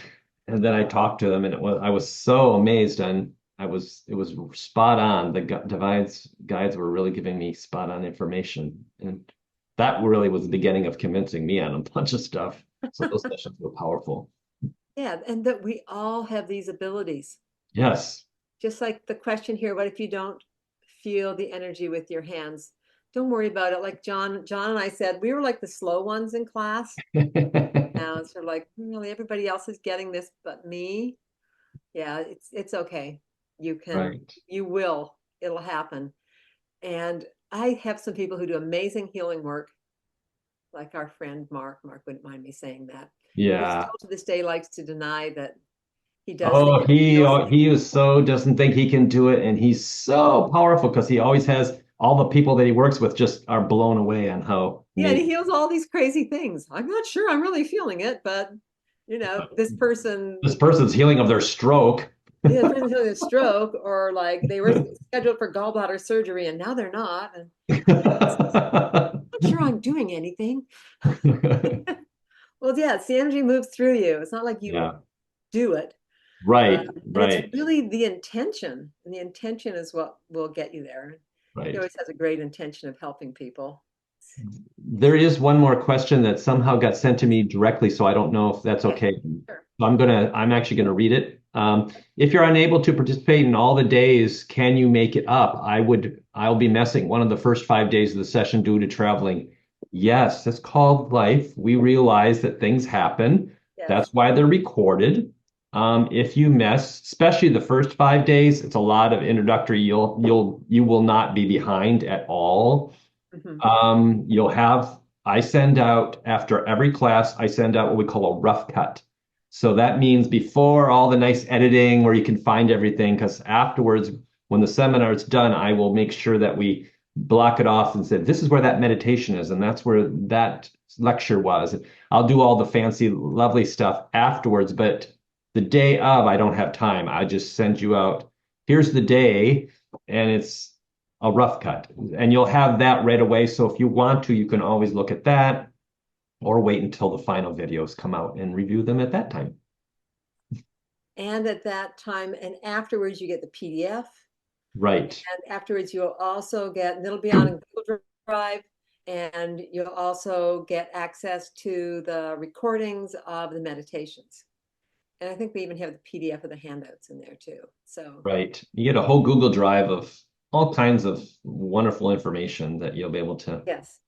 then I talked to them and I was so amazed and it was spot on. The guides were really giving me spot on information. And that really was the beginning of convincing me on a bunch of stuff. So those sessions were powerful.
Yeah, and that we all have these abilities.
Yes.
Just like the question here, what if you don't feel the energy with your hands? Don't worry about it. Like John and I said, we were like the slow ones in class. Now it's sort of like, really, everybody else is getting this but me. Yeah, it's okay.
Right.
You will, it'll happen. And I have some people who do amazing healing work, like our friend Mark. Mark wouldn't mind me saying that. He
Yeah.
still to this day likes to deny that he does think
Oh,
it feels things.
he is so doesn't think he can do it, and he's so powerful because he always has all the people that he works with just are blown away on how
Yeah, and he
amazing.
heals all these crazy things. I'm not sure I'm really feeling it, but this person,
This person's healing of their stroke.
yeah, this person's having a stroke, or like they were scheduled for gallbladder surgery and now they're not. And I'm not sure I'm doing anything. Well, yeah, it's the energy moves through you. It's not like you
Yeah,
do it.
right,
And it's
right,
really the intention. And the intention is what will get you there. He
right.
always has a great intention of helping people.
There is one more question that somehow got sent to me directly, so I don't know if that's
Yeah,
okay.
sure.
I'm actually gonna read it. If you're unable to participate in all the days, can you make it up? I'll be missing one of the first 5 days of the session due to traveling. Yes, that's called life. We realize that things happen.
Yes.
That's why they're recorded. If you miss, especially the first 5 days, it's a lot of introductory. You will not be behind at all.
Hmm.
You'll have, I send out after every class, I send out what we call a rough cut. So that means before all the nice editing where you can find everything, because afterwards, when the seminar is done, I will make sure that we block it off and say, this is where that meditation is, and that's where that lecture was. I'll do all the fancy, lovely stuff afterwards, but the day of, I don't have time. I just send you out, here's the day, and it's a rough cut. And you'll have that right away. So if you want to, you can always look at that or wait until the final videos come out and review them at that time.
And at that time, and afterwards, you get the PDF.
Right.
And afterwards, you'll also get, and it'll be on a Google Drive, and you'll also get access to the recordings of the meditations. And I think we even have the PDF of the handouts in there too. So,
Right. You get a whole Google Drive of all kinds of wonderful information that you'll be able to.
yes.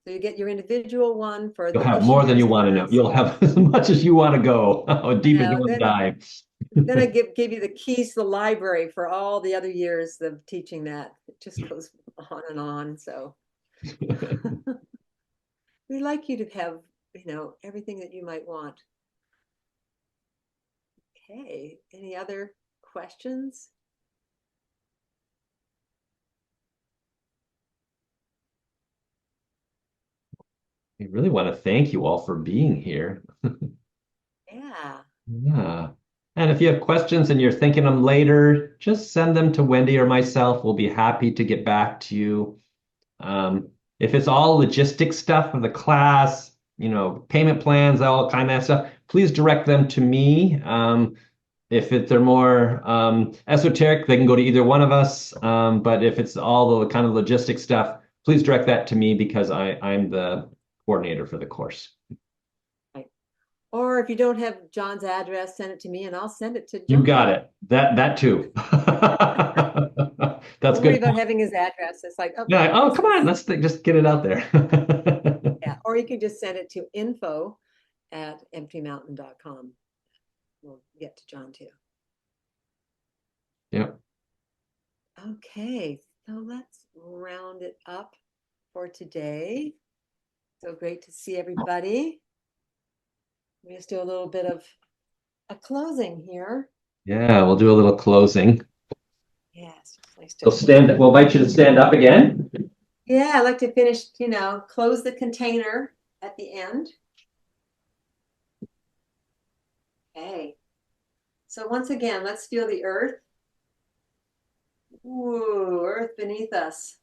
So you get your individual one for
You'll
the
have
this
more than
year's
you want to know.
class.
You'll have as much as you want to go, how
I
deep as you
know.
want to dive.
Then I give you the keys to the library for all the other years of teaching that. It just goes on and on. So we like you to have, everything that you might want. Okay. Any other questions?
I really want to thank you all for being here.
Yeah.
Yeah. And if you have questions and you're thinking them later, just send them to Wendy or myself. We'll be happy to get back to you. If it's all logistic stuff of the class, payment plans, all kind of that stuff, please direct them to me. If they're more esoteric, they can go to either one of us. But if it's all the kind of logistic stuff, please direct that to me because I'm the coordinator for the course.
Right. Or if you don't have John's address, send it to me and I'll send it to
You
John.
got it. That too. That's
Don't worry
good.
about having his address. It's like, oh,
Yeah. Oh,
this
come on.
is,
Just get it out there.
yeah. Or you can just send it to info@emptymountain.com. We'll get to John too.
Yep.
Okay, so let's round it up for today. So great to see everybody. We just do a little bit of a closing here.
Yeah, we'll do a little closing.
Yes, nice
We'll
to.
we'll invite you to stand up again.
Yeah, I like to finish, close the container at the end. Okay. So once again, let's feel the earth. Ooh, earth beneath us.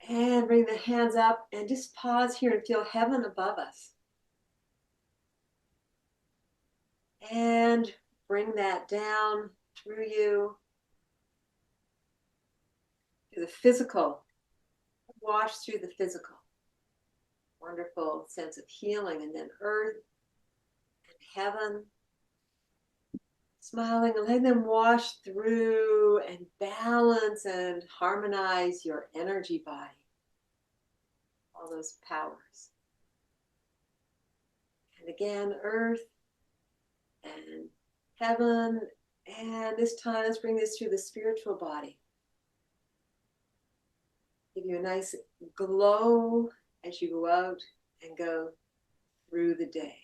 And bring the hands up and just pause here and feel heaven above us. And bring that down through you to the physical. Wash through the physical. Wonderful sense of healing. And then earth and heaven. Smiling and letting them wash through and balance and harmonize your energy body. All those powers. And again, earth and heaven. And this time, let's bring this through the spiritual body. Give you a nice glow as you go out and go through the day.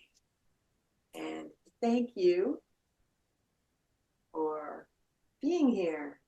And thank you for being here.